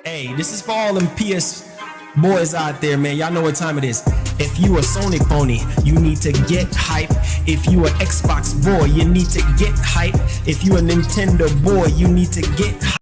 Hey, this is for all them PS boys out there, man. Y'all know what time it is. If you a Sony pony, you need to get hype. If you a Xbox boy, you need to get hype. If you a Nintendo boy, you need to get hype.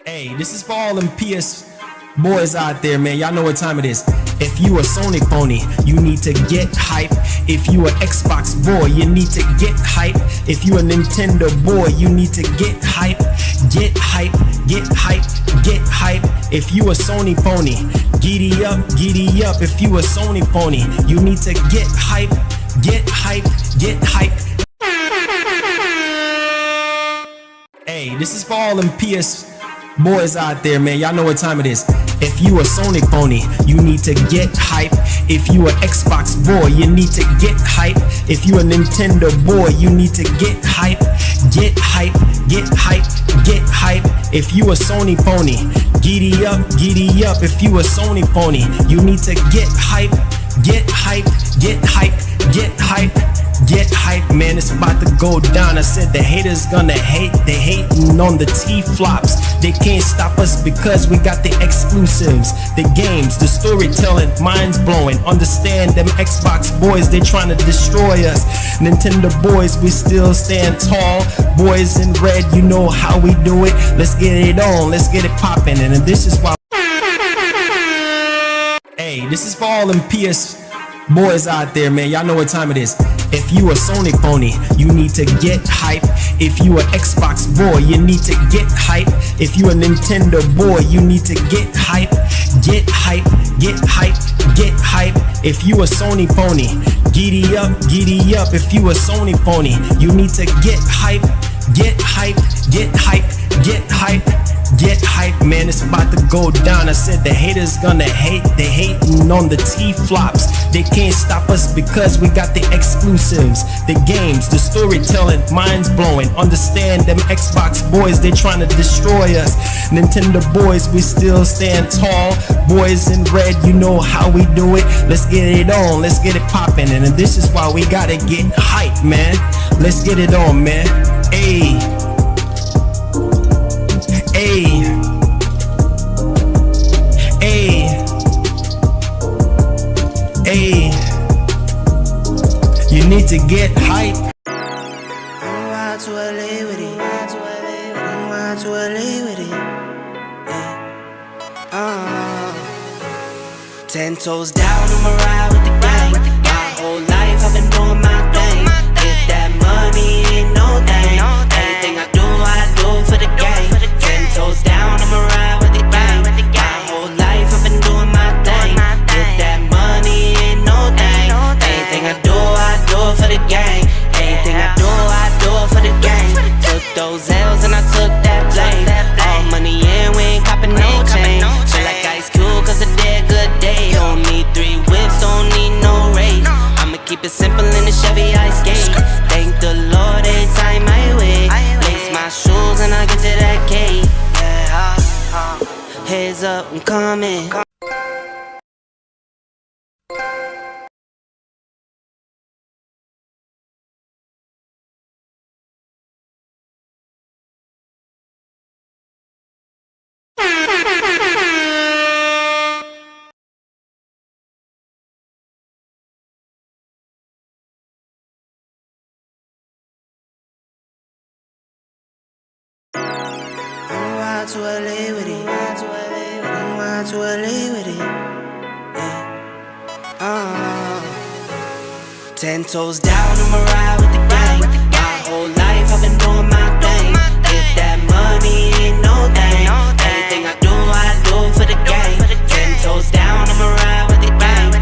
Hey, this is for all them PS boys out there, man. Y'all know what time it is. If you a Sony pony, you need to get hype. If you a Xbox boy, you need to get hype. If you a Nintendo boy, you need to get hype. Get hype, get hype, get hype. If you a Sony pony, giddy up, giddy up. If you a Sony pony, you need to get hype, get hype, get hype. Hey, this is for all them PS boys out there, man. Y'all know what time it is. If you a Sony pony, you need to get hype. If you a Xbox boy, you need to get hype. If you a Nintendo boy, you need to get hype. Get hype, get hype, get hype. If you a Sony pony, giddy up, giddy up. If you a Sony pony, you need to get hype, get hype, get hype, get hype. Get hype, man, it's about to go down. I said the haters gonna hate. They hating on the T-flops. They can't stop us because we got the exclusives, the games, the storytelling, minds blowing. Understand them Xbox boys, they trying to destroy us. Nintendo boys, we still stand tall. Boys in red, you know how we do it. Let's get it on, let's get it popping. And this is why. Hey, this is for all them PS boys out there, man. Y'all know what time it is. If you a Sony pony, you need to get hype. If you a Xbox boy, you need to get hype. If you a Nintendo boy, you need to get hype. Get hype, get hype, get hype. If you a Sony pony, giddy up, giddy up. If you a Sony pony, you need to get hype, get hype, get hype, get hype. Get hype, man, it's about to go down. I said the haters gonna hate. They hating on the T-flops. They can't stop us because we got the exclusives, the games, the storytelling, minds blowing. Understand them Xbox boys, they trying to destroy us. Nintendo boys, we still stand tall. Boys in red, you know how we do it. Let's get it on, let's get it popping. And this is why we gotta get hype, man. Let's get it on, man. Ayy. Ayy, ayy, ayy, you need to get hype. I'm to LA with it. I'm to LA with it. 10 toes down, I'ma ride with the gang. My whole life I've been doing my thing. Get that money, ain't no thing. Anything I do for the gang. 10 toes down, I'ma ride with the gang. My whole life I've been doing my thing. Get that money, ain't no thing. Anything I do for the gang. Anything I do for the gang. Took those L's and I took that blame. All money in, we ain't copping no chain. Feel like Ice Cube cause I did good day. Don't need 3 whips, don't Heads up, I'm coming. To LA with it, to LA with it. Yeah. 10 toes down, I'ma ride with the gang. My whole life I've been doing my thing. Get that money, ain't no thing. Anything I do for the gang. 10 toes down, I'ma ride with the gang. My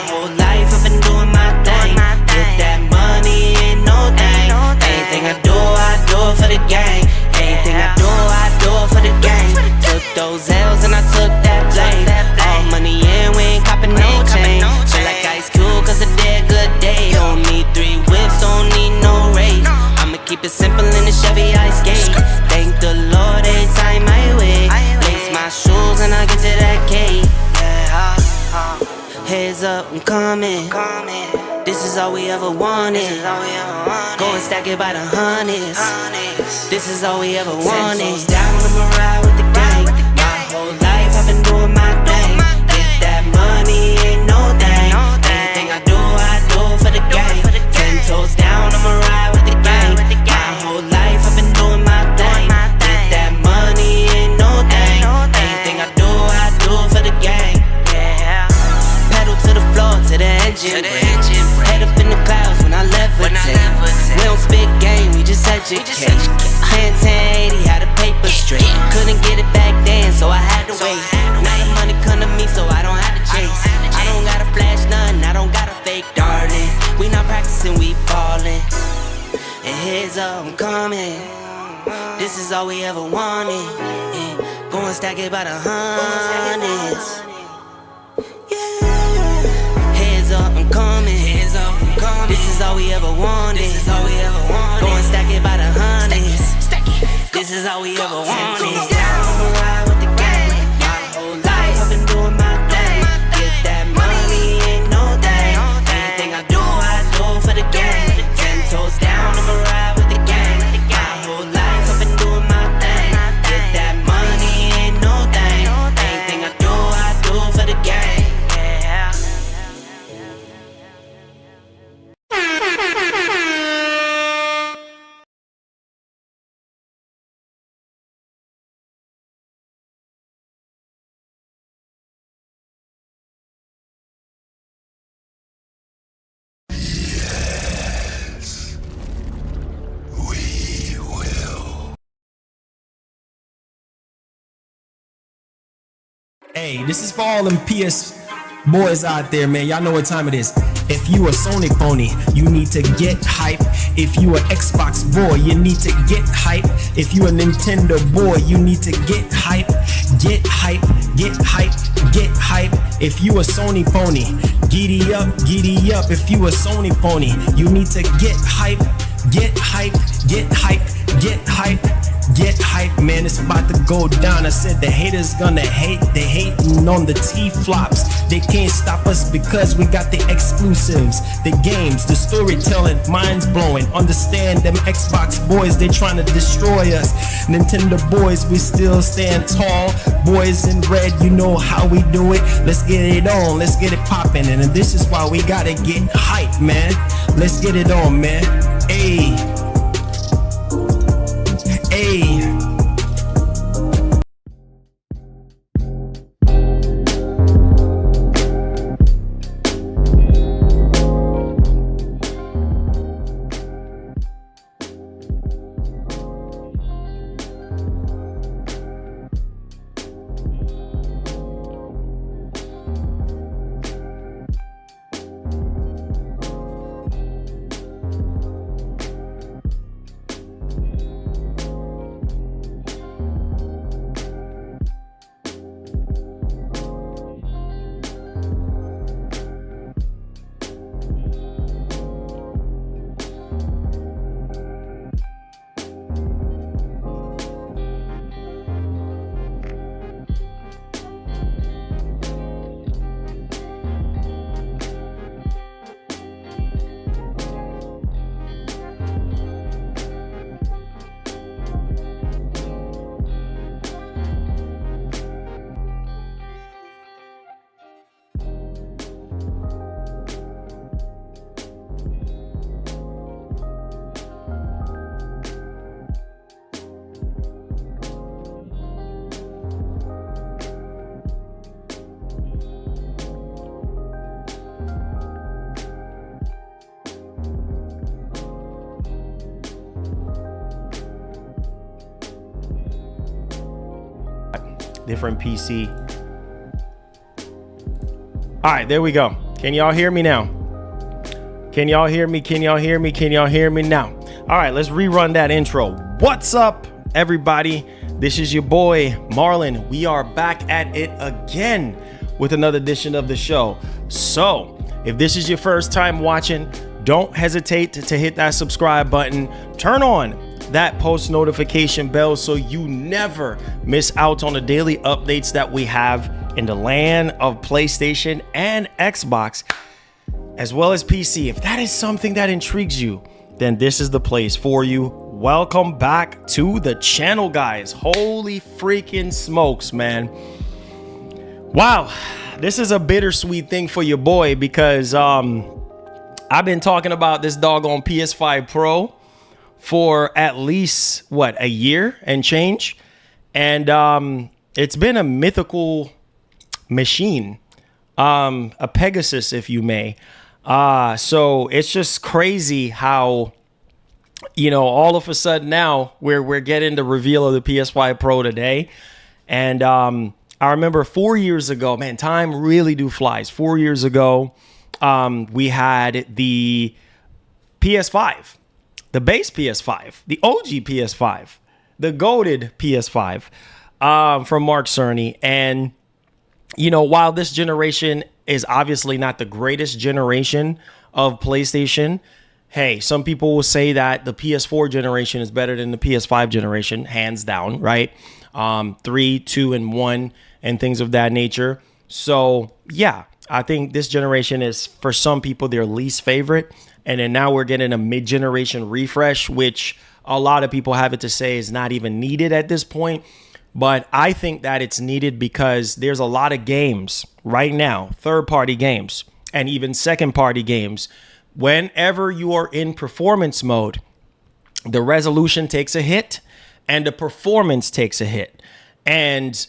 whole life I've been doing my thing. Get that money, ain't no thing. Anything I do for the gang. Anything I do for the gang. Took those L's and I took that blame. All money in, we ain't copping no chain. Feel like Ice Cube cause a dead good day. Don't need 3 whips, don't need no race. I'ma keep it simple in the Chevy I skate. Thank the Lord every time I wait. Lace my shoes and I get to that cake. Heads up, I'm coming. This is all we ever wanted. Go and stack it by the hundreds. This is all we ever wanted. 10 toes down, I'ma ride with the gang. My whole life I've been doing my thing. Get that money, ain't no thing. Anything I do for the gang. 10 toes down, I'ma ride with the gang. My whole life I've been doing my thing. Get that money, ain't no thing. Anything I do for the gang. Pedal to the floor, to the engine. Head up in the clouds when I levitate. We don't spit game, we just educate. 10-10-80, had a paper straight. Couldn't get it back then, so I had to wait. Now the money come to me, so I don't have to chase. I don't gotta flash nothing, I don't gotta fake, darling. We not practicing, we ballin'. And heads up, I'm coming. This is all we ever wanted. Go and stack it by the hundreds. Heads up, I'm coming. This is all we ever wanted. Go and stack it by the hundreds. This is all we ever wanted. I'ma ride with the gang. My whole life I've been doing my thing. Get that money, ain't no thing. Anything I do for the gang. 10 toes down, I'ma ride with the gang. My whole life I've been doing my thing. Get that money, ain't no thing. Anything I do for the gang. Hey, this is for all them PS boys out there, man. Y'all know what time it is. If you a Sony pony, you need to get hype. If you a Xbox boy, you need to get hype. If you a Nintendo boy, you need to get hype. Get hype, get hype, get hype. If you a Sony pony, giddy up, giddy up. If you a Sony pony, you need to get hype. Get hype, get hype, get hype. Get hype, man, it's about to go down. I said the haters gonna hate. They hating on the T-flops. They can't stop us because we got the exclusives, the games, the storytelling, minds blowing. Understand them Xbox boys, they trying to destroy us. Nintendo boys, we still stand tall. Boys in red, you know how we do it. Let's get it on, let's get it popping. And this is why we gotta get hype, man. Let's get it on, man. Ayy. Ayy. different PC. All right, there we go. Can y'all hear me now? Can y'all hear me? Can y'all hear me? Can y'all hear me now? All right, let's rerun that intro. What's up, everybody? This is your boy, Marlon. We are back at it again with another edition of the show. So, if this is your first time watching, don't hesitate to hit that subscribe button. Turn on that post notification bell so you never miss out on the daily updates that we have in the land of PlayStation and Xbox, as well as PC. If that is something that intrigues you, then this is the place for you. Welcome back to the channel, guys. Holy freaking smokes, man. Wow, this is a bittersweet thing for your boy because I've been talking about this doggone PS5 Pro for at least, a year and change. And it's been a mythical machine, a Pegasus, if you may. So it's just crazy how, all of a sudden now we're getting the reveal of the PS5 Pro today. And I remember 4 years ago, man, time really do flies. 4 years ago, we had the PS5, the base PS5, the OG PS5, the goated PS5 from Mark Cerny. And while this generation is obviously not the greatest generation of PlayStation, hey, some people will say that the PS4 generation is better than the PS5 generation, hands down, right? 3, 2, and 1, and things of that nature. So, yeah, I think this generation is, for some people, their least favorite. And then now we're getting a mid-generation refresh, which a lot of people have it to say is not even needed at this point. But I think that it's needed because there's a lot of games right now, third-party games and even second-party games. Whenever you are in performance mode, the resolution takes a hit and the performance takes a hit. And,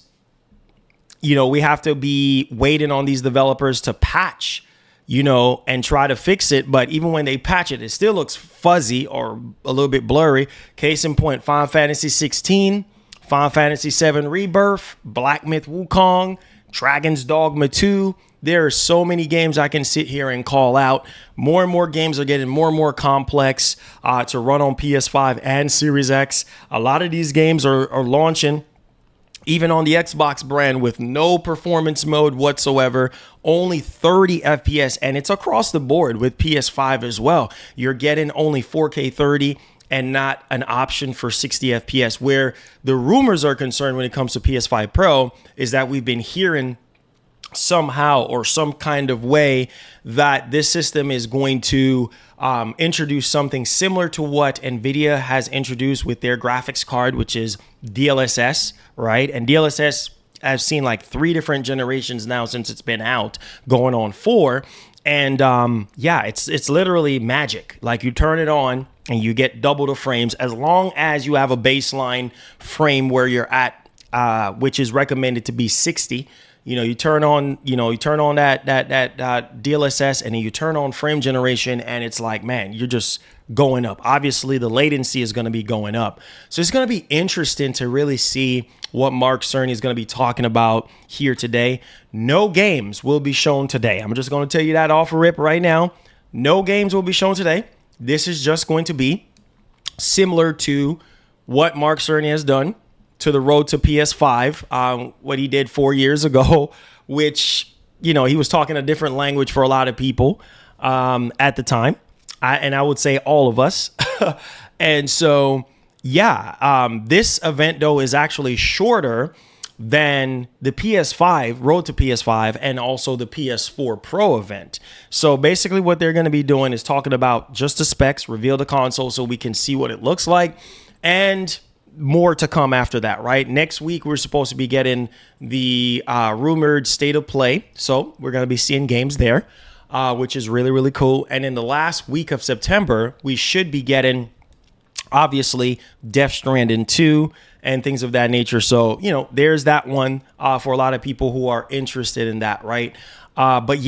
we have to be waiting on these developers to patch, and try to fix it. But even when they patch it, it still looks fuzzy or a little bit blurry. Case in point, Final Fantasy 16. Final Fantasy VII Rebirth, Black Myth Wukong, Dragon's Dogma 2. There are so many games I can sit here and call out. More and more games are getting more and more complex to run on PS5 and Series X. A lot of these games are launching even on the Xbox brand with no performance mode whatsoever, only 30 FPS, and it's across the board with PS5 as well. You're getting only 4K 30 and not an option for 60 FPS. Where the rumors are concerned when it comes to PS5 Pro is that we've been hearing somehow or some kind of way that this system is going to introduce something similar to what NVIDIA has introduced with their graphics card, which is DLSS, right? And DLSS, I've seen like 3 different generations now since it's been out, going on 4. And it's literally magic. Like, you turn it on and you get double the frames as long as you have a baseline frame where you're at, which is recommended to be 60. You turn on that DLSS, and then you turn on frame generation, and it's like, man, you're just going up. Obviously, the latency is going to be going up. So it's going to be interesting to really see what Mark Cerny is going to be talking about here today. No games will be shown today. I'm just going to tell you that off rip right now. No games will be shown today. This is just going to be similar to what Mark Cerny has done to the road to PS5, what he did 4 years ago, which, he was talking a different language for a lot of people at the time. I would say all of us. And so, this event, though, is actually shorter than the PS5, road to PS5, and also the PS4 Pro event. So basically what they're going to be doing is talking about just the specs, reveal the console so we can see what it looks like, and more to come after that, right? Next week, we're supposed to be getting the rumored state of play. So we're going to be seeing games there, which is really, really cool. And in the last week of September, we should be getting, obviously, Death Stranding 2 and things of that nature. So, there's that one for a lot of people who are interested in that, right? But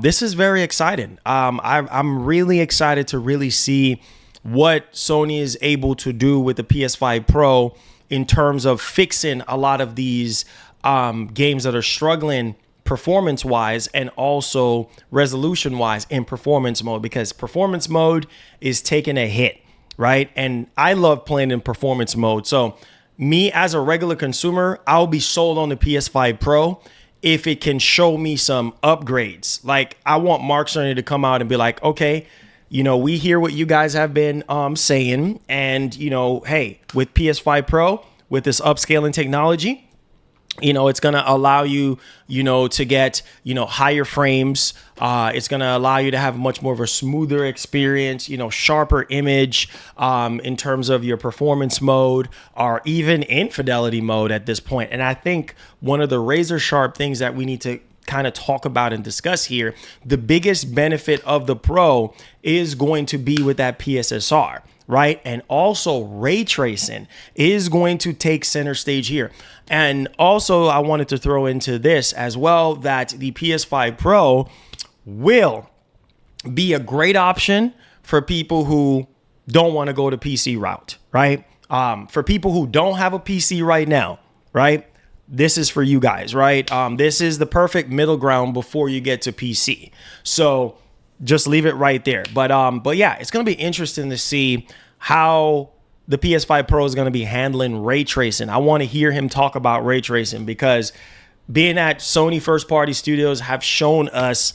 this is very exciting. I'm really excited to really see what Sony is able to do with the PS5 Pro in terms of fixing a lot of these games that are struggling performance wise and also resolution wise in performance mode, because performance mode is taking a hit, right? And I love playing in performance mode. So me as a regular consumer, I'll be sold on the PS5 Pro if it can show me some upgrades. Like, I want Mark Cerny to come out and be like, okay, you know, we hear what you guys have been saying, and, you know, hey, with PS5 Pro, with this upscaling technology, you know, it's going to allow you, you know, to get, you know, higher frames. It's going to allow you to have much more of a smoother experience, you know, sharper image in terms of your performance mode, or even infidelity mode at this point. And I think one of the razor sharp things that we need to kind of talk about and discuss here, the biggest benefit of the Pro is going to be with that PSSR, right? And also ray tracing is going to take center stage here. And also I wanted to throw into this as well, that the PS5 Pro will be a great option for people who don't want to go the PC route, right? For people who don't have a PC right now, right? This is for you guys, right? This is the perfect middle ground before you get to PC. So just leave it right there. But yeah, it's going to be interesting to see how the PS5 Pro is going to be handling ray tracing. I want to hear him talk about ray tracing, because being at Sony first party studios have shown us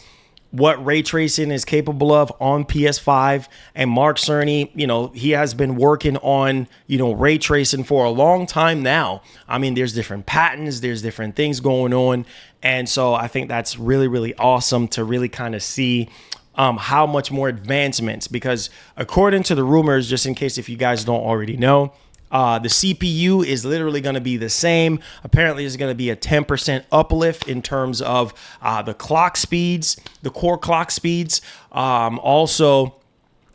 what ray tracing is capable of on PS5. And Mark Cerny, you know, he has been working on, you know, ray tracing for a long time now. I mean, there's different patents, there's different things going on. And so I think that's really, really awesome to really kind of see how much more advancements, because according to the rumors, just in case if you guys don't already know, the CPU is literally going to be the same. Apparently, there's going to be a 10% uplift in terms of the clock speeds, the core clock speeds. Also,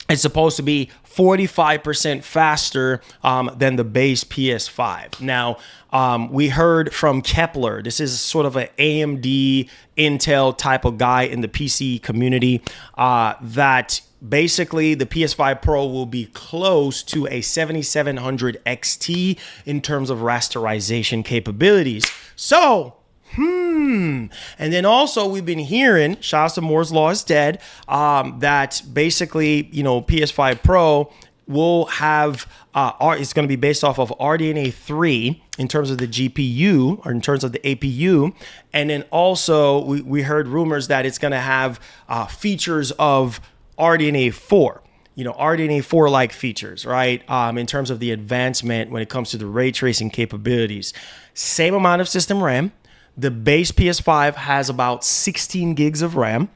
it's supposed to be 45% faster than the base PS5. Now, we heard from Kepler. This is sort of an AMD, Intel type of guy in the PC community, that basically the PS5 Pro will be close to a 7700 XT in terms of rasterization capabilities. So, and then also we've been hearing, shouts to Moore's Law is dead, that basically, you know, PS5 Pro will have, it's going to be based off of RDNA 3 in terms of the GPU, or in terms of the APU. And then also we heard rumors that it's going to have features of RDNA 4. You know, RDNA 4 like features, right? In terms of the advancement when it comes to the ray tracing capabilities. Same amount of system RAM. The base PS5 has about 16 gigs of RAM.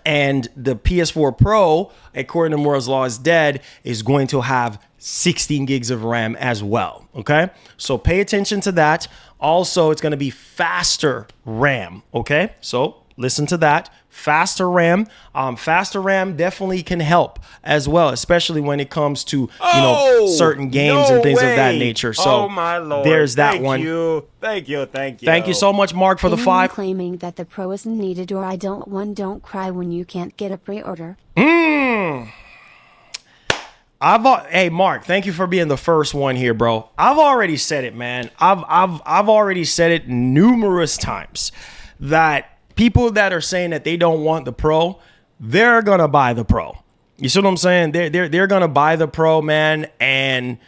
And the PS4 Pro, according to Moore's Law is dead, is going to have 16 gigs of RAM as well. Okay, so pay attention to that. Also, it's going to be faster RAM. Okay, so listen to that. Faster RAM. Faster RAM definitely can help as well, especially when it comes to certain games and things of that nature. So my Lord. There's that Thank one. Thank you. Thank you so much, Mark, for the Anyone 5. claiming that the Pro isn't needed, or I don't want, don't cry when you can't get a pre-order. Hey, Mark, thank you for being the first one here, bro. I've already said it, man. I've already said it numerous times that people that are saying that they don't want the Pro, they're gonna buy the Pro. You see what I'm saying? They're gonna buy the Pro, man, and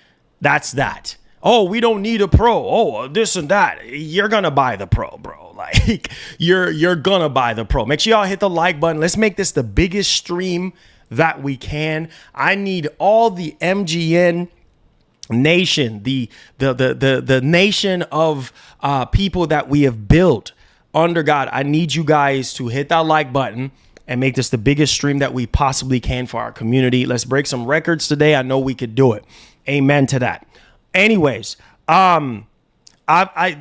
that's that. Oh, we don't need a Pro. Oh, this and that. You're gonna buy the Pro, bro. Like you're gonna buy the Pro. Make sure y'all hit the like button. Let's make this the biggest stream that we can. I need all the MGN nation, the nation of people that we have built under God. I need you guys to hit that like button and make this the biggest stream that we possibly can for our community. Let's break some records today. I know we could do it. Amen to that. Anyways, I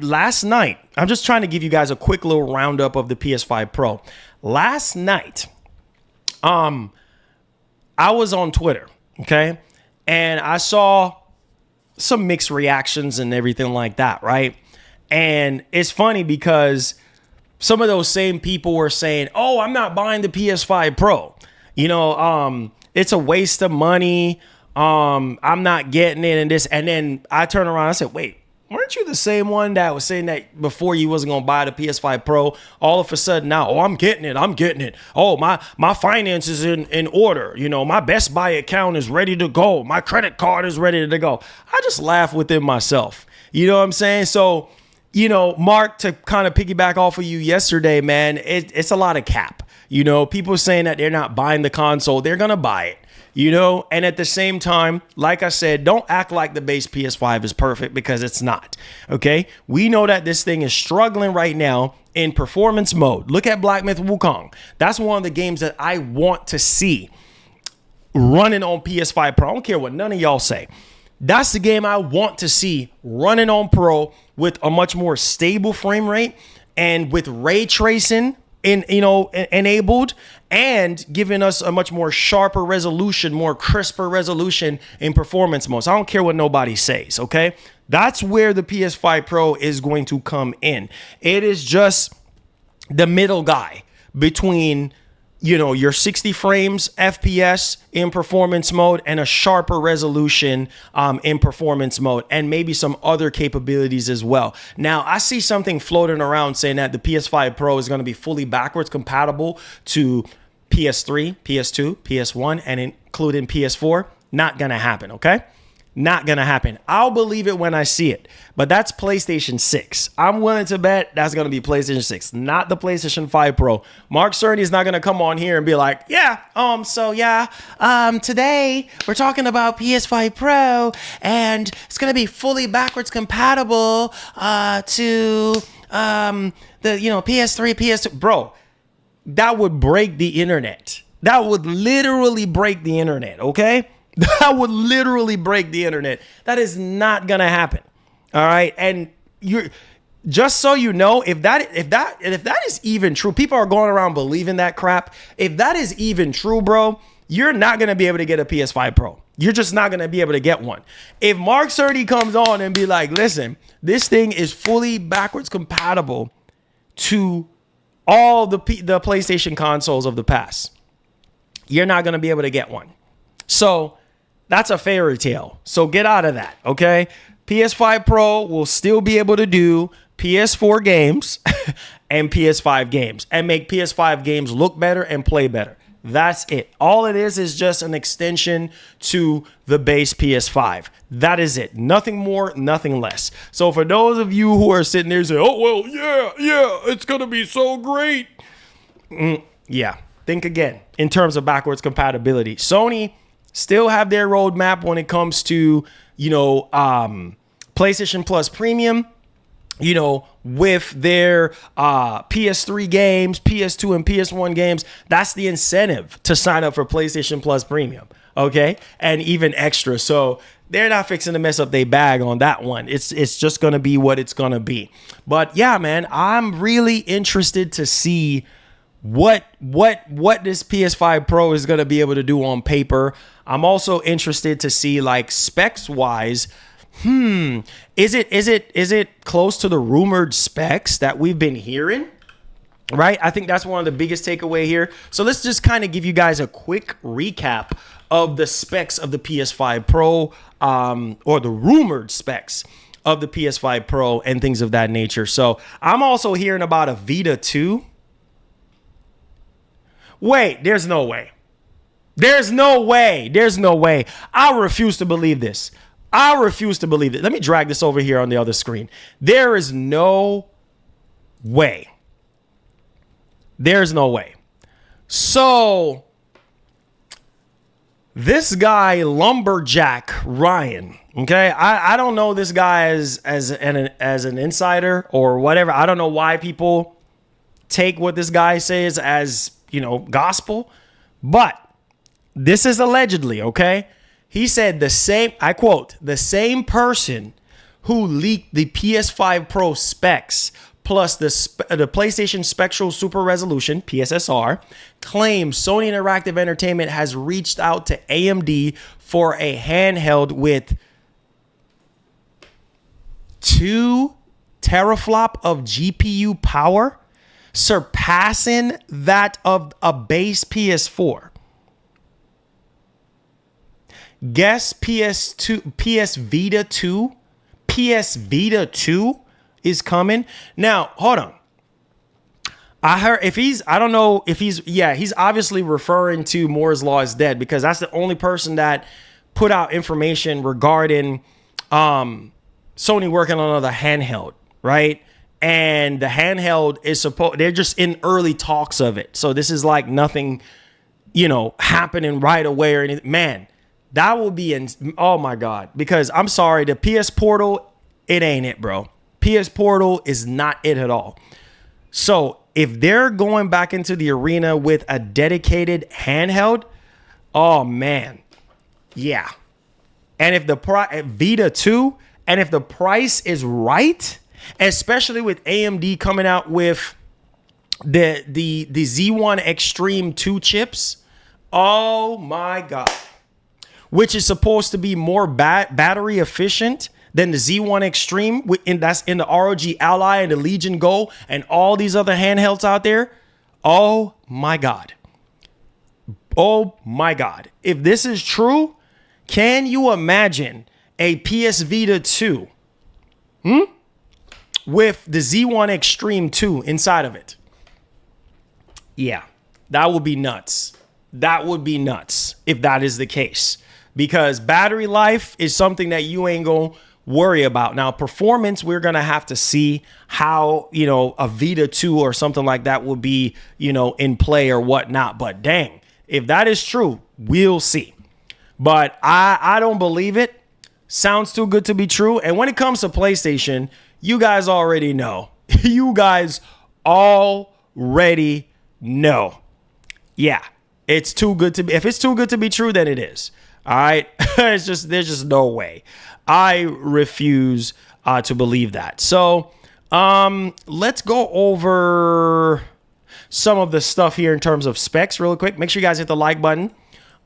last night, I'm just trying to give you guys a quick little roundup of the PS5 Pro. Last night, I was on Twitter, okay? And I saw some mixed reactions and everything like that, right? And it's funny because some of those same people were saying, oh, I'm not buying the PS5 Pro. You know, it's a waste of money. I'm not getting it and this. And then I turned around and I said, wait, weren't you the same one that was saying that before you wasn't going to buy the PS5 Pro? All of a sudden now, oh, I'm getting it. Oh, my finances in order. You know, my Best Buy account is ready to go. My credit card is ready to go. I just laugh within myself. You know what I'm saying? So, you know, Mark, to kind of piggyback off of you yesterday, man, it's a lot of cap. You know, people saying that they're not buying the console. They're going to buy it. You know, and at the same time, like I said, don't act like the base PS5 is perfect, because it's not. Okay, we know that this thing is struggling right now in performance mode. Look at Black Myth Wukong. That's one of the games that I want to see running on PS5 Pro. I don't care what none of y'all say. That's the game I want to see running on Pro with a much more stable frame rate and with ray tracing enabled, and giving us a much more sharper resolution, more crisper resolution in performance mode. So I don't care what nobody says, okay? That's where the PS5 Pro is going to come in. It is just the middle guy between, you know, your 60 frames FPS in performance mode and a sharper resolution in performance mode, and maybe some other capabilities as well. Now, I see something floating around saying that the PS5 Pro is going to be fully backwards compatible to PS3, PS2, PS1, and including PS4. Not going to happen, okay? Not going to happen. I'll believe it when I see it. But that's PlayStation 6. I'm willing to bet that's going to be PlayStation 6, not the PlayStation 5 Pro. Mark Cerny is not going to come on here and be like, today we're talking about PS5 Pro, and it's going to be fully backwards compatible to PS3, PS2. Bro, that would break the internet. That would literally break the internet, okay? That would literally break the internet. That is not gonna happen. All right, and you're just so you know, if that is even true, people are going around believing that crap. If that is even true, bro, you're not gonna be able to get a PS5 Pro. You're just not gonna be able to get one. If Mark Cerny comes on and be like, "Listen, this thing is fully backwards compatible to all the PlayStation consoles of the past," you're not gonna be able to get one. So that's a fairy tale. So get out of that, okay? PS5 Pro will still be able to do PS4 games and PS5 games, and make PS5 games look better and play better. That's it. All it is just an extension to the base PS5. That is it. Nothing more, nothing less. So for those of you who are sitting there saying, "Oh, well, yeah, it's going to be so great." Yeah, think again in terms of backwards compatibility. Sony still have their roadmap when it comes to, PlayStation Plus Premium, with their PS3 games, PS2 and PS1 games. That's the incentive to sign up for PlayStation Plus Premium, okay? And even extra. So they're not fixing to mess up their bag on that one. It's just going to be what it's going to be. But yeah, man, I'm really interested to see what this PS5 Pro is going to be able to do on paper. I'm also interested to see, like, specs wise, is it close to the rumored specs that we've been hearing? Right? I think that's one of the biggest takeaway here. So let's just kind of give you guys a quick recap of the specs of the PS5 Pro, or the rumored specs of the PS5 Pro and things of that nature. So I'm also hearing about a Vita 2. Wait, there's no way. There's no way. I refuse to believe this. Let me drag this over here on the other screen. There is no way. There's no way. So this guy, Lumberjack Ryan, okay? I don't know this guy as an insider or whatever. I don't know why people take what this guy says as, gospel, but this is allegedly, okay? He said I quote, the same person who leaked the PS5 Pro specs plus the PlayStation Spectral Super Resolution, PSSR, claims Sony Interactive Entertainment has reached out to AMD for a handheld with 2 teraflop of GPU power, surpassing that of a base PS4. Guess PS Vita 2 PS Vita 2 is coming. Now, hold on. I heard he's obviously referring to Moore's Law is Dead, because that's the only person that put out information regarding Sony working on another handheld, right? And the handheld is they're just in early talks of it. So this is like nothing, happening right away or anything. Man, that will be oh my God. Because I'm sorry, the PS Portal, it ain't it, bro. PS Portal is not it at all. So if they're going back into the arena with a dedicated handheld, oh man, yeah. And if the Vita 2, and if the price is right, especially with AMD coming out with the Z1 Extreme 2 chips, oh my God, which is supposed to be more battery efficient than the Z1 Extreme, that's in the ROG Ally and the Legion Go and all these other handhelds out there. Oh my God. Oh my God. If this is true, can you imagine a PS Vita 2 with the Z1 Extreme 2 inside of it? Yeah, that would be nuts. That would be nuts if that is the case, because battery life is something that you ain't going to worry about. Now, performance, we're going to have to see how, a Vita 2 or something like that will be, in play or whatnot. But dang, if that is true, we'll see. But I don't believe it. Sounds too good to be true. And when it comes to PlayStation, you guys already know. You guys already know. Yeah, it's too good to be. If it's too good to be true, then it is. All right. There's just no way. I refuse to believe that. So let's go over some of the stuff here in terms of specs real quick. Make sure you guys hit the like button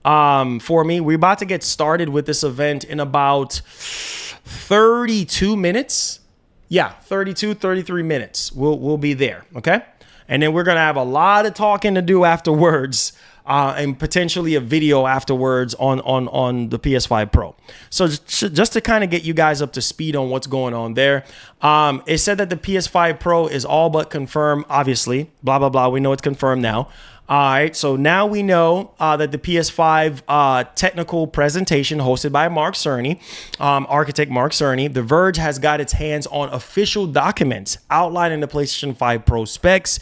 for me. We're about to get started with this event in about 32 minutes. Yeah, 33 minutes. We'll be there. Okay. And then we're going to have a lot of talking to do afterwards. And potentially a video afterwards on the PS5 Pro. So just to kind of get you guys up to speed on what's going on there. It said that the PS5 Pro is all but confirmed, obviously. Blah, blah, blah. We know it's confirmed now. All right. So now we know that the PS5 technical presentation hosted by Mark Cerny, architect Mark Cerny, The Verge has got its hands on official documents outlining the PlayStation 5 Pro specs,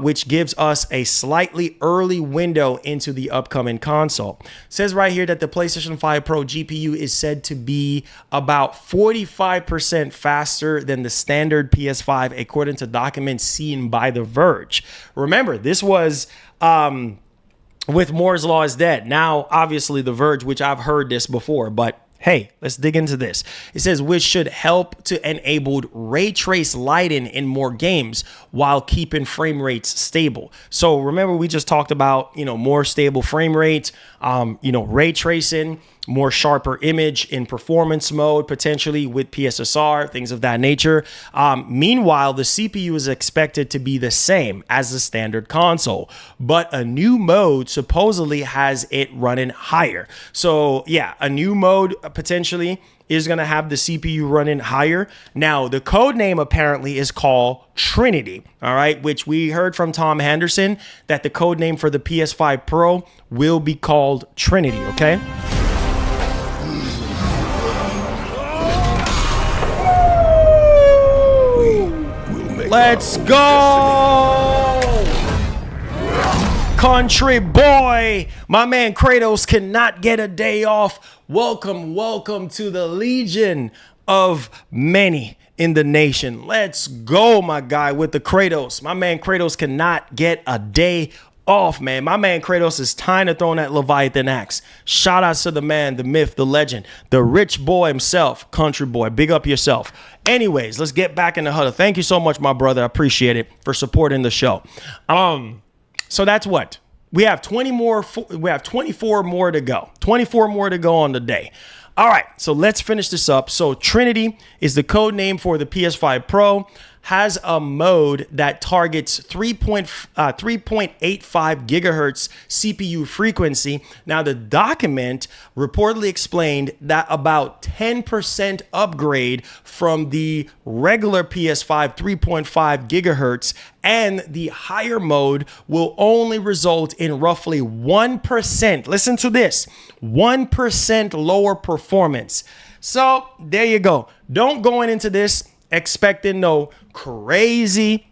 which gives us a slightly early window into the upcoming console. It says right here that the PlayStation 5 Pro GPU is said to be about 45% faster than the standard PS5, according to documents seen by The Verge. Remember, this was with Moore's Law is Dead. Now, obviously, The Verge, which I've heard this before, but hey, let's dig into this. It says, which should help to enable ray trace lighting in more games while keeping frame rates stable. So remember, we just talked about, more stable frame rates, ray tracing, more sharper image in performance mode, potentially with PSSR, things of that nature. Meanwhile, the CPU is expected to be the same as the standard console, but a new mode supposedly has it running higher. So yeah, a new mode potentially is going to have the CPU running higher. Now, the code name apparently is called Trinity, all right, which we heard from Tom Henderson that the code name for the PS5 Pro will be called Trinity, okay? Let's go! Country boy, my man Kratos cannot get a day off. Welcome to the legion of many in the nation. Let's go, my guy, with the Kratos. My man Kratos cannot get a day off, man. My man Kratos is time to throw that Leviathan axe. Shout outs to the man, the myth, the legend, the rich boy himself, country boy. Big up yourself. Anyways, let's get back in the huddle. Thank you so much, my brother. I appreciate it for supporting the show. So that's what we have 20 more. We have 24 more to go. 24 more to go on the day. All right, so let's finish this up. So Trinity is the code name for the PS5 Pro. has a mode that targets 3.85 gigahertz CPU frequency. Now, the document reportedly explained that about 10% upgrade from the regular PS5 3.5 gigahertz and the higher mode will only result in roughly 1%. Listen to this, 1% lower performance. So there you go. Don't go into this expecting no crazy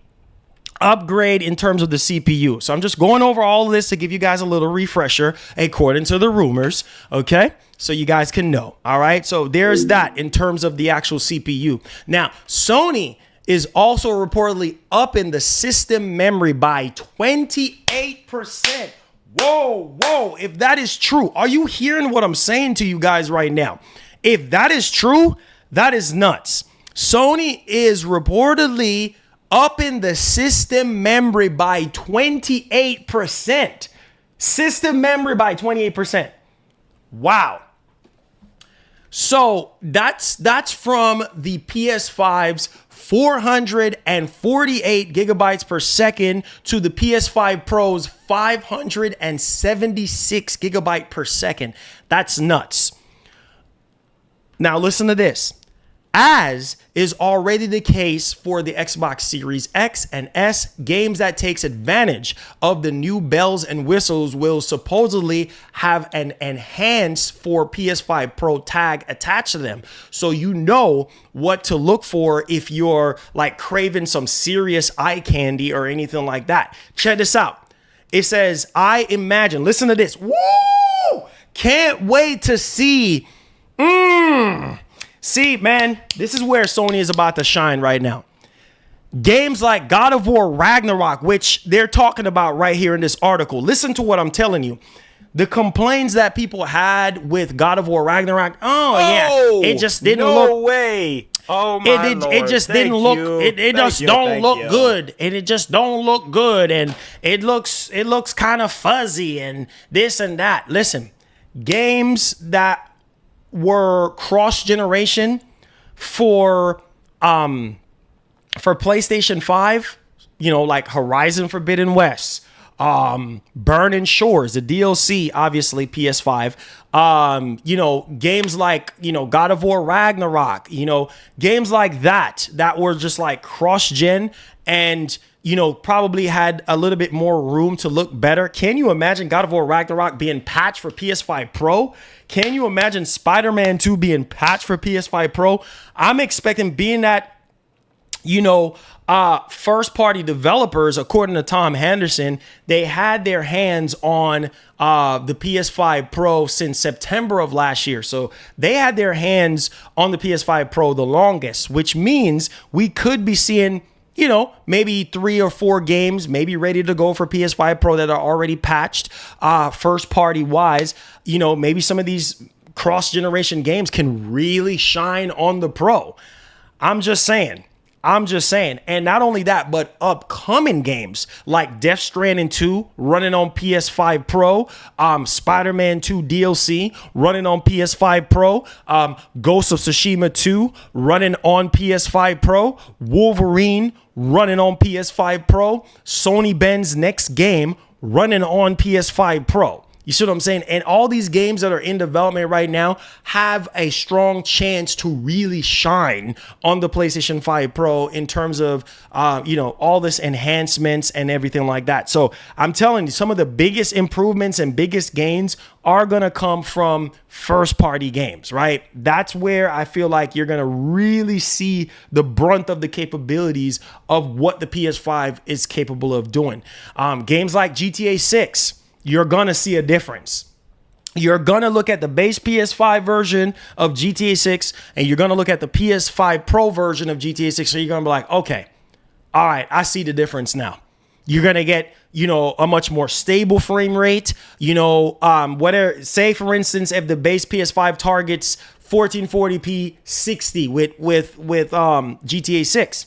upgrade in terms of the CPU. So I'm just going over all of this to give you guys a little refresher according to the rumors, okay? So you guys can know, all right? So there's that in terms of the actual CPU. Now, Sony is also reportedly upping the system memory by 28%. Whoa, if that is true, are you hearing what I'm saying to you guys right now? If that is true, that is nuts. Sony is reportedly upping the system memory by 28%. System memory by 28%. Wow. So that's from the PS5's 448 gigabytes per second to the PS5 Pro's 576 gigabyte per second. That's nuts. Now listen to this. As is already the case for the Xbox Series X and S, games that takes advantage of the new bells and whistles will supposedly have an enhanced for PS5 Pro tag attached to them. So you know what to look for if you're like craving some serious eye candy or anything like that. Check this out. It says, I imagine, listen to this. Woo! Can't wait to see. See, man, this is where Sony is about to shine right now. Games like God of War Ragnarok, which they're talking about right here in this article. Listen to what I'm telling you. The complaints that people had with God of War Ragnarok. Yeah, it just didn't look. No way. Oh my Lord. It just didn't look. It just don't look good, and it just don't look good, and it looks kind of fuzzy and this and that. Listen, games that were cross generation for PlayStation 5, you know, like Horizon Forbidden West, Burning Shores, the DLC, obviously PS5, you know, games like, you know, God of War Ragnarok, you know, games like that were just like cross gen and, you know, probably had a little bit more room to look better. Can you imagine God of War Ragnarok being patched for PS5 Pro? Can you imagine Spider-Man 2 being patched for PS5 Pro? I'm expecting, being that, you know, first-party developers, according to Tom Henderson, they had their hands on the PS5 Pro since September of last year. So they had their hands on the PS5 Pro the longest, which means we could be seeing, you know, maybe 3 or 4 games, maybe ready to go for PS5 Pro that are already patched, first party wise. You know, maybe some of these cross generation games can really shine on the Pro. I'm just saying. And not only that, but upcoming games like Death Stranding 2 running on PS5 Pro, Spider-Man 2 DLC running on PS5 Pro, Ghost of Tsushima 2 running on PS5 Pro, Wolverine running on PS5 Pro, Sony Ben's next game running on PS5 Pro. You see what I'm saying? And all these games that are in development right now have a strong chance to really shine on the PlayStation 5 Pro in terms of, you know, all this enhancements and everything like that. So I'm telling you, some of the biggest improvements and biggest gains are going to come from first party games, right? That's where I feel like you're going to really see the brunt of the capabilities of what the PS5 is capable of doing. Games like GTA 6. You're going to see a difference. You're going to look at the base PS5 version of GTA 6 and you're going to look at the PS5 Pro version of GTA 6. So you're going to be like, okay, all right, I see the difference now. You're going to get, you know, a much more stable frame rate, you know, whatever, say for instance, if the base PS5 targets 1440p 60 with GTA 6,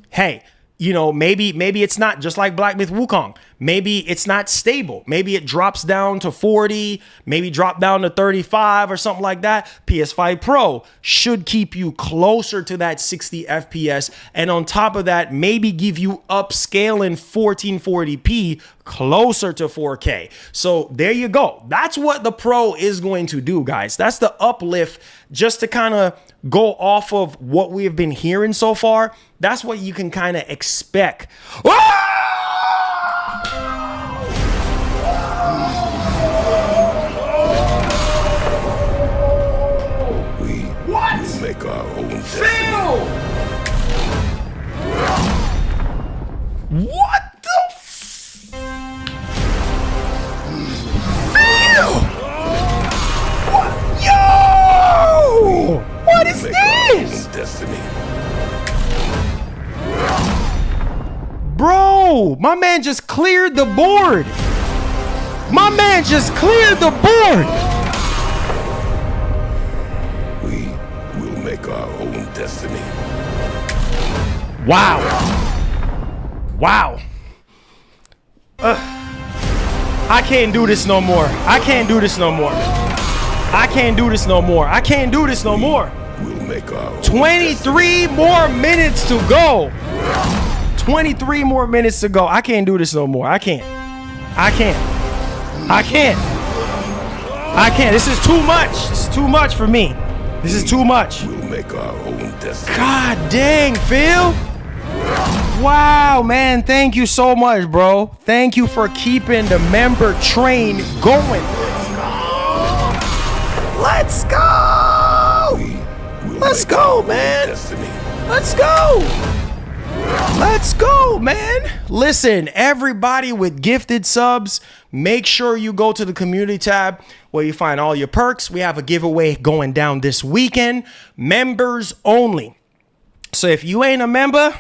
hey, you know, maybe it's not just like Black Myth Wukong. Maybe it's not stable. Maybe it drops down to 40, maybe drop down to 35 or something like that. PS5 Pro should keep you closer to that 60 FPS. And on top of that, maybe give you upscaling 1440p closer to 4K. So there you go. That's what the Pro is going to do, guys. That's the uplift, just to kind of go off of what we have been hearing so far. That's what you can kind of expect. We'll make our own destiny. What the What? Yo! What is this? Destiny. Bro, my man just cleared the board. My man just cleared the board. We will make our own destiny. Wow. Wow. I can't do this no more. I can't do this no more. I can't do this no more. I can't do this no more. We'll make our own 23 more minutes to go. 23 more minutes to go. I can't do this no more. I can't. I can't. I can't. I can't. This is too much. This is too much for me. This is too much. We'll make our own destiny. God dang, Phil. Wow, man. Thank you so much, bro. Thank you for keeping the member train going. Let's go. Let's go, man. Let's go. Let's go, man. Listen, everybody with gifted subs, make sure you go to the community tab where you find all your perks. We have a giveaway going down this weekend. Members only. So if you ain't a member,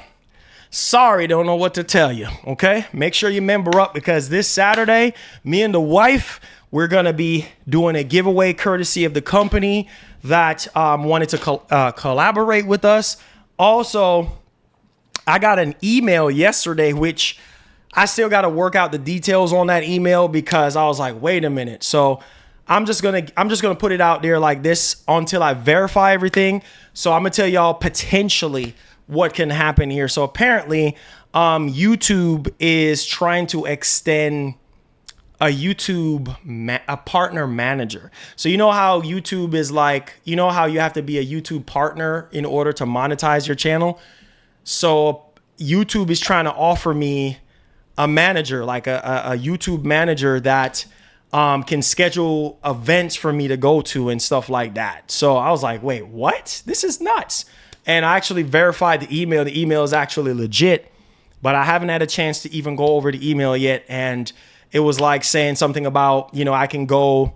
sorry, don't know what to tell you, okay? Make sure you member up, because this Saturday, me and the wife, we're going to be doing a giveaway courtesy of the company that wanted to collaborate with us. Also, I got an email yesterday, which I still got to work out the details on that email, because I was like, wait a minute. So I'm just going to put it out there like this until I verify everything. So I'm going to tell y'all potentially what can happen here. So apparently, YouTube is trying to extend a a partner manager. So you know how YouTube is like, you know how you have to be a YouTube partner in order to monetize your channel? So YouTube is trying to offer me a manager, like a YouTube manager that can schedule events for me to go to and stuff like that. So I was like, wait, what? This is nuts. And I actually verified the email. The email is actually legit, but I haven't had a chance to even go over the email yet. And it was like saying something about, you know, I can go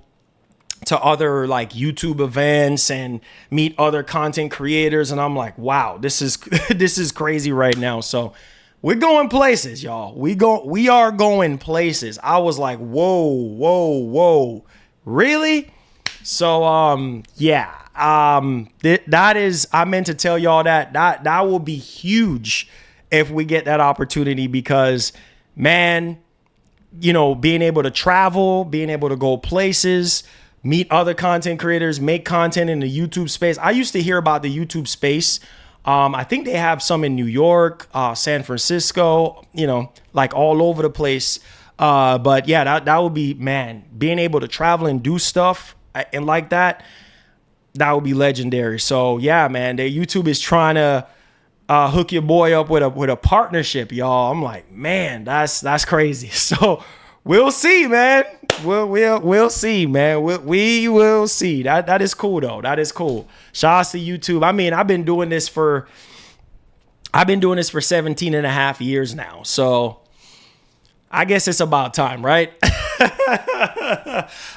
to other like YouTube events and meet other content creators. And I'm like, wow, this is this is crazy right now. So we're going places, y'all. We are going places. I was like, whoa, really? So yeah. That is, I meant to tell y'all that will be huge if we get that opportunity, because man, you know, being able to travel, being able to go places, meet other content creators, make content in the YouTube space. I used to hear about the YouTube space. I think they have some in New York, San Francisco, you know, like all over the place. But yeah, that would be, man, being able to travel and do stuff and like that would be legendary. So yeah, man, the YouTube is trying to hook your boy up with a partnership, y'all. I'm like, man, that's crazy. So we'll see, man. We'll see, man. We will see. That is cool though. That is cool. Shout out to YouTube. I mean, I've been doing this for 17 and a half years now. So I guess it's about time, right?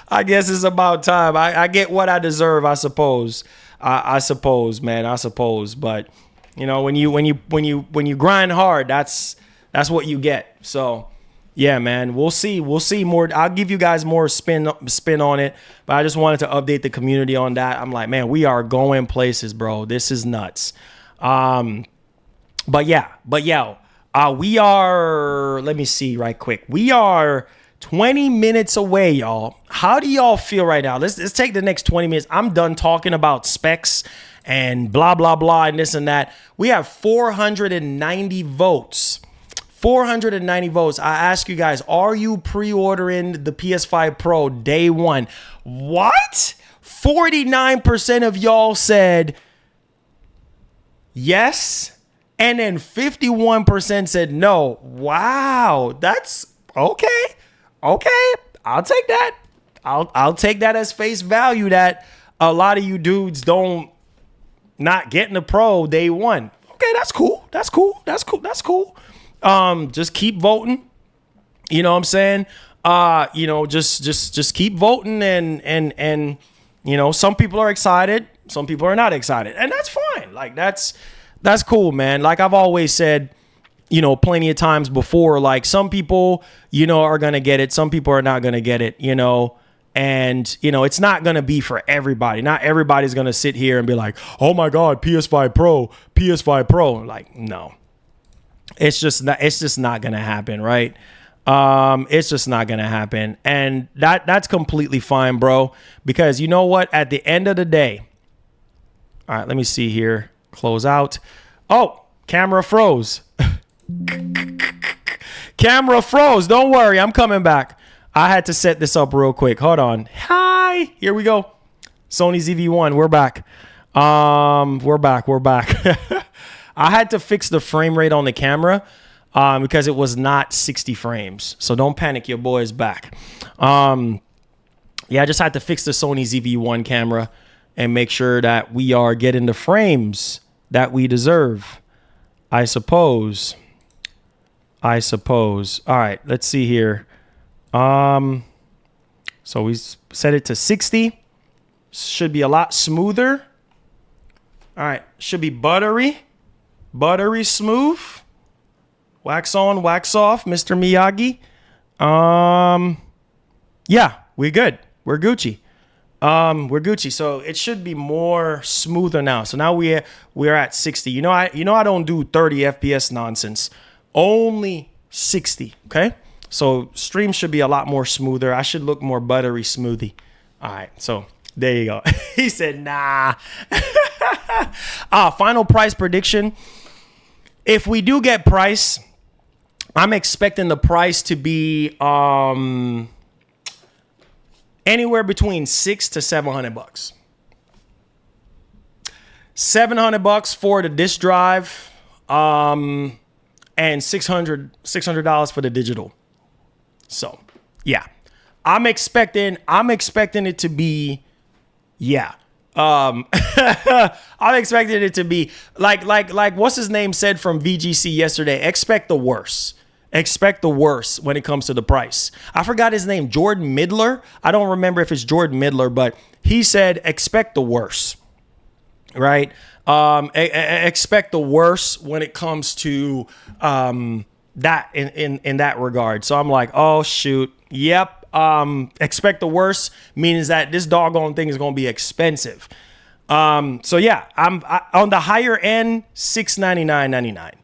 I guess it's about time. I get what I deserve, I suppose. I suppose, man. I suppose. But you know, when you grind hard, that's what you get. So yeah, man, we'll see more. I'll give you guys more spin on it, but I just wanted to update the community on that. I'm like, man, we are going places, bro. This is nuts. But yeah, We are, let me see right quick. We are 20 minutes away, y'all. How do y'all feel right now? Let's take the next 20 minutes. I'm done talking about specs and blah, blah, blah, and this and that. We have 490 votes. 490 votes. I ask you guys, are you pre-ordering the PS5 Pro day one? What? 49% of y'all said yes, and then 51% said no. Wow, that's okay. Okay, I'll take that. I'll take that as face value that a lot of you dudes don't not getting the Pro day one. Okay, that's cool. That's cool. That's cool. That's cool. Just keep voting. You know what I'm saying? Just keep voting and you know, some people are excited, some people are not excited, and that's fine. Like that's cool, man. Like I've always said, you know, plenty of times before, like some people, you know, are going to get it. Some people are not going to get it, you know, and, you know, it's not going to be for everybody. Not everybody's going to sit here and be like, oh my God, PS5 Pro. Like, no, it's just not going to happen. Right. It's just not going to happen. And that's completely fine, bro, because you know what, at the end of the day, all right, let me see here. Close out. Oh, camera froze. Camera froze. Don't worry, I'm coming back. I had to set this up real quick. Hold on. Hi. Here we go. Sony ZV-1. We're back. We're back. I had to fix the frame rate on the camera because it was not 60 frames. So don't panic. Your boy is back. Yeah, I just had to fix the Sony ZV-1 camera and make sure that we are getting the frames that we deserve, I suppose. All right, let's see here. So we set it to 60. Should be a lot smoother. All right, should be buttery smooth. Wax on, wax off, Mr. Miyagi. Yeah, we're good. We're Gucci. So it should be more smoother now. So now we're at 60. You know I don't do 30 FPS nonsense. Only 60. Okay. So stream should be a lot more smoother. I should look more buttery smoothie. All right. So there you go. He said, nah. Final price prediction. If we do get price, I'm expecting the price to be, anywhere between $600 to $700. $700 for the disk drive, and $600 for the digital. So, yeah, I'm expecting it to be, yeah. I'm expecting it to be like what's his name said from VGC yesterday. Expect the worst. Expect the worst when it comes to the price. I forgot his name, Jordan Midler. I don't remember if it's Jordan Midler, but he said expect the worst, right? Expect the worst when it comes to that in that regard. So I'm like, oh shoot, yep. Expect the worst means that this doggone thing is going to be expensive. So yeah, I'm on the higher end, $699.99.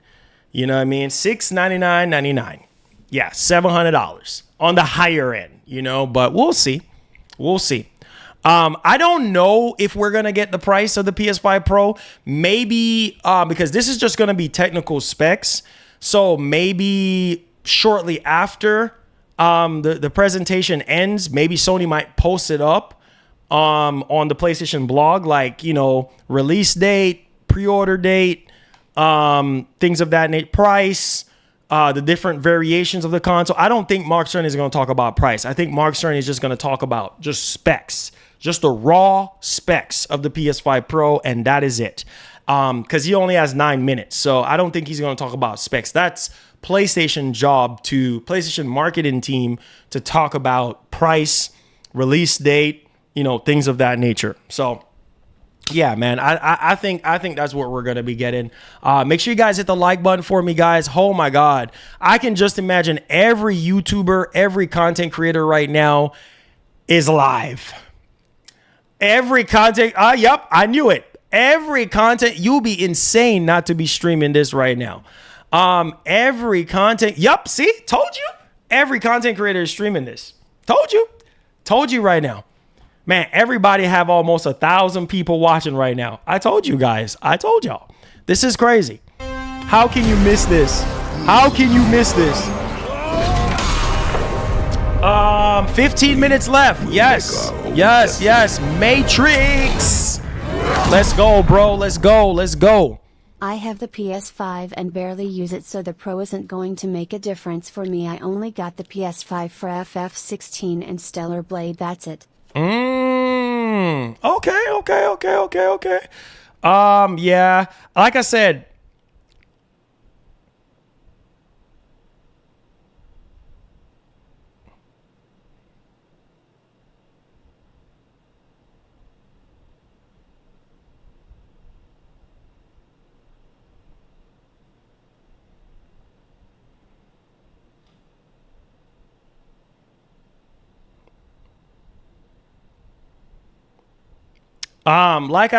You know what I mean? $699.99. Yeah, $700 on the higher end, you know, but we'll see. I don't know if we're going to get the price of the PS5 Pro. Maybe because this is just going to be technical specs. So maybe shortly after the presentation ends, maybe Sony might post it up on the PlayStation blog, like, you know, release date, pre-order date, things of that nature, price, the different variations of the console. I don't think Mark Cerny is going to talk about price. I think Mark Cerny is just going to talk about just specs, just the raw specs of the PS5 Pro, and that is it. Because he only has 9 minutes, so I don't think he's going to talk about specs. That's PlayStation PlayStation marketing team to talk about price, release date, you know, things of that nature. So yeah, man, I think that's what we're going to be getting. Make sure you guys hit the like button for me, guys. Oh my God. I can just imagine every YouTuber, every content creator right now is live. Every content. Yep, I knew it. Every content. You'll be insane not to be streaming this right now. Every content. Yup. See, told you. Every content creator is streaming this. Told you right now. Man, everybody have almost 1,000 people watching right now. I told you guys. I told y'all. This is crazy. How can you miss this? How can you miss this? 15 minutes left. Yes. Yes. Matrix. Let's go, bro. Let's go. I have the PS5 and barely use it, so the Pro isn't going to make a difference for me. I only got the PS5 for FF16 and Stellar Blade, that's it. Okay. Yeah. Like I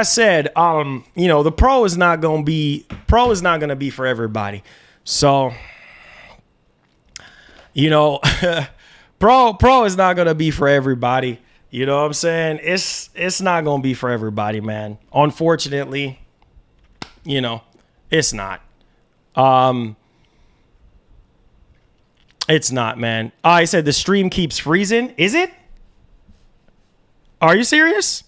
said, the Pro is not gonna be for everybody. So, Pro is not gonna be for everybody. You know what I'm saying? It's not gonna be for everybody, man. Unfortunately, it's not. It's not, man. I said the stream keeps freezing. Is it? Are you serious?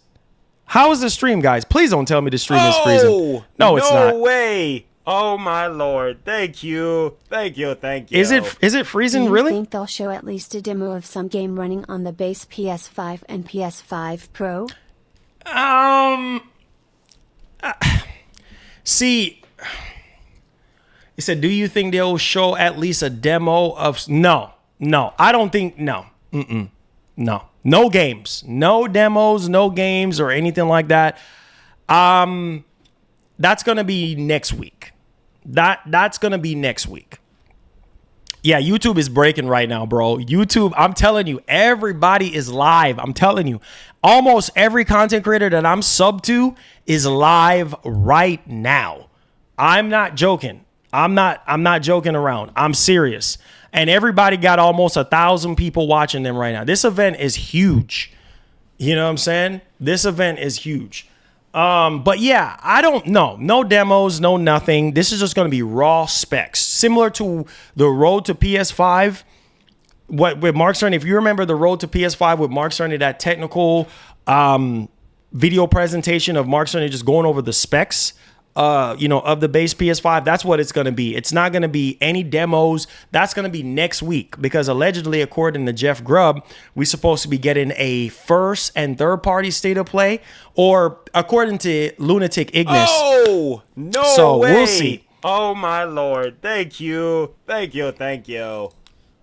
How is the stream, guys? Please don't tell me the stream is freezing. No, it's not. No way. Oh my lord. Thank you. Is it freezing, really? Do you think they'll show at least a demo of some game running on the base PS5 and PS5 Pro? See, he said, do you think they'll show at least a demo of... No, I don't think... No. No games. No demos, no games or anything like that. That's going to be next week. That's going to be next week. Yeah, YouTube is breaking right now, bro. YouTube, I'm telling you, everybody is live. I'm telling you, almost every content creator that I'm sub to is live right now. I'm not joking. I'm not joking around. I'm serious. And everybody got almost 1,000 people watching them right now. This event is huge. You know what I'm saying? This event is huge. But yeah, I don't know. No demos, no nothing. This is just going to be raw specs. Similar to the road to PS5. With Mark Cerny, if you remember the road to PS5 with Mark Cerny, that technical video presentation of Mark Cerny just going over the specs of the base PS5, that's what it's going to be. It's not going to be any demos. That's going to be next week because allegedly, according to Jeff Grubb, we're supposed to be getting a first and third party state of play, or according to Lunatic Ignis. Oh, no so way. We'll see. Oh my lord. Thank you.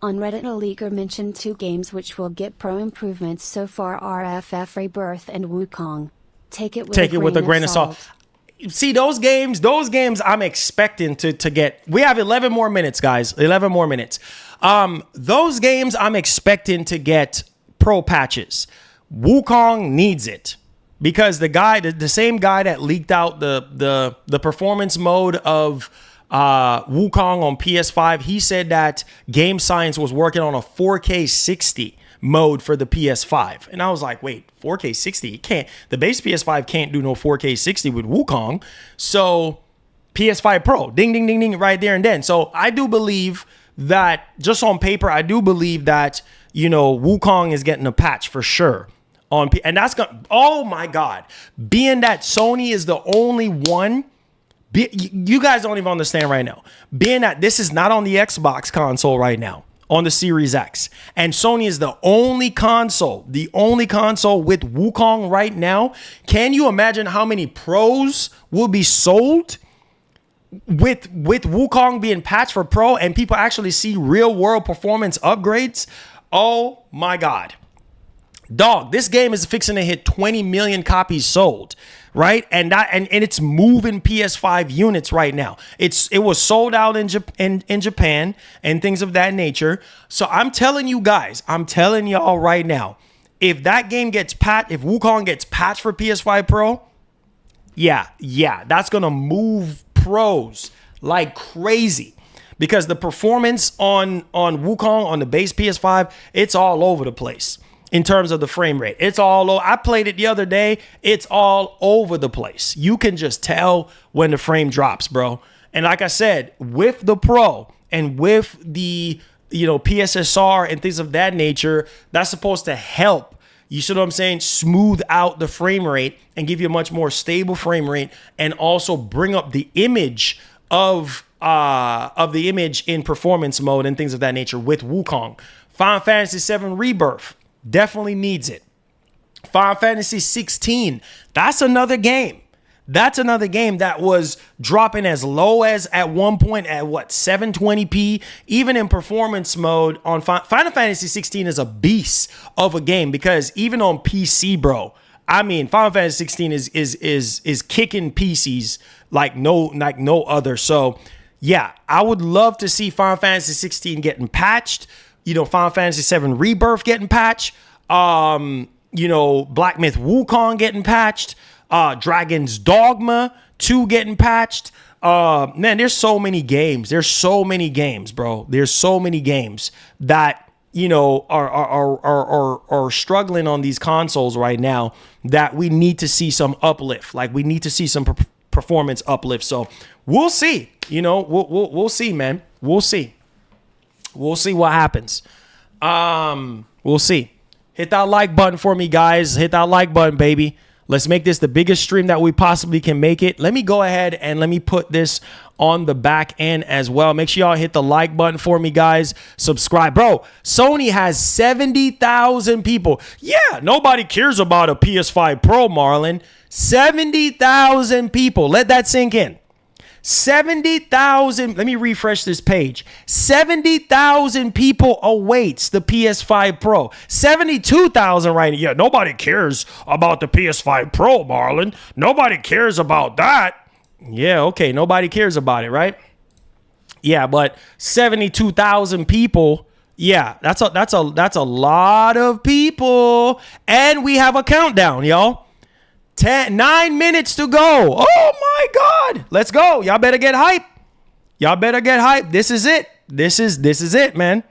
On Reddit, a leaker mentioned 2 games which will get pro improvements so far are FF Rebirth and Wukong. Take it with a grain of salt. See, those games I'm expecting to get. We have 11 more minutes, guys. 11 more minutes. Those games I'm expecting to get pro patches. Wukong needs it because the same guy that leaked out the performance mode of Wukong on PS5, he said that Game Science was working on a 4K 60 mode for the PS5. And I was like, wait, 4K 60? It can't. The base PS5 can't do no 4K 60 with Wukong. So PS5 Pro, ding, ding, ding, ding, right there and then. So I do believe that, just on paper, I do believe that, Wukong is getting a patch for sure. And that's going, oh my God, being that Sony is the only one, you guys don't even understand right now, being that this is not on the Xbox console right now, on the Series X. And Sony is the only console with Wukong right now. Can you imagine how many pros will be sold with Wukong being patched for pro and people actually see real world performance upgrades? Oh my God. Dog, this game is fixing to hit 20 million copies sold, right? And it's moving PS5 units right now. It was sold out in Japan and things of that nature. So I'm telling you guys, I'm telling y'all right now, if that game gets patched, if Wukong gets patched for PS5 Pro, yeah, that's gonna move pros like crazy. because the performance on Wukong, on the base PS5, it's all over the place in terms of the frame rate. It's all over. I played it the other day. It's all over the place. You can just tell when the frame drops, bro. And like I said, with the Pro and with the, PSSR and things of that nature, that's supposed to help. You see what I'm saying? Smooth out the frame rate and give you a much more stable frame rate, and also bring up the image of the image in performance mode and things of that nature with Wukong. Final Fantasy VII Rebirth definitely needs it. Final Fantasy 16, that's another game. That's another game that was dropping as low as at one point at 720p, even in performance mode on Final Fantasy 16 is a beast of a game, because even on PC, bro, I mean, Final Fantasy 16 is kicking PCs like no other. So yeah, I would love to see Final Fantasy 16 getting patched, Final Fantasy VII Rebirth getting patched, Black Myth Wukong getting patched, Dragon's Dogma 2 getting patched. Man, there's so many games. There's so many games, bro. There's so many games that, are struggling on these consoles right now that we need to see some uplift. Like, we need to see some performance uplift. So we'll see, we'll see, man. We'll see what happens. We'll see. Hit that like button for me, guys. Hit that like button, baby. Let's make this the biggest stream that we possibly can make it. Let me go ahead and let me put this on the back end as well. Make sure y'all hit the like button for me, guys. Subscribe. Bro, Sony has 70,000 people. Yeah, nobody cares about a PS5 Pro, Marlon. 70,000 people. Let that sink in. 70,000. Let me refresh this page. 70,000 people awaits the PS5 Pro. 72,000 right now. Yeah, nobody cares about the PS5 Pro, Marlon. Nobody cares about that. Yeah, okay. Nobody cares about it, right? Yeah, but 72,000 people. Yeah, that's a lot of people. And we have a countdown, y'all. 9 minutes to go. Oh my God. Let's go. Y'all better get hype. Y'all better get hype. This is it. This is it, man.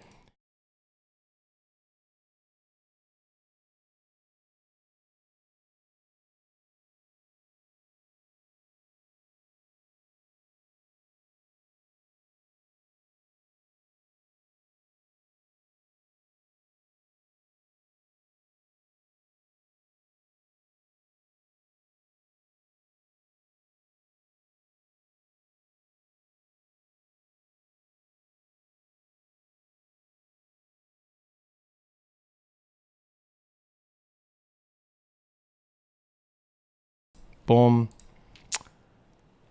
Boom.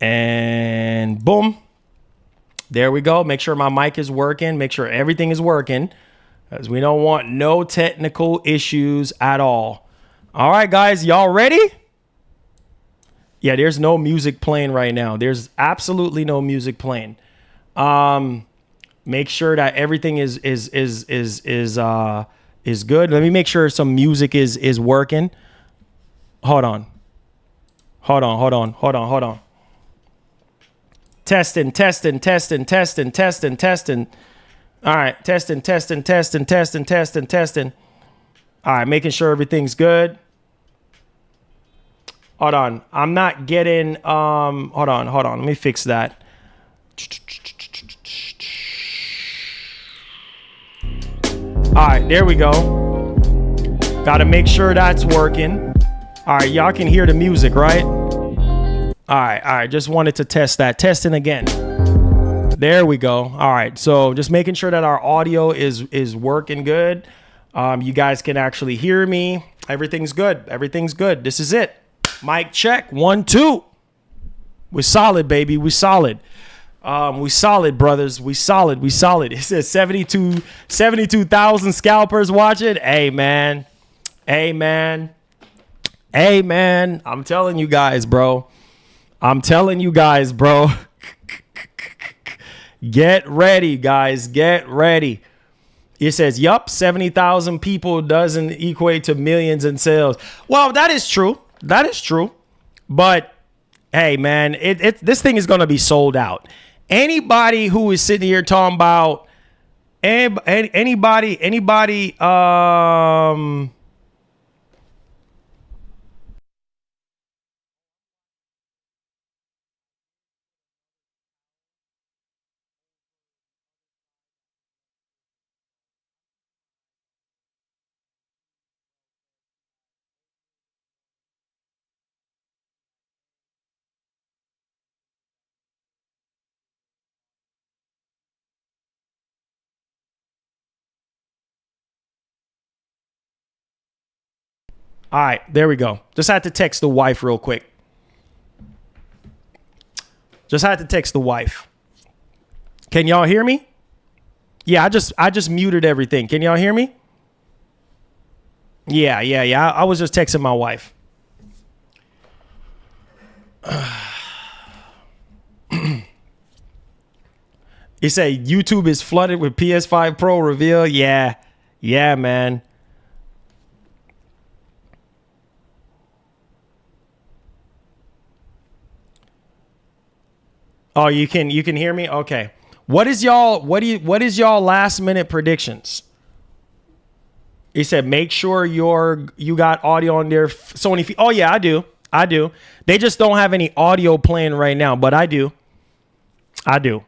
And boom. There we go. Make sure my mic is working. Make sure everything is working, because we don't want no technical issues at all. All right, guys, y'all ready? Yeah, there's no music playing right now. There's absolutely no music playing. Make sure that everything is good. Let me make sure some music is working. Hold on. Testing. All right, testing. All right, making sure everything's good. Hold on. I'm not getting hold on. Let me fix that. All right, there we go. Got to make sure that's working. All right, y'all can hear the music, right? All right. Just wanted to test that. Testing again. There we go. All right. So just making sure that our audio is working good. You guys can actually hear me. Everything's good. This is it. Mic check. 1, 2. We're solid, baby. We solid. We solid, brothers. We solid. It says 72,000 scalpers watching. Hey, man. I'm telling you guys, bro. Get ready, guys. Get ready. It says, yup, 70,000 people doesn't equate to millions in sales. Well, that is true. But hey, man, this thing is going to be sold out. Anybody who is sitting here talking about anybody All right, there we go. Just had to text the wife real quick. Just had to text the wife. Can y'all hear me? Yeah, I just muted everything. Can y'all hear me? Yeah. I was just texting my wife. He said YouTube is flooded with PS5 Pro reveal. Yeah, man. Oh, you can hear me? Okay. What is y'all last minute predictions? He said make sure you got audio on their Sony. Oh yeah, I do. They just don't have any audio playing right now, but I do. I do.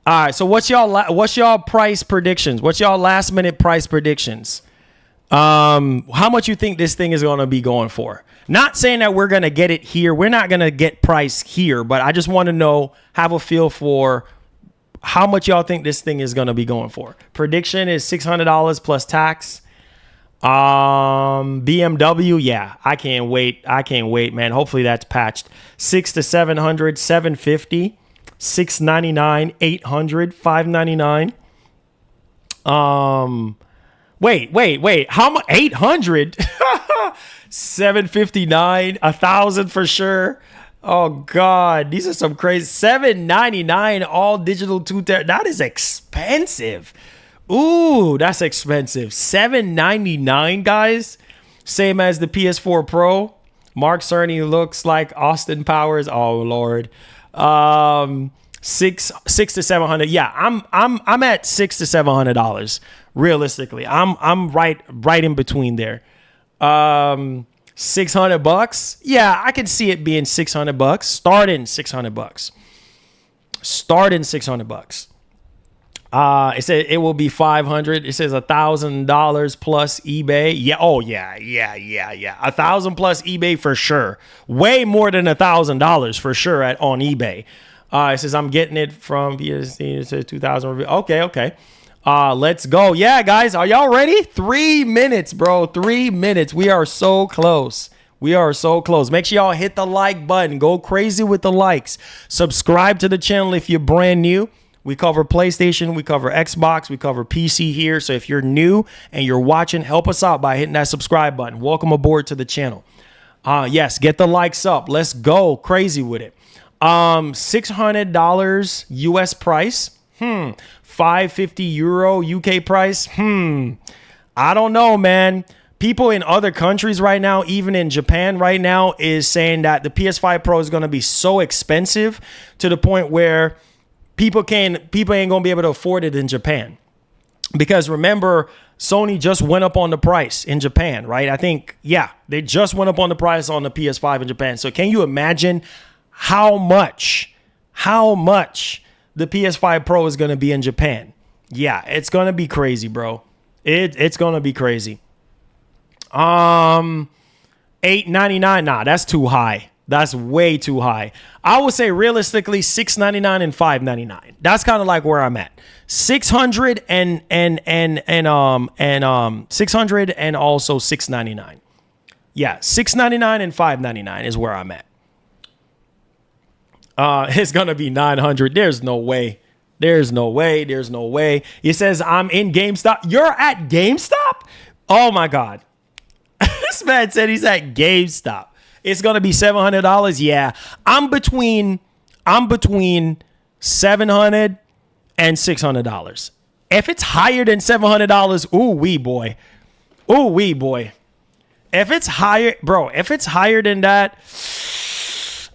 All right, so what's y'all price predictions? What's y'all last minute price predictions? How much you think this thing is going to be going for? Not saying that we're going to get it here. We're not going to get price here, but I just want to know, have a feel for how much y'all think this thing is going to be going for. Prediction is $600 plus tax. BMW, yeah, I can't wait, man. Hopefully that's patched. $600 to $700, $750. $699, $800, $599. Wait. How much? $800, $759, $1,000 for sure. Oh God, these are some crazy. $799 all digital 2 terabyte. That is expensive. Ooh, that's expensive. $799, guys. Same as the PS4 Pro. Mark Cerny looks like Austin Powers. Oh Lord. Six to $700. Yeah, I'm at $600 to $700 realistically. I'm right in between there. $600. Yeah, I can see it being $600. Starting $600. It said it will be $500. It says $1,000 plus eBay. Yeah. Oh yeah. $1,000 plus eBay for sure. Way more than $1,000 for sure on eBay. It says I'm getting it from PSD. It says 2,000. Okay. Let's go. Yeah, guys, are y'all ready? 3 minutes, bro. 3 minutes. We are so close. Make sure y'all hit the like button. Go crazy with the likes. Subscribe to the channel if you're brand new. We cover PlayStation, we cover Xbox, we cover PC here. So if you're new and you're watching, help us out by hitting that subscribe button. Welcome aboard to the channel. Yes, get the likes up. Let's go crazy with it. $600 US price. €550 UK price. I don't know, man. People in other countries right now, even in Japan right now, is saying that the PS5 Pro is going to be so expensive to the point where people ain't gonna be able to afford it in Japan. Because remember, Sony just went up on the price in Japan, right? I think, yeah, they just went up on the price on the PS5 in Japan. So can you imagine how much the PS5 Pro is gonna be in Japan? Yeah, it's gonna be crazy, bro. It's gonna be crazy. $899, nah, that's too high. That's way too high. I would say realistically $699 and $599. That's kind of like where I'm at. $600 and $600 and also $699. Yeah, $699 and $599 is where I'm at. It's gonna be $900. There's no way. It says I'm in GameStop. You're at GameStop? Oh my God. This man said he's at GameStop. It's going to be $700. Yeah. I'm between $700 and $600. If it's higher than $700, ooh wee boy. Ooh, wee, boy. If it's higher, bro, if it's higher than that,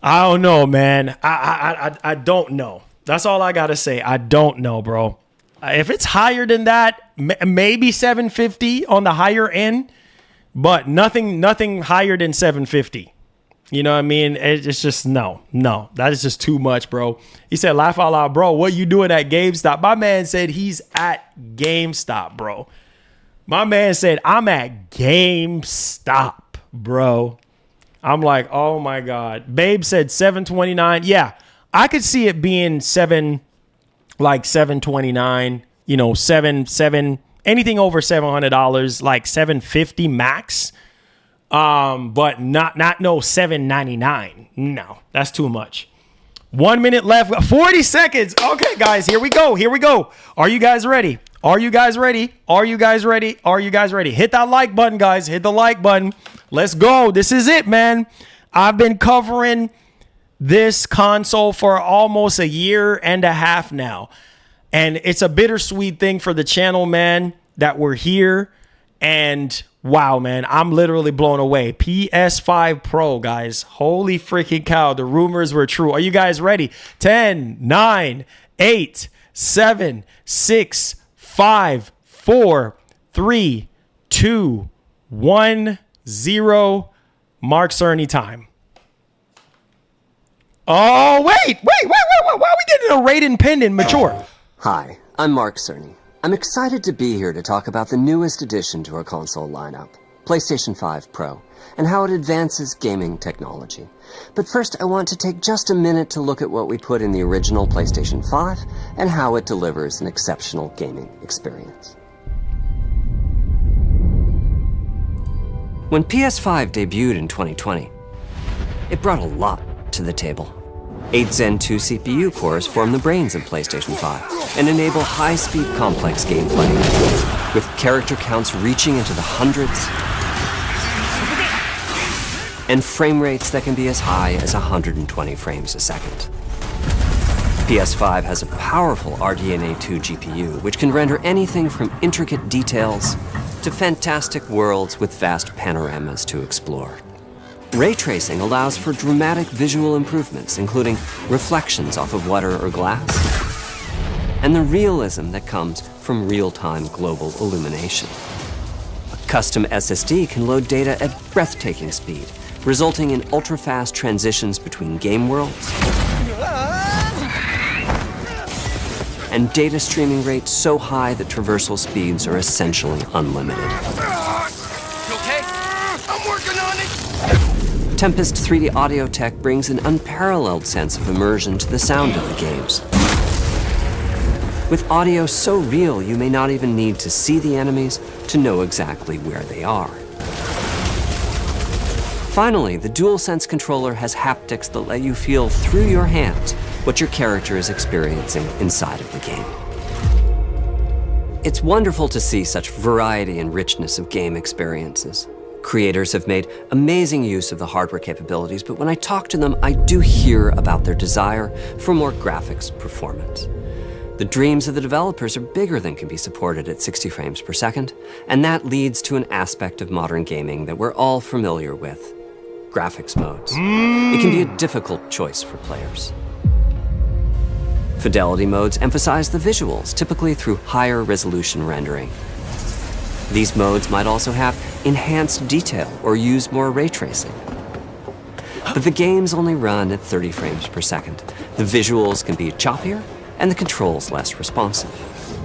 I don't know, man. I don't know. That's all I got to say. I don't know, bro. If it's higher than that, maybe 750 on the higher end, but nothing higher than 750. You know what I mean? It's just no. That is just too much, bro. He said, laugh out loud, bro. What you doing at GameStop? My man said he's at GameStop, bro. My man said, I'm at GameStop, bro. I'm like, oh my God. Babe said 729. Yeah, I could see it being 729, you know, seven, anything over $700, like 750 max. But not no 799. No, that's too much. 1 minute left. 40 seconds. Okay, guys, here we go. Are you guys ready? Hit that like button, guys. Hit the like button. Let's go. This is it, man. I've been covering this console for almost a year and a half now. And it's a bittersweet thing for the channel, man, that we're here. And wow, man, I'm literally blown away. PS5 Pro, guys. Holy freaking cow. The rumors were true. Are you guys ready? 10, 9, 8, 7, 6, 5, 4, 3, 2, 1, 0. Mark Cerny time. Oh, wait. Why are we getting a rated pendant mature? Hi, I'm Mark Cerny. I'm excited to be here to talk about the newest addition to our console lineup, PlayStation 5 Pro, and how it advances gaming technology. But first, I want to take just a minute to look at what we put in the original PlayStation 5 and how it delivers an exceptional gaming experience. When PS5 debuted in 2020, it brought a lot to the table. 8 Zen 2 CPU cores form the brains of PlayStation 5 and enable high-speed complex gameplay, with character counts reaching into the hundreds and frame rates that can be as high as 120 frames a second. PS5 has a powerful RDNA 2 GPU, which can render anything from intricate details to fantastic worlds with vast panoramas to explore. Ray tracing allows for dramatic visual improvements, including reflections off of water or glass, and the realism that comes from real-time global illumination. A custom SSD can load data at breathtaking speed, resulting in ultra-fast transitions between game worlds and data streaming rates so high that traversal speeds are essentially unlimited. You okay? I'm working on it! Tempest 3D audio tech brings an unparalleled sense of immersion to the sound of the games. With audio so real, you may not even need to see the enemies to know exactly where they are. Finally, the DualSense controller has haptics that let you feel through your hands what your character is experiencing inside of the game. It's wonderful to see such variety and richness of game experiences. Creators have made amazing use of the hardware capabilities, but when I talk to them, I do hear about their desire for more graphics performance. The dreams of the developers are bigger than can be supported at 60 frames per second, and that leads to an aspect of modern gaming that we're all familiar with: graphics modes. It can be a difficult choice for players. Fidelity modes emphasize the visuals, typically through higher resolution rendering. These modes might also have enhanced detail or use more ray tracing. But the games only run at 30 frames per second. The visuals can be choppier and the controls less responsive.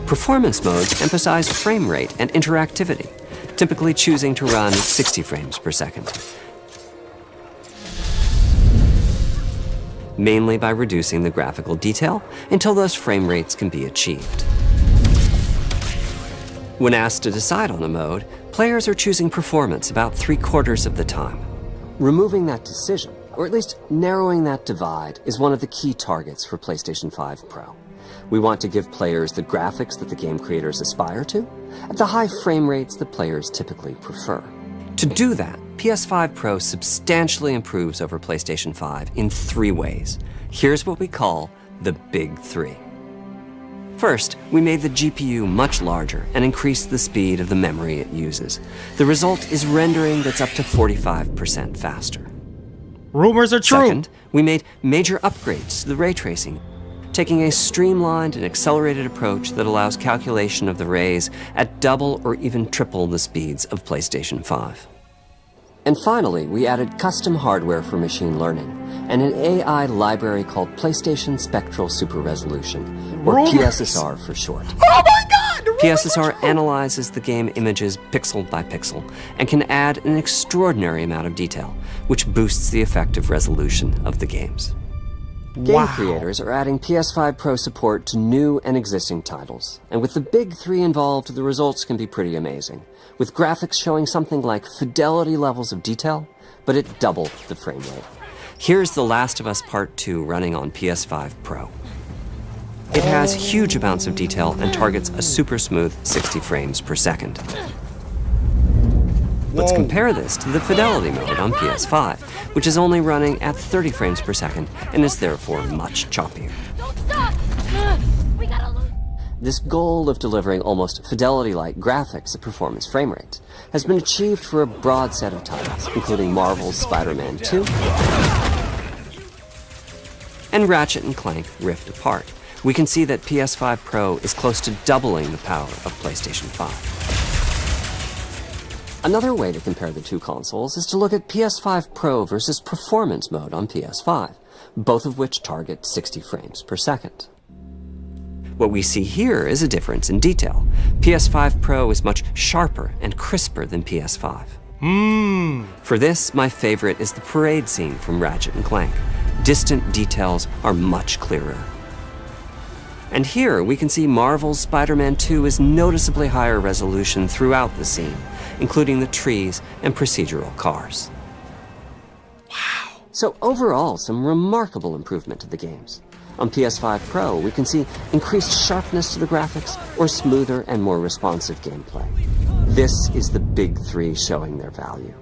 Performance modes emphasize frame rate and interactivity, typically choosing to run at 60 frames per second, mainly by reducing the graphical detail until those frame rates can be achieved. When asked to decide on a mode, players are choosing performance about 3/4 of the time. Removing that decision, or at least narrowing that divide, is one of the key targets for PlayStation 5 Pro. We want to give players the graphics that the game creators aspire to, at the high frame rates that players typically prefer. To do that, PS5 Pro substantially improves over PlayStation 5 in 3 ways. Here's what we call the Big 3. First, we made the GPU much larger and increased the speed of the memory it uses. The result is rendering that's up to 45% faster. Rumors are true. Second, we made major upgrades to the ray tracing, taking a streamlined and accelerated approach that allows calculation of the rays at double or even triple the speeds of PlayStation 5. And finally, we added custom hardware for machine learning and an AI library called PlayStation Spectral Super Resolution, or PSSR for short. Oh my God! PSSR analyzes the game images pixel by pixel and can add an extraordinary amount of detail, which boosts the effective resolution of the games. Game creators are adding PS5 Pro support to new and existing titles, and with the big three involved, the results can be pretty amazing, with graphics showing something like fidelity levels of detail, but at double the frame rate. Here's The Last of Us Part 2 running on PS5 Pro. It has huge amounts of detail and targets a super smooth 60 frames per second. Let's compare this to the fidelity mode on PS5, which is only running at 30 frames per second and is therefore much choppier. Don't stop! We gotta lose. This goal of delivering almost fidelity-like graphics at performance frame rates has been achieved for a broad set of titles, including Marvel's Spider-Man 2 and Ratchet & Clank Rift Apart. We can see that PS5 Pro is close to doubling the power of PlayStation 5. Another way to compare the two consoles is to look at PS5 Pro versus Performance mode on PS5, both of which target 60 frames per second. What we see here is a difference in detail. PS5 Pro is much sharper and crisper than PS5. For this, my favorite is the parade scene from Ratchet & Clank. Distant details are much clearer. And here we can see Marvel's Spider-Man 2 is noticeably higher resolution throughout the scene, including the trees and procedural cars. Wow. So overall, some remarkable improvement to the games. On PS5 Pro, we can see increased sharpness to the graphics or smoother and more responsive gameplay. This is the big three showing their value.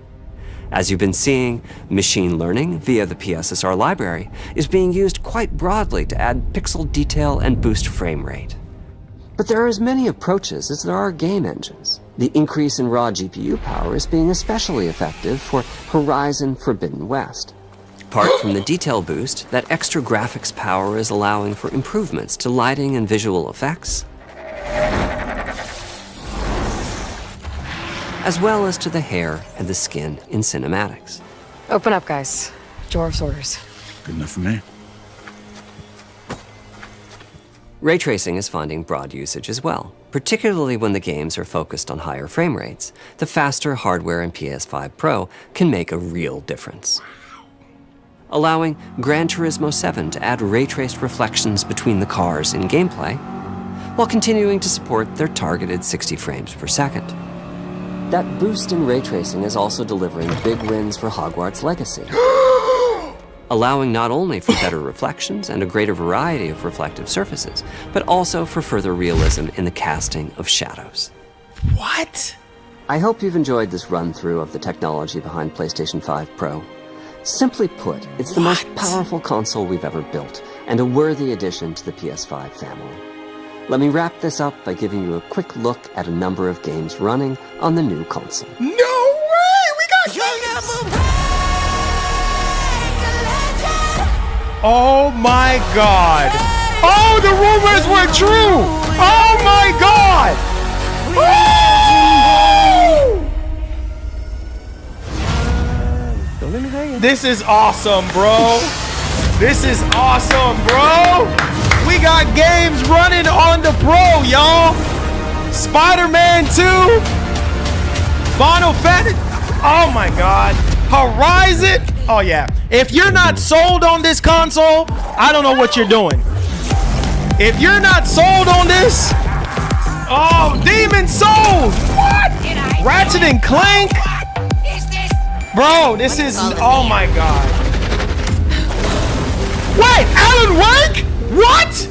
As you've been seeing, machine learning via the PSSR library is being used quite broadly to add pixel detail and boost frame rate. But there are as many approaches as there are game engines. The increase in raw GPU power is being especially effective for Horizon Forbidden West. Apart from the detail boost, that extra graphics power is allowing for improvements to lighting and visual effects, as well as to the hair and the skin in cinematics. Open up, guys. Dwarf's orders. Good enough for me. Ray tracing is finding broad usage as well, particularly when the games are focused on higher frame rates. The faster hardware in PS5 Pro can make a real difference, allowing Gran Turismo 7 to add ray-traced reflections between the cars in gameplay, while continuing to support their targeted 60 frames per second. That boost in ray tracing is also delivering big wins for Hogwarts Legacy, allowing not only for better reflections and a greater variety of reflective surfaces, but also for further realism in the casting of shadows. What? I hope you've enjoyed this run-through of the technology behind PlayStation 5 Pro. Simply put, it's the most powerful console we've ever built, and a worthy addition to the PS5 family. Let me wrap this up by giving you a quick look at a number of games running on the new console. No way! We got games! Oh my God! Oh, the rumors were true! Oh my God! Oh! This is awesome, bro. This is awesome, bro. We got games running on the Pro, y'all. Spider-Man 2. Final Fantasy. Oh my God. Horizon. Oh yeah. If you're not sold on this console, I don't know what you're doing. If you're not sold on this, oh, Demon Souls. What? Ratchet and Clank. Bro, this is, oh my God. Wait, Alan Wake? What?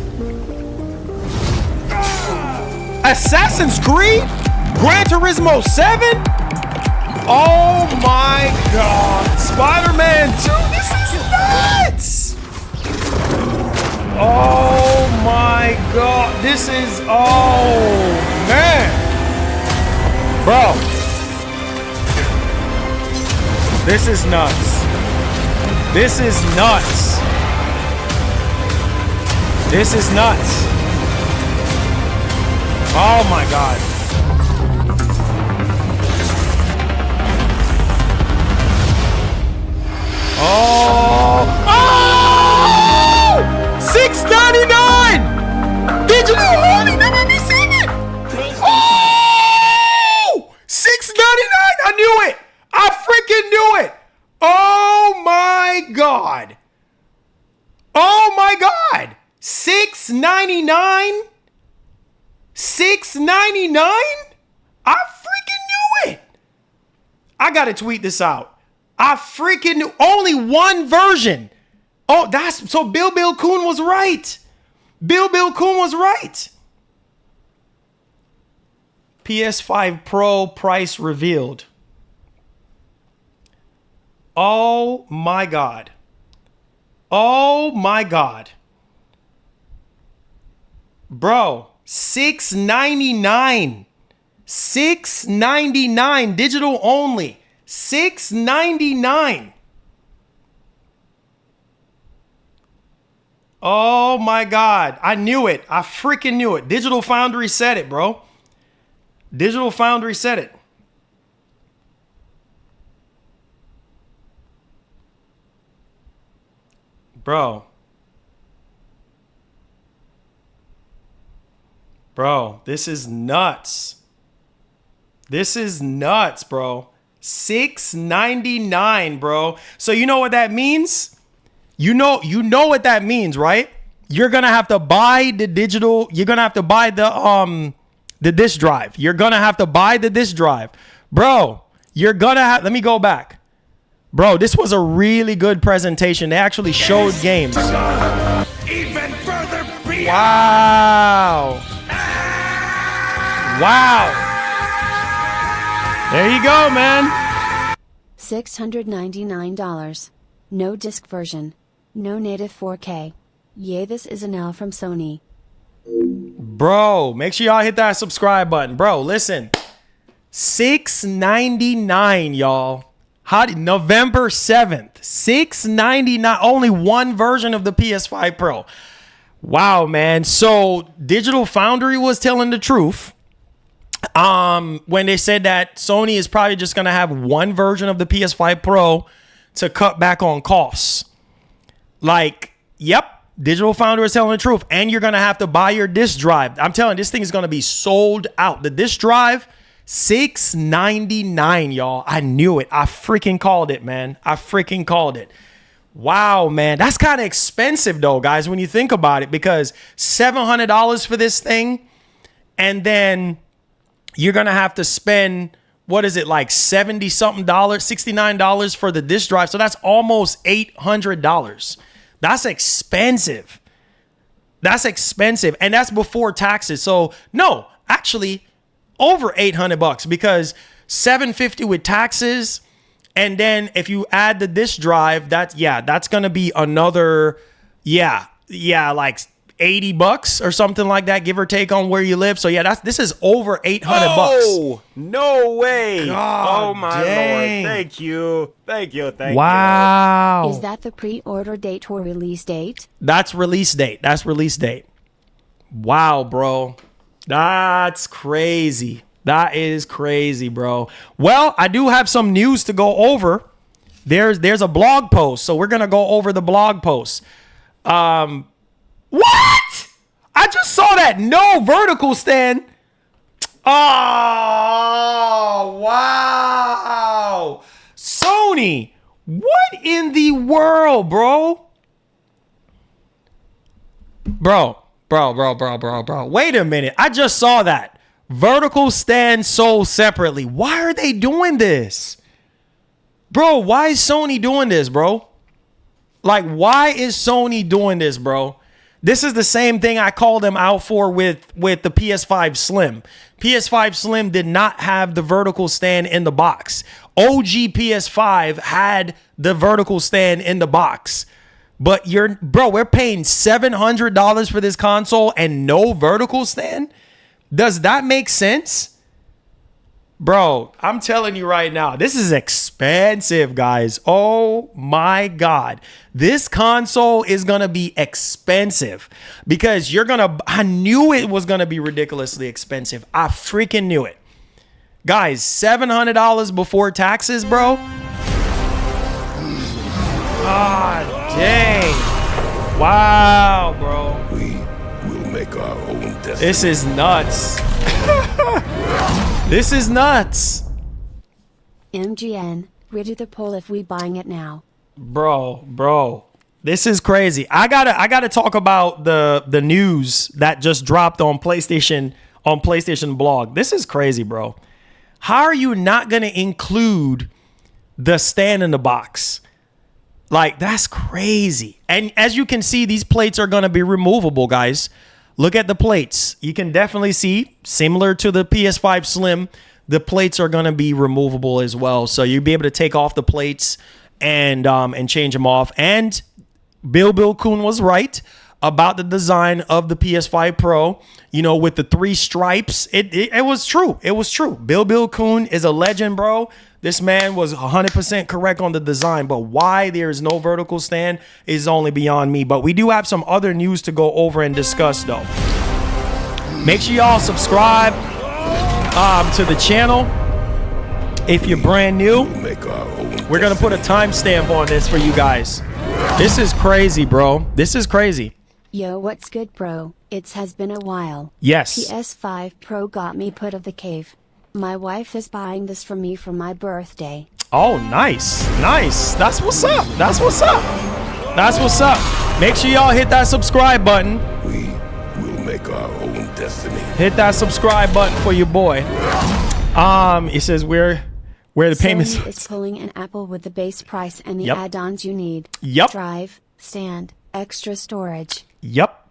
Assassin's Creed? Gran Turismo 7? Oh my God. Spider-Man 2? This is nuts. Oh my God. This is, oh, man. Bro. This is nuts. This is nuts. This is nuts. Oh my God. Oh. Oh! $6.99! Digital only. Let me sing it. Oh! $6.99. I knew it. I freaking knew it. Oh my God. Oh my God. $6.99? $6.99? I freaking knew it. I gotta tweet this out. I freaking knew. Only one version. Oh, that's so Bill Coon was right. Bill Coon was right. PS5 Pro price revealed. Oh my God. Oh my God. Bro, $6.99. $6.99 digital only. $6.99. Oh my God. I knew it. I freaking knew it. Digital Foundry said it, bro. Digital Foundry said it. Bro. Bro, this is nuts. This is nuts, bro. $6.99, bro. So you know what that means? You know what that means, right? You're gonna have to buy the digital. You're gonna have to buy the disk drive. You're gonna have to buy the disk drive, bro. You're gonna have. Let me go back, bro. This was a really good presentation. They actually showed games. Even further beyond. Wow. Wow. There you go, man. $699. No disc version. No native 4K. Yay, this is an L from Sony. Bro, make sure y'all hit that subscribe button. Bro, listen. $699, y'all. November 7th. $699. Only one version of the PS5 Pro. Wow, man. So Digital Foundry was telling the truth. When they said that Sony is probably just going to have one version of the PS5 Pro to cut back on costs. Like, yep, Digital Foundry is telling the truth. And you're going to have to buy your disc drive. I'm telling you, this thing is going to be sold out. The disc drive, $699, y'all. I knew it. I freaking called it, man. I freaking called it. Wow, man. That's kind of expensive, though, guys, when you think about it, because $700 for this thing, and then you're going to have to spend, what is it, like $70-something, $69 for the disc drive. So that's almost $800. That's expensive. That's expensive. And that's before taxes. So no, actually over $800 because $750 with taxes. And then if you add the disc drive, that's going to be another, like $80 or something like that, give or take on where you live. So yeah, this is over $800. Oh, no way. God, oh my dang. Lord. Thank you. Wow. Is that the pre-order date or release date? That's release date. Wow, bro. That's crazy. That is crazy, bro. Well, I do have some news to go over. There's a blog post, so we're going to go over the blog post. What? I just saw that no vertical stand. Oh, wow. Sony, what in the world, bro? Bro. Wait a minute. I just saw that. Vertical stand sold separately. Why are they doing this? Bro, why is Sony doing this, bro? Like, why is Sony doing this, bro? This is the same thing I called them out for with the PS5 Slim. PS5 Slim did not have the vertical stand in the box. OG PS5 had the vertical stand in the box. But we're paying $700 for this console and no vertical stand? Does that make sense? Bro, I'm telling you right now, this is expensive, guys. Oh my God. This console is going to be expensive because I knew it was going to be ridiculously expensive. I freaking knew it. Guys, $700 before taxes, bro. Ah, dang. Wow, bro. We will make our own destiny. This is nuts. This is nuts. MGN, redo the poll if we buying it now. Bro. This is crazy. I gotta talk about the news that just dropped on PlayStation blog. This is crazy, bro. How are you not gonna include the stand in the box? Like, that's crazy. And as you can see, these plates are going to be removable, guys. Look at the plates. You can definitely see, similar to the PS5 Slim, the plates are going to be removable as well. So you'll be able to take off the plates and change them off. And Bill Kuhn was right about the design of the PS5 Pro, you know, with the 3 stripes. It was true. It was true. Bill Kuhn is a legend, bro. This man was 100% correct on the design, but why there is no vertical stand is only beyond me. But we do have some other news to go over and discuss, though. Make sure y'all subscribe to the channel if you're brand new. We're going to put a timestamp on this for you guys. This is crazy, bro. This is crazy. Yo, what's good, bro? It has been a while. Yes. PS5 Pro got me put of the cave. My wife is buying this for me for my birthday. Oh, nice. Nice. That's what's up. That's what's up. That's what's up. Make sure y'all hit that subscribe button. We will make our own destiny. Hit that subscribe button for your boy. It says where the payments Cerny is pulling an Apple with the base price and the Yep. add-ons you need. Yep. Drive, stand, extra storage. Yep.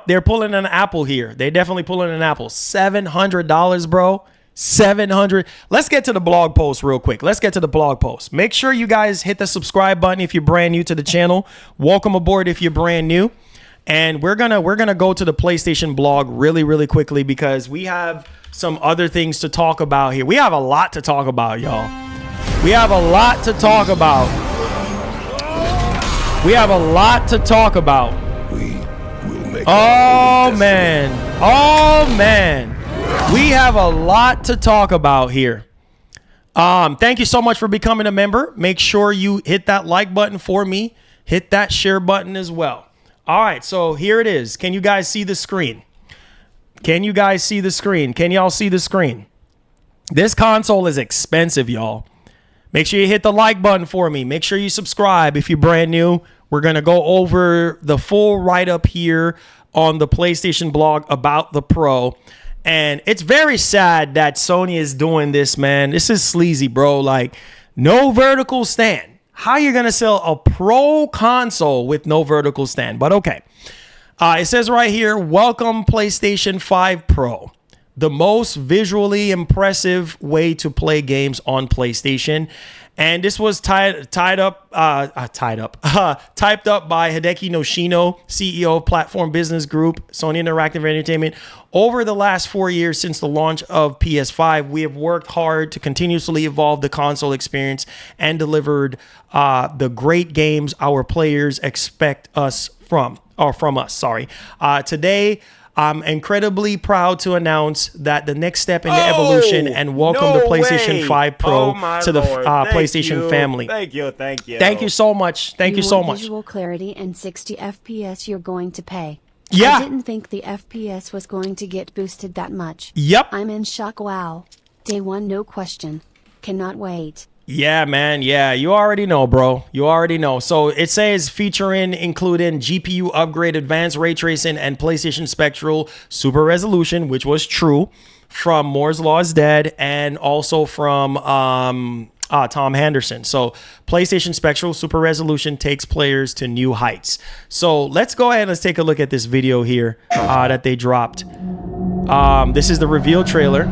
They're pulling an Apple here. They definitely pulling an Apple. $700, bro. 700. Let's get to the blog post real quick. Let's get to the blog post. Make sure you guys hit the subscribe button if you're brand new to the channel. Welcome aboard if you're brand new. And we're gonna go to the PlayStation blog really quickly because we have some other things to talk about here. We have a lot to talk about, y'all. We have a lot to talk about. We have a lot to talk about. We will make Oh man. We have a lot to talk about here. Thank you so much for becoming a member. Make sure you hit that like button for me. Hit that share button as well. All right, so here it is. Can you guys see the screen? Can you guys see the screen? Can y'all see the screen? This console is expensive, y'all. Make sure you hit the like button for me. Make sure you subscribe if you're brand new. We're going to go over the full write-up here on the PlayStation blog about the Pro. And it's very sad that Sony is doing this, man. This is sleazy, bro. Like, no vertical stand. How you going to sell a Pro console with no vertical stand? But okay. It says right here, welcome PlayStation 5 Pro. The most visually impressive way to play games on PlayStation. And this was typed up by Hideki Noshino, CEO of Platform Business Group, Sony Interactive Entertainment. Over the last 4 years since the launch of PS5, we have worked hard to continuously evolve the console experience and delivered the great games our players expect from us. Today, I'm incredibly proud to announce that the next step in the evolution and welcome the PlayStation 5 Pro to the PlayStation family. Thank you. Thank you so much. Thank you so much. Visual clarity and 60 FPS you're going to pay. Yeah. I didn't think the FPS was going to get boosted that much. Yep. I'm in shock. Wow. Day one, no question. Cannot wait. Yeah, man. Yeah, you already know, bro. You already know. So it says including GPU upgrade, advanced ray tracing, and PlayStation Spectral Super Resolution, which was true from Moore's Law is Dead and also from Tom Henderson. So PlayStation Spectral Super Resolution takes players to new heights. So let's go ahead and let's take a look at this video here that they dropped. This is the reveal trailer.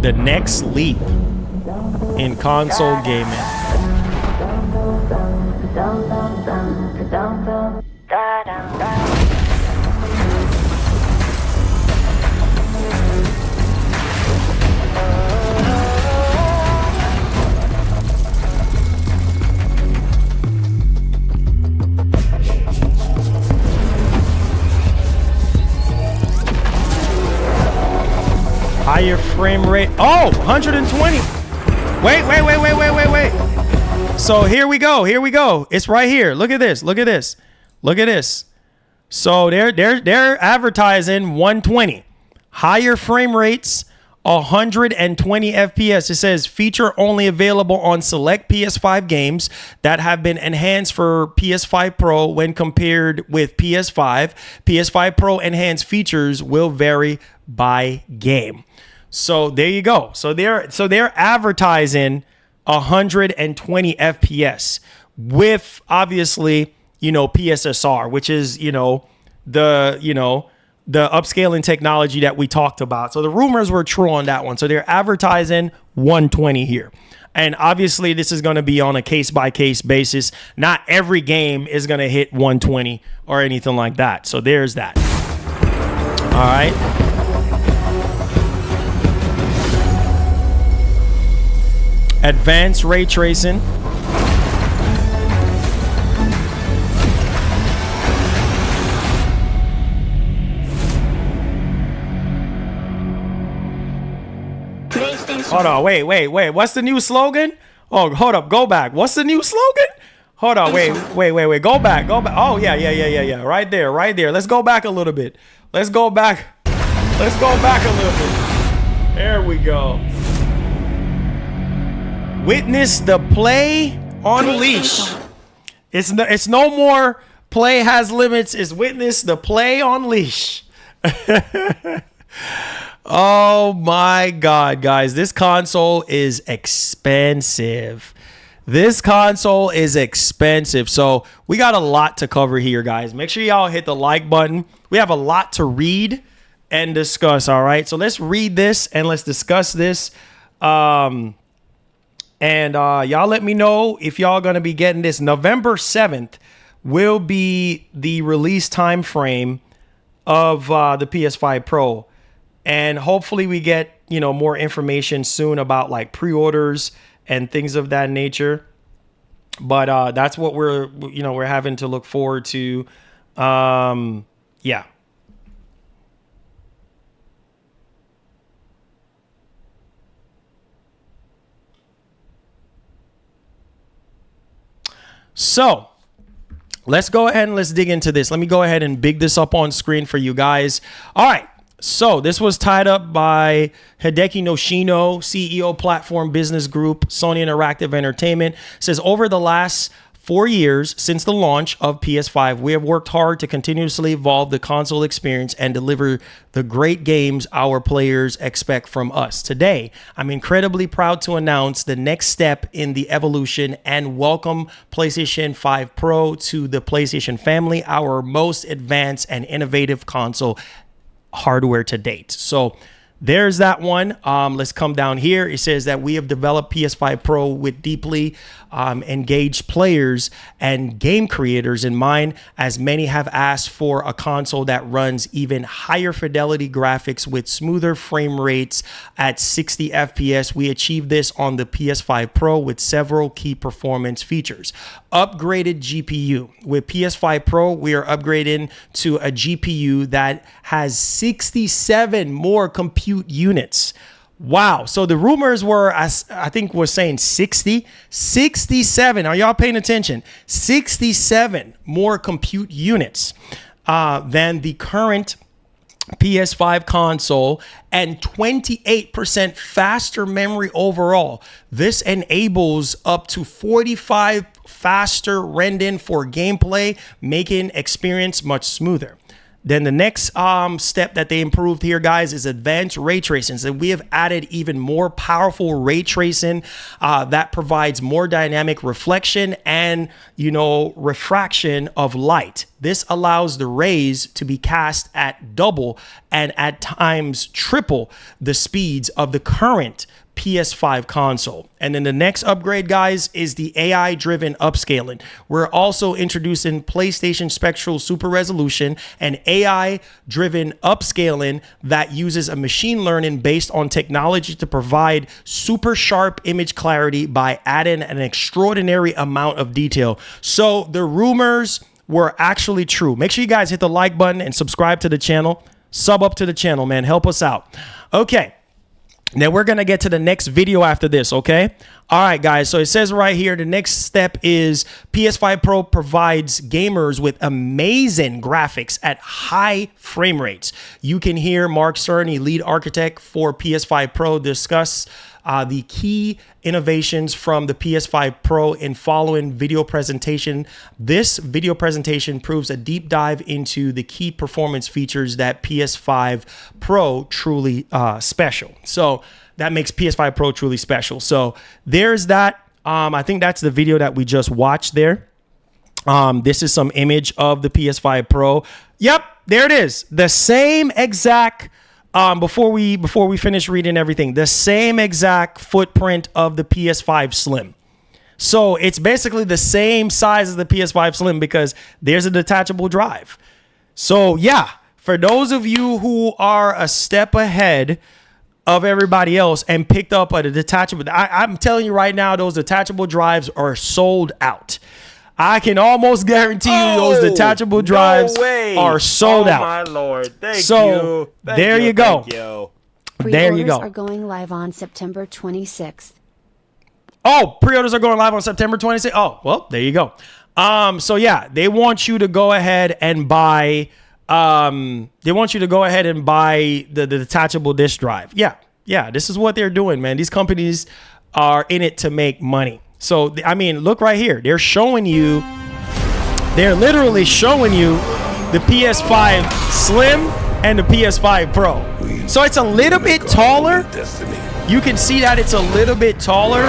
the next leap in console gaming. Higher frame rate. Oh, 120. Wait. So here we go. It's right here. Look at this. So they're advertising 120. Higher frame rates, 120 FPS. It says feature only available on select PS5 games that have been enhanced for PS5 Pro when compared with PS5. PS5 Pro enhanced features will vary by game. So there you go. So they're advertising 120 FPS with obviously, PSSR, which is, the upscaling technology that we talked about. So the rumors were true on that one. So they're advertising 120 here. And obviously this is going to be on a case by case basis. Not every game is going to hit 120 or anything like that. So there's that. All right. Advanced ray tracing. Hold on, wait. What's the new slogan? Oh, hold up, go back. What's the new slogan? Hold on, wait. Go back. Oh, yeah. Right there. Let's go back a little bit. Let's go back a little bit. There we go. Witness the play unleash. It's no more play has limits. It's witness the play unleash. Oh my God, guys. This console is expensive. So we got a lot to cover here, guys. Make sure y'all hit the like button. We have a lot to read and discuss. All right. So let's read this and let's discuss this. And y'all let me know if y'all going to be getting this. November 7th will be the release time frame of the PS5 Pro. And hopefully we get, more information soon about like pre-orders and things of that nature. But that's what we're having to look forward to. Yeah. So let's go ahead and let's dig into this. Let me go ahead and big this up on screen for you guys. All right. So this was tied up by Hideki Noshino, CEO Platform Business Group, Sony Interactive Entertainment. It says over the last 4 years since the launch of PS5, we have worked hard to continuously evolve the console experience and deliver the great games our players expect from us. Today, I'm incredibly proud to announce the next step in the evolution and welcome PlayStation 5 Pro to the PlayStation family, our most advanced and innovative console hardware to date. So there's that one. Let's come down here. It says that we have developed PS5 Pro with deeply engaged players and game creators in mind, as many have asked for a console that runs even higher fidelity graphics with smoother frame rates at 60 FPS. We achieved this on the PS5 Pro with several key performance features. Upgraded GPU. With PS5 Pro, we are upgrading to a GPU that has 67 more compute units. Wow. So the rumors were, I think was saying 67. Are y'all paying attention? 67 more compute units than the current PS5 console and 28% faster memory overall. This enables up to 45 faster render for gameplay, making experience much smoother. Then the next step that they improved here, guys, is advanced ray tracing. So we have added even more powerful ray tracing that provides more dynamic reflection and, refraction of light. This allows the rays to be cast at double and at times triple the speeds of the current PS5 console. And then the next upgrade, guys, is the AI-driven upscaling. We're also introducing PlayStation Spectral Super Resolution and AI-driven upscaling that uses a machine learning based on technology to provide super sharp image clarity by adding an extraordinary amount of detail. So the rumors were actually true. Make sure you guys hit the like button and subscribe to the channel. Sub up to the channel, man. Help us out. Okay. Now we're going to get to the next video after this, okay? All right, guys. So it says right here, the next step is PS5 Pro provides gamers with amazing graphics at high frame rates. You can hear Mark Cerny, lead architect for PS5 Pro, discuss the key innovations from the PS5 Pro in following video presentation. This video presentation proves a deep dive into the key performance features that PS5 Pro truly special. So that makes PS5 Pro truly special. So there's that. I think that's the video that we just watched there. This is some image of the PS5 Pro. Yep, there it is. The same exact before we finish reading everything, the same exact footprint of the PS5 Slim. So it's basically the same size as the PS5 Slim because there's a detachable drive. So yeah, for those of you who are a step ahead of everybody else and picked up a detachable, I'm telling you right now, those detachable drives are sold out. I can almost guarantee you those detachable drives are sold out. Oh, my Lord. Thank you. There you go. Thank you. There you go. Pre-orders are going live on September 26th. Oh, pre-orders are going live on September 26th. Oh, well, there you go. So yeah, they want you to go ahead and buy the detachable disk drive. Yeah, this is what they're doing, man. These companies are in it to make money. So, I mean, look right here. They're literally showing you the PS5 Slim and the PS5 Pro. So it's a little bit taller. You can see that it's a little bit taller.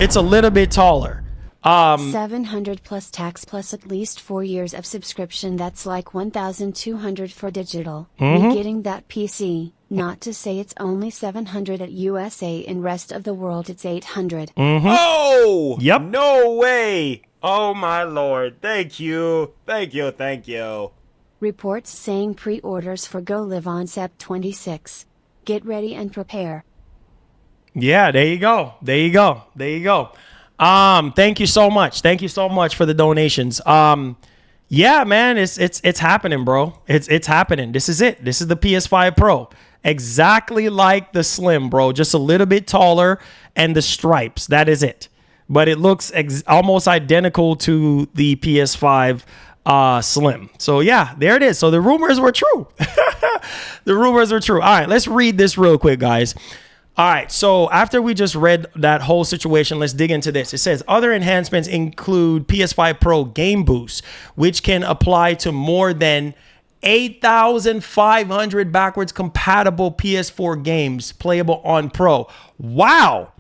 It's a little bit taller. 700 plus tax plus at least 4 years of subscription. That's like 1,200 for digital. Me getting that PC. Not to say it's only 700 at USA. In rest of the world it's 800. Oh! Yep. No way! Oh my Lord. Thank you. Thank you. Thank you. Reports saying pre-orders for Go live on Sep 26. Get ready and prepare. Yeah, there you go. There you go. There you go. Thank you so much. Thank you so much for the donations. Yeah, man, it's happening, bro. It's happening. This is it. This is the PS5 Pro. Exactly like the Slim, bro. Just a little bit taller and the stripes. That is it. But it looks almost identical to the PS5 Slim. So yeah, there it is. So the rumors were true. The rumors were true. All right, let's read this real quick, guys. All right, so after we just read that whole situation, let's dig into this. It says other enhancements include PS5 Pro Game Boost, which can apply to more than 8,500 backwards compatible PS4 games playable on Pro. Wow.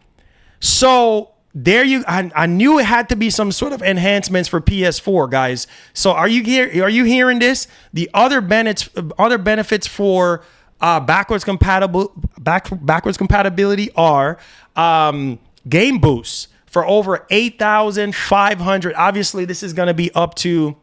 So there you, I knew it had to be some sort of enhancements for PS4, guys. So are you hearing this? The other benefits for backwards compatibility are Game Boost for over 8,500. Obviously, this is going to be up to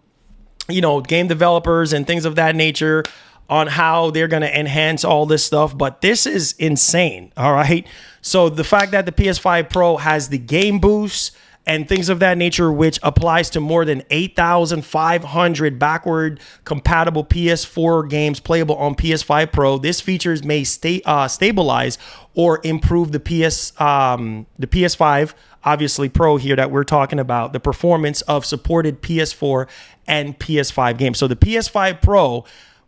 game developers and things of that nature on how they're going to enhance all this stuff. But this is insane. All right. So the fact that the PS5 Pro has the Game Boost and things of that nature, which applies to more than 8,500 backward compatible PS4 games playable on PS5 Pro. This features may stabilize or improve the PS5, obviously Pro here that we're talking about, the performance of supported PS4 and PS5 games. So the PS5 Pro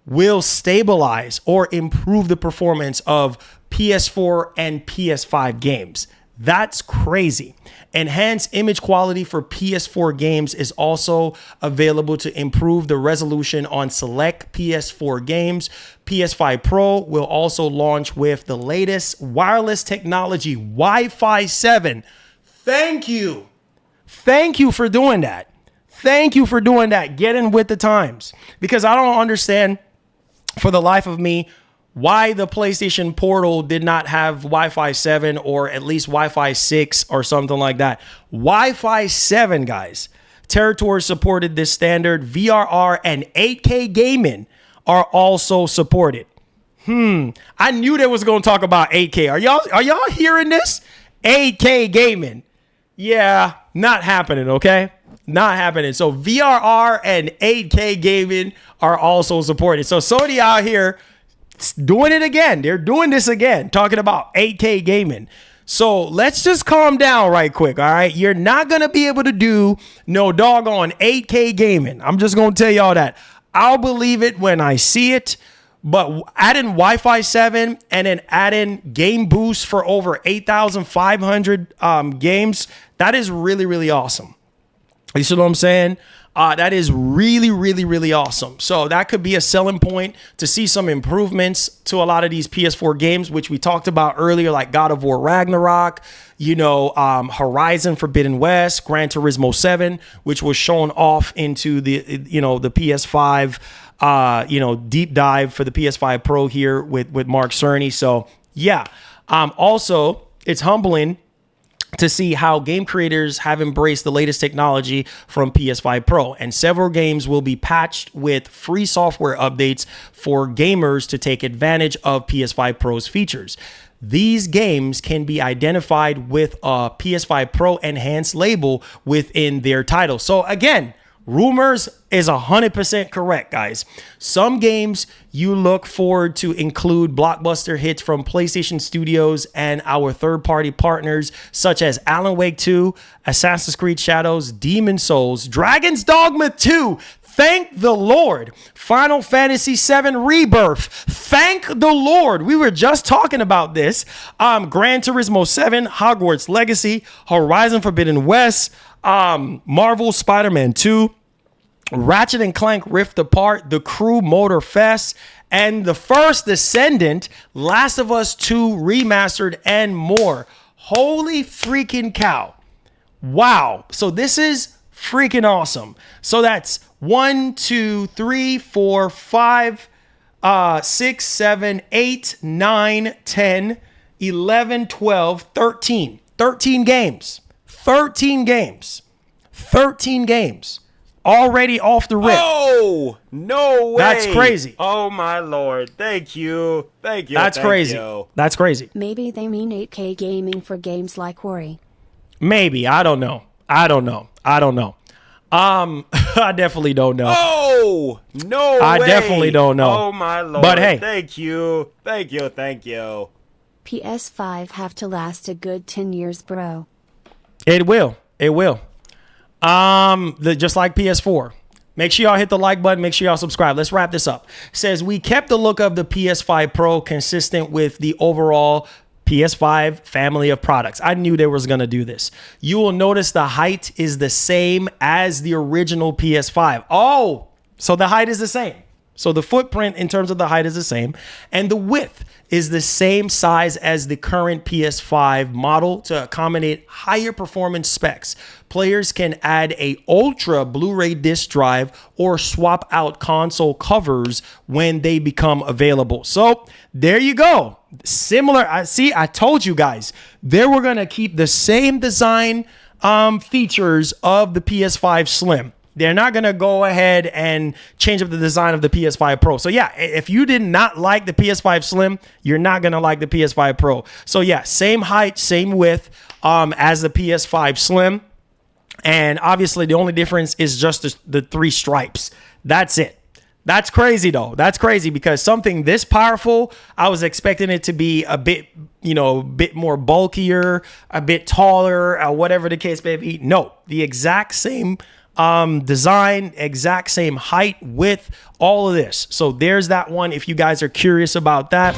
will stabilize or improve the performance of PS4 and PS5 games. That's crazy. Enhanced image quality for PS4 games is also available to improve the resolution on select PS4 games. PS5 Pro will also launch with the latest wireless technology, Wi-Fi 7. Thank you. Thank you for doing that. Thank you for doing that. Getting with the times. Because I don't understand for the life of me why the PlayStation Portal did not have Wi-Fi 7 or at least Wi-Fi 6 or something like that. Wi-Fi 7, guys. Territories supported this standard. VRR and 8K gaming are also supported. I knew they was going to talk about 8K. Are y'all hearing this? 8K gaming. Yeah, not happening, okay? Not happening. So VRR and 8K gaming are also supported. So Sony out here doing it again. They're doing this again, talking about 8K gaming. So let's just calm down right quick, all right? You're not going to be able to do no doggone 8K gaming. I'm just going to tell y'all that. I'll believe it when I see it. But adding Wi-Fi 7 and then adding game boost for over 8,500 games, that is really, really awesome. You see what I'm saying? That is really, really, really awesome. So that could be a selling point to see some improvements to a lot of these PS4 games, which we talked about earlier, like God of War Ragnarok, Horizon Forbidden West, Gran Turismo 7, which was shown off into the PS5, deep dive for the PS5 Pro here with Mark Cerny. So yeah, also it's humbling to see how game creators have embraced the latest technology from PS5 Pro, and several games will be patched with free software updates for gamers to take advantage of PS5 Pro's features. These games can be identified with a PS5 Pro enhanced label within their title. So again, rumors is 100% correct, guys. Some games you look forward to include blockbuster hits from PlayStation Studios and our third-party partners, such as Alan Wake 2, Assassin's Creed Shadows, Demon Souls, Dragon's Dogma 2. Thank the Lord. Final Fantasy VII Rebirth. Thank the Lord. We were just talking about this. Gran Turismo 7, Hogwarts Legacy, Horizon Forbidden West, Marvel Spider-Man 2, Ratchet and Clank Rift Apart, The Crew Motor Fest, and the first Descendant, Last of Us 2 Remastered, and more. Holy freaking cow. Wow. So this is freaking awesome. So that's 1, 2, 3, 4, 5, 6, 7, 8, 9, 10, 11, 12, 13. 13 games. 13 games. 13 games. Already off the rip. Oh, no way. That's crazy. Oh, my Lord. Thank you. Thank you. That's crazy. That's crazy. Maybe they mean 8K gaming for games like Ori. Maybe. I don't know. I definitely don't know. Oh, no way. I definitely don't know. Oh, my Lord. But hey. Thank you. Thank you. Thank you. PS5 have to last a good 10 years, bro. It will. It will. Just like PS4. Make sure y'all hit the like button. Make sure y'all subscribe. Let's wrap this up. Says we kept the look of the PS5 Pro consistent with the overall PS5 family of products. I knew they was going to do this. You will notice the height is the same as the original PS5. Oh, so the height is the same. So the footprint in terms of the height is the same, and the width is the same size as the current PS5 model to accommodate higher performance specs. Players can add a Ultra Blu-ray disc drive or swap out console covers when they become available. So there you go. Similar. I told you guys, they were going to keep the same design features of the PS5 Slim. They're not going to go ahead and change up the design of the PS5 Pro. So yeah, if you did not like the PS5 Slim, you're not going to like the PS5 Pro. So yeah, same height, same width as the PS5 Slim. And obviously the only difference is just the 3 stripes. That's it. That's crazy though. That's crazy because something this powerful, I was expecting it to be a bit, bit more bulkier, a bit taller, whatever the case may be. No, the exact same design, exact same height, width, all of this. So there's that one if you guys are curious about that.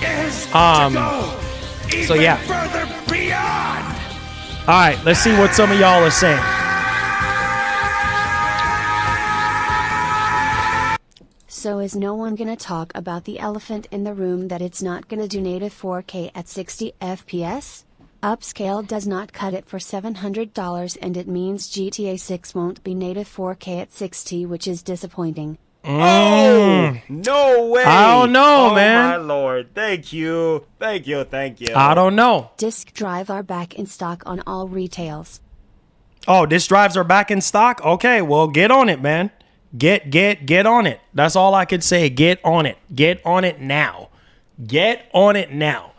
So yeah. All right, let's see what some of y'all are saying. So is no one gonna talk about the elephant in the room that it's not gonna do native 4K at 60 FPS? Upscale does not cut it for $700 and it means GTA 6 won't be native 4K at 60, which is disappointing. Oh, no way. I don't know, man. Oh, my Lord. Thank you. Thank you. Thank you. I don't know. Disk drive are back in stock on all retails. Oh, disk drives are back in stock? Okay, well, get on it, man. Get on it. That's all I could say. Get on it. Get on it now. Get on it now.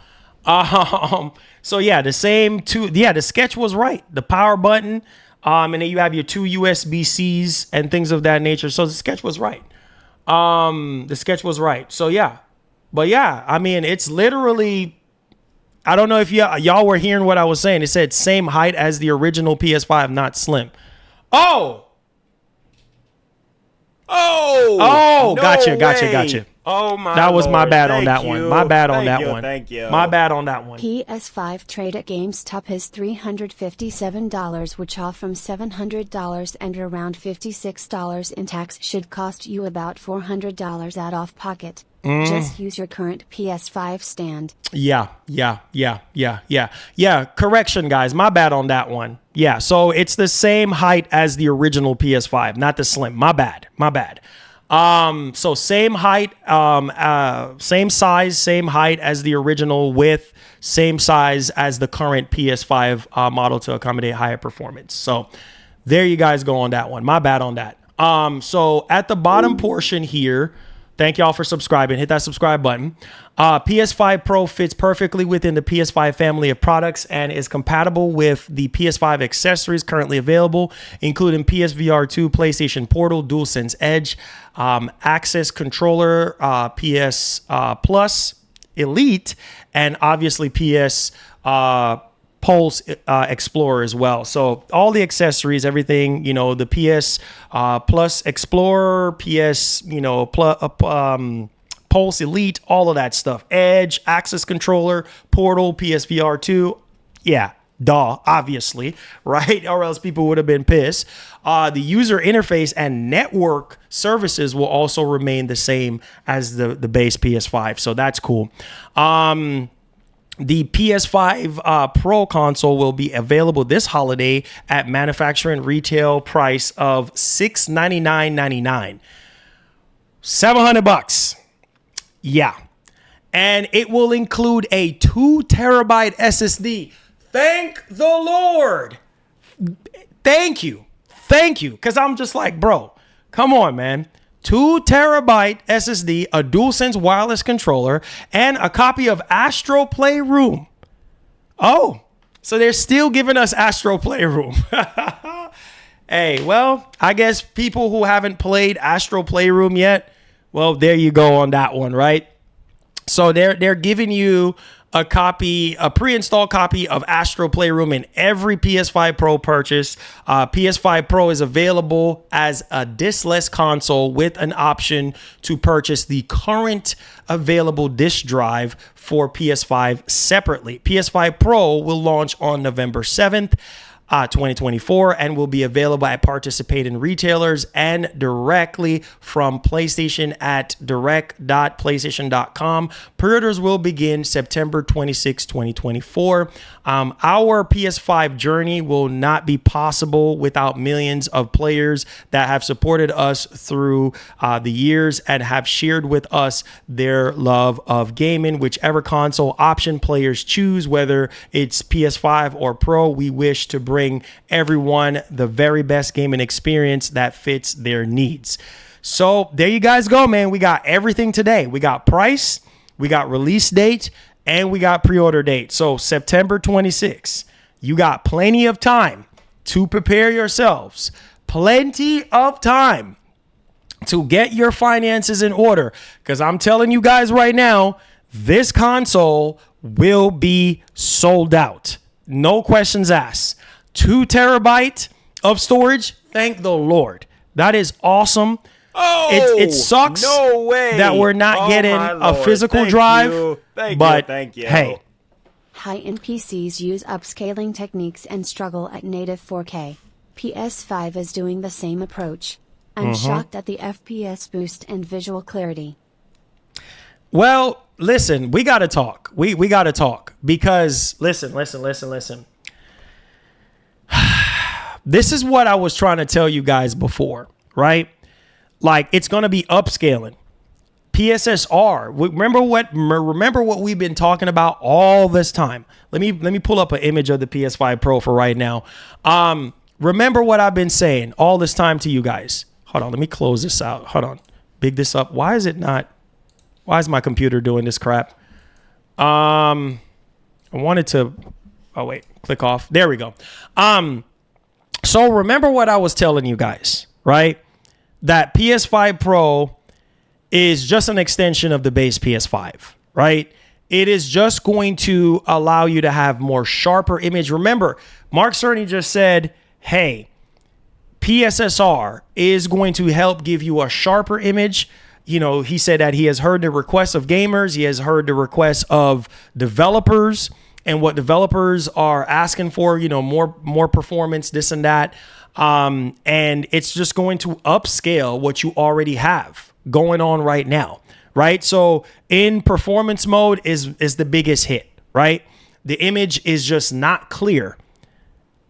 So yeah, the sketch was right. The power button, and then you have your two USB-Cs and things of that nature. So the sketch was right. The sketch was right. So yeah. But yeah, I mean, it's literally, I don't know if y'all were hearing what I was saying. It said same height as the original PS5, not slim. Oh, no gotcha. way. Oh my That was my Lord. bad on Thank that one. you. My bad on Thank that you. one. Thank you. My bad on that one. PS5 trade at GameStop is $357, which off from $700 and around $56 in tax should cost you about $400 out of pocket. Just use your current PS5 stand. Yeah. Correction, guys. My bad on that one. Yeah, so it's the same height as the original PS5, not the slim. My bad. So same height, same size, same height as the original, with same size as the current PS5 model to accommodate higher performance. So there you guys go on that one. My bad on that. So at the bottom portion here, thank y'all for subscribing. Hit that subscribe button. PS5 Pro fits perfectly within the PS5 family of products and is compatible with the PS5 accessories currently available, including PSVR 2, PlayStation Portal, DualSense Edge, Access Controller, PS Plus Elite, and obviously PS Pulse Explorer as well. So all the accessories, everything, the PS Plus Explorer, PS, Pulse Elite, all of that stuff. Edge, Access Controller, Portal, PSVR 2. Yeah, obviously, right? Or else people would have been pissed. The user interface and network services will also remain the same as the base PS5. So that's cool. The PS5 Pro console will be available this holiday at manufacturing retail price of $699.99. $700. Yeah. And it will include a 2 terabyte SSD. Thank the Lord. Thank you. Because I'm just like, bro, come on, man. 2 terabyte SSD, a DualSense wireless controller, and a copy of Astro Playroom. Oh, so they're still giving us Astro Playroom. Hey, well, I guess people who haven't played Astro Playroom yet, well, there you go on that one, right? So they're giving you a pre-installed copy of Astro Playroom in every PS5 Pro purchase. PS5 Pro is available as a diskless console with an option to purchase the current available disk drive for PS5 separately. PS5 Pro will launch on November 7th. 2024, and will be available at participating retailers and directly from PlayStation at direct.playstation.com. Pre-orders will begin September 26, 2024. Our PS5 journey will not be possible without millions of players that have supported us through the years and have shared with us their love of gaming. Whichever console option players choose, whether it's PS5 or Pro, we wish to bring everyone the very best gaming experience that fits their needs. So there you guys go, man. We got everything today. We got price, we got release date, and we got pre-order date. So September 26th, you got plenty of time to prepare yourselves. Plenty of time to get your finances in order. Because I'm telling you guys right now, this console will be sold out. No questions asked. 2 terabyte of storage. Thank the Lord. That is awesome. Oh, it sucks no way. that we're not getting a physical drive. Thank but you. hey, High-end PCs use upscaling techniques and struggle at native 4K. PS5 is doing the same approach. I'm shocked at the FPS boost and visual clarity. Well, listen, we got to talk. We got to talk because listen. This is what I was trying to tell you guys before, right? Like, it's going to be upscaling. PSSR. Remember what we've been talking about all this time. Let me pull up an image of the PS5 Pro for right now. Remember what I've been saying all this time to you guys. Hold on, let me close this out. Hold on. Big this up. Why is my computer doing this crap? I wanted to click off. There we go. So remember what I was telling you guys, right? That PS5 Pro is just an extension of the base PS5, right? It is just going to allow you to have more sharper image. Remember, Mark Cerny just said, hey, PSSR is going to help give you a sharper image. You know, he said that he has heard the requests of gamers. He has heard the requests of developers and what developers are asking for, you know, more performance, this and that. And it's just going to upscale what you already have going on right now, right? So in performance mode is the biggest hit, right? The image is just not clear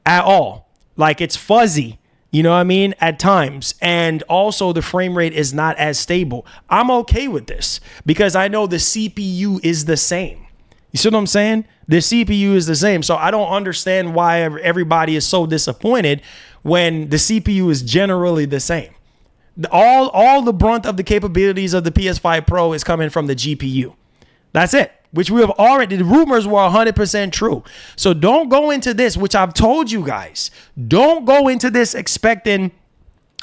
at all. Like, it's fuzzy, you know what I mean, at times. And also the frame rate is not as stable. I'm okay with this because I know the CPU is the same. You see what I'm saying? The CPU is the same. So I don't understand why everybody is so disappointed when the CPU is generally the same. All the brunt of the capabilities of the PS5 Pro is coming from the GPU. That's it. Which we have already, the rumors were 100% true. So don't go into this, which I've told you guys. Don't go into this expecting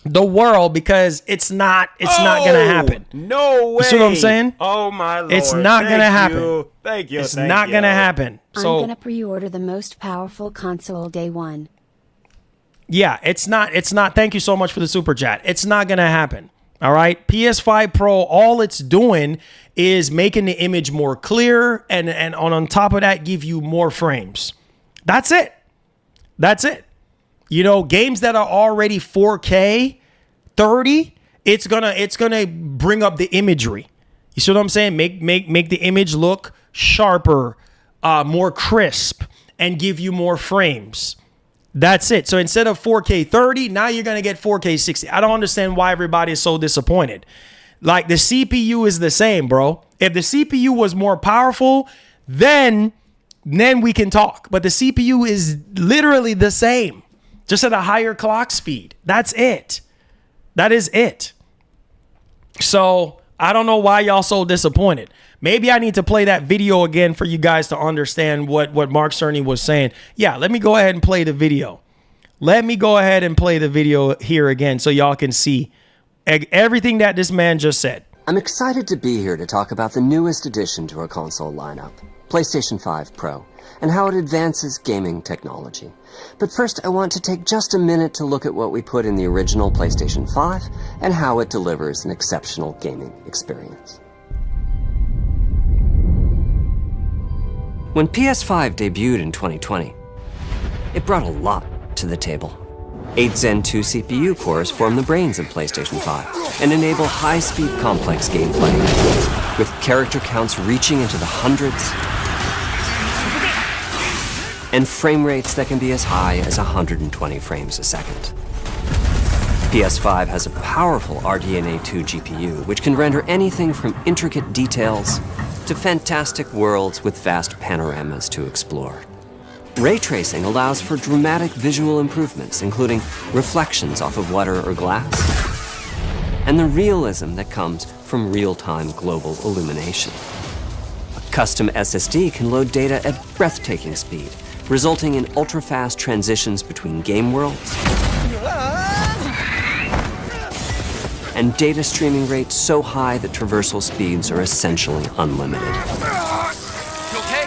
the world because it's not gonna happen. No way. You see what I'm saying? Oh my Lord. It's not gonna happen. Thank you. It's not gonna happen. So I'm gonna pre-order the most powerful console day one. yeah, it's not. Thank you so much for the super chat. It's not gonna happen. All right. PS5 Pro, all it's doing is making the image more clear and on top of that, give you more frames. That's it. That's it. You know, games that are already 4K 30, it's gonna bring up the imagery. You see what I'm saying? Make the image look sharper, more crisp, and give you more frames. That's it. So instead of 4K 30, now you're going to get 4K 60. I don't understand why everybody is so disappointed. Like, the CPU is the same, bro. If the CPU was more powerful, then we can talk. But the CPU is literally the same, just at a higher clock speed. That's it. That is it. So I don't know why y'all so disappointed. Maybe I need to play that video again for you guys to understand what Mark Cerny was saying. Yeah, let me go ahead and play the video. Let me go ahead and play the video here again so y'all can see everything that this man just said. I'm excited to be here to talk about the newest addition to our console lineup, PlayStation 5 Pro, and how it advances gaming technology. But first, I want to take just a minute to look at what we put in the original PlayStation 5 and how it delivers an exceptional gaming experience. When PS5 debuted in 2020, it brought a lot to the table. 8 Zen 2 CPU cores form the brains of PlayStation 5 and enable high-speed complex gameplay, with character counts reaching into the hundreds and frame rates that can be as high as 120 frames a second. PS5 has a powerful RDNA 2 GPU, which can render anything from intricate details to fantastic worlds with vast panoramas to explore. Ray tracing allows for dramatic visual improvements, including reflections off of water or glass, and the realism that comes from real-time global illumination. A custom SSD can load data at breathtaking speed, resulting in ultra-fast transitions between game worlds and data streaming rates so high that traversal speeds are essentially unlimited. You okay?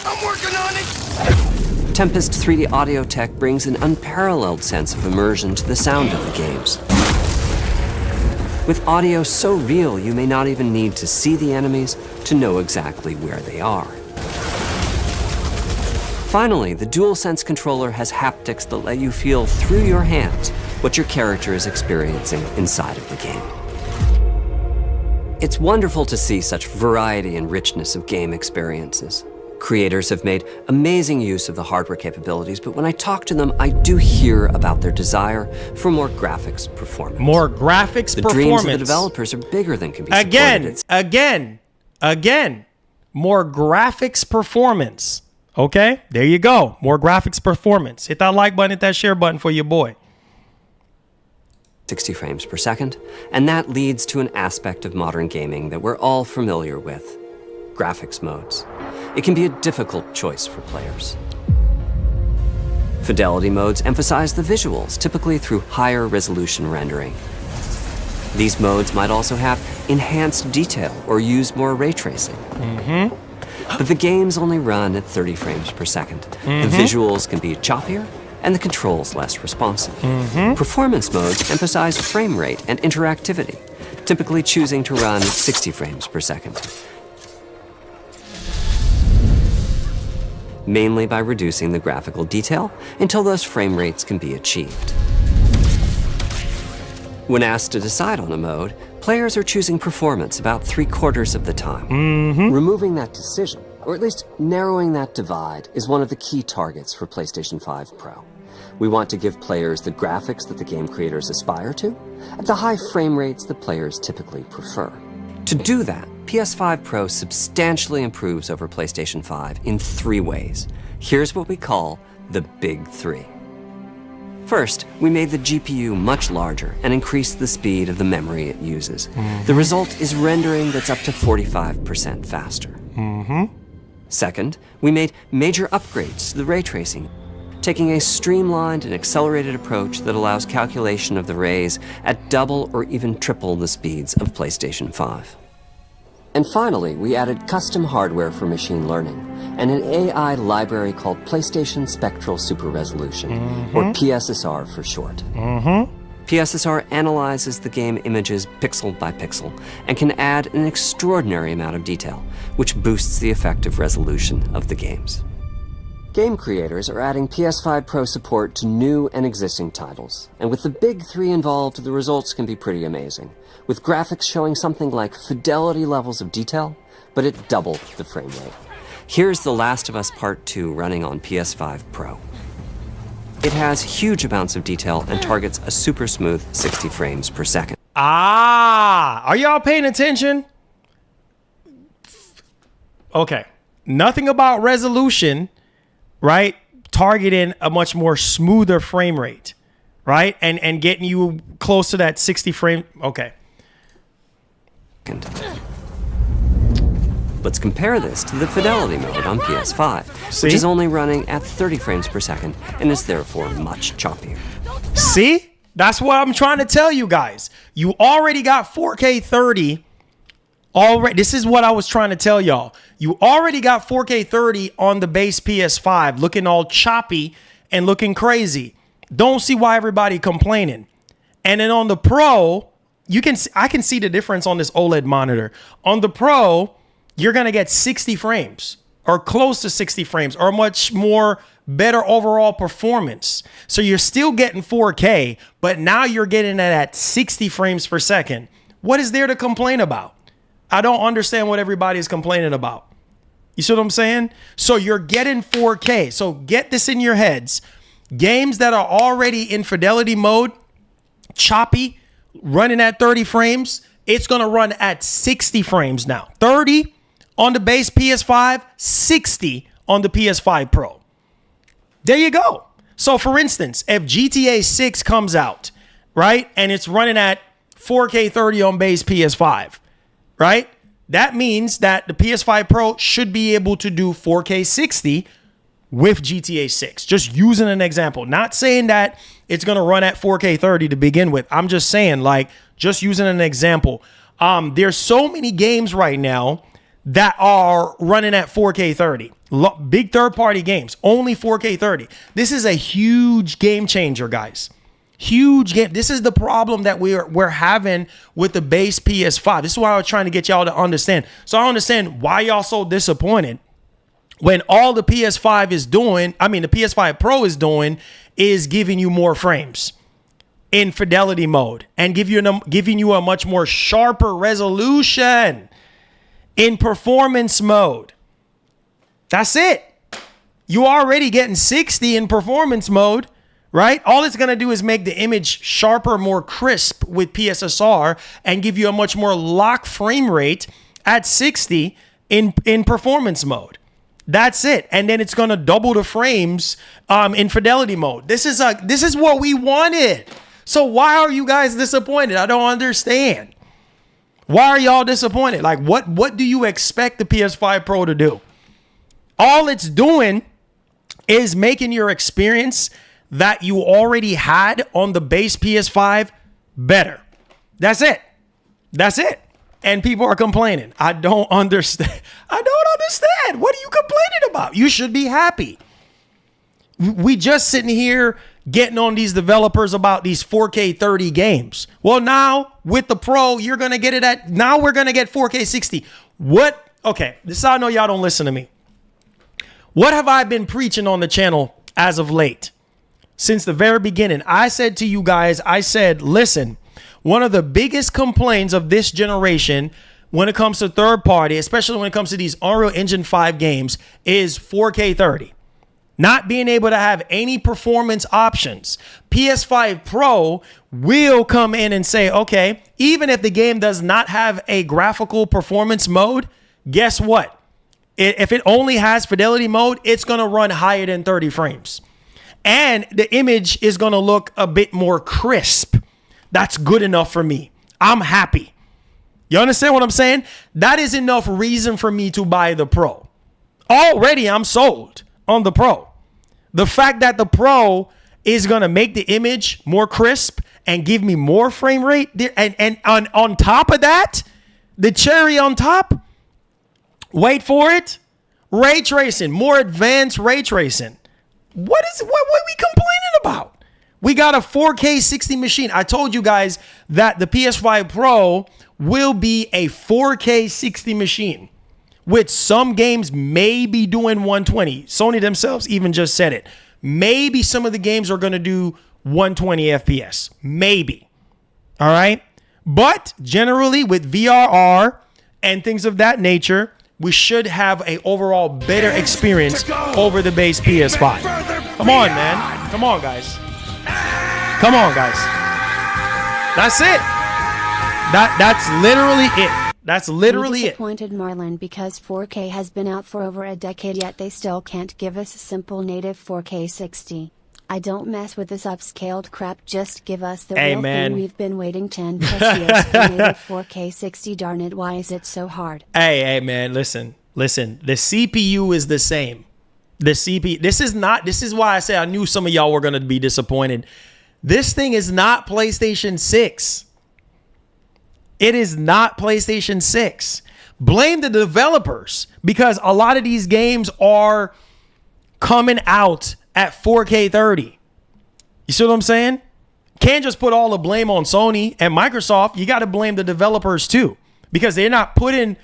I'm working on it! Tempest 3D audio tech brings an unparalleled sense of immersion to the sound of the games. With audio so real, you may not even need to see the enemies to know exactly where they are. Finally, the DualSense controller has haptics that let you feel through your hands what your character is experiencing inside of the game. It's wonderful to see such variety and richness of game experiences. Creators have made amazing use of the hardware capabilities, but when I talk to them, I do hear about their desire for more graphics performance. More graphics the performance. dreams of the developers are bigger than can be supported. Again, more graphics performance. Okay, there you go. More graphics performance. Hit that like button, hit that share button for your boy. 60 frames per second, and that leads to an aspect of modern gaming that we're all familiar with: graphics modes. It can be a difficult choice for players. Fidelity modes emphasize the visuals, typically through higher resolution rendering. These modes might also have enhanced detail or use more ray tracing. But the games only run at 30 frames per second. The visuals can be choppier and the controls less responsive. Performance modes emphasize frame rate and interactivity, typically choosing to run at 60 frames per second, mainly by reducing the graphical detail until those frame rates can be achieved. When asked to decide on a mode, players are choosing performance about 3/4 of the time. Removing that decision, or at least narrowing that divide, is one of the key targets for PlayStation 5 Pro. We want to give players the graphics that the game creators aspire to, at the high frame rates that players typically prefer. To do that, PS5 Pro substantially improves over PlayStation 5 in 3 ways. Here's what we call the Big 3. First, we made the GPU much larger and increased the speed of the memory it uses. The result is rendering that's up to 45% faster. Second, we made major upgrades to the ray tracing, taking a streamlined and accelerated approach that allows calculation of the rays at double or even triple the speeds of PlayStation 5. And finally, we added custom hardware for machine learning and an AI library called PlayStation Spectral Super Resolution, or PSSR for short. PSSR analyzes the game images pixel by pixel and can add an extraordinary amount of detail, which boosts the effective resolution of the games. Game creators are adding PS5 Pro support to new and existing titles, and with the Big 3 involved, the results can be pretty amazing, with graphics showing something like fidelity levels of detail, but at double the frame rate. Here's The Last of Us Part 2 running on PS5 Pro. It has huge amounts of detail and targets a super smooth 60 frames per second. Are y'all paying attention? Okay. Nothing about resolution, right? Targeting a much more smoother frame rate, right? And getting you close to that 60 frame. Okay. Let's compare this to the fidelity mode on PS5, which is only running at 30 frames per second and is therefore much choppier. See? That's what I'm trying to tell you guys. You already got 4K 30 already. This is what I was trying to tell y'all. You already got 4K 30 on the base PS5, looking all choppy and looking crazy. Don't see why everybody complaining. And then on the Pro, I can see the difference on this OLED monitor. On the Pro, you're going to get 60 frames or close to 60 frames or much more better overall performance. So you're still getting 4K, but now you're getting it at 60 frames per second. What is there to complain about? I don't understand what everybody's complaining about. You see what I'm saying? So you're getting 4K. So get this in your heads. Games that are already in fidelity mode, choppy, running at 30 frames, it's going to run at 60 frames now. 30 on the base PS5, 60 on the PS5 Pro. There you go. So for instance, if GTA 6 comes out, right, and it's running at 4K 30 on base PS5, right? That means that the PS5 Pro should be able to do 4K 60 with GTA 6. Just using an example. Not saying that it's going to run at 4K 30 to begin with. I'm just saying, like, just using an example. There's so many games right now that are running at 4K 30. Big third-party games, only 4K 30. This is a huge game changer, guys. Huge game. This is the problem that we're having with the base PS5. This is why I was trying to get y'all to understand. So I understand why y'all so disappointed when all the PS5 is doing, I mean, the PS5 Pro is doing is giving you more frames in fidelity mode and giving you a much more sharper resolution in performance mode. That's it. You already getting 60 in performance mode, right? All it's going to do is make the image sharper, more crisp with PSSR and give you a much more lock frame rate at 60 in performance mode. That's it. And then it's going to double the frames in fidelity mode. This is what we wanted. So why are you guys disappointed? I don't understand. Why are y'all disappointed? Like, what do you expect the PS5 Pro to do? All it's doing is making your experience that you already had on the base PS5 better. That's it. That's it. And people are complaining. I don't understand. What are you complaining about? You should be happy. We just sitting here getting on these developers about these 4K 30 games. Well, now with the Pro, you're going to get it at, now we're going to get 4K 60. What? Okay, this is how I know y'all don't listen to me. What have I been preaching on the channel as of late? Since the very beginning, I said to you guys, I said, listen, one of the biggest complaints of this generation when it comes to third party, especially when it comes to these Unreal Engine 5 games, is 4K 30. Not being able to have any performance options. PS5 Pro will come in and say, okay, even if the game does not have a graphical performance mode, guess what? If it only has fidelity mode, it's going to run higher than 30 frames. And the image is going to look a bit more crisp. That's good enough for me. I'm happy. You understand what I'm saying? That is enough reason for me to buy the Pro. Already I'm sold on the Pro. The fact that the Pro is going to make the image more crisp and give me more frame rate. And on top of that, the cherry on top, wait for it, ray tracing, more advanced ray tracing. What are we complaining about? We got a 4K 60 machine. I told you guys that the PS5 Pro will be a 4K 60 machine, with some games maybe doing 120. Sony themselves even just said it. Maybe some of the games are going to do 120 FPS. Maybe. All right. But generally with VRR and things of that nature, we should have a overall better experience over the base PS5. Come on, man. Come on, guys. Come on, guys. That's it. That's literally it. That's literally it. Disappointed Marlon because 4K has been out for over a decade, yet they still can't give us a simple native 4K 60. I don't mess with this upscaled crap. Just give us the real thing. We've been waiting 10 plus years for native 4K 60. Darn it, why is it so hard? Hey, man, listen. The CPU is the same. The CPU. This is why I say I knew some of y'all were going to be disappointed. This thing is not PlayStation 6. It is not PlayStation 6. Blame the developers, because a lot of these games are coming out at 4K 30. You see what I'm saying? Can't just put all the blame on Sony and Microsoft. You got to blame the developers too, because they're not putting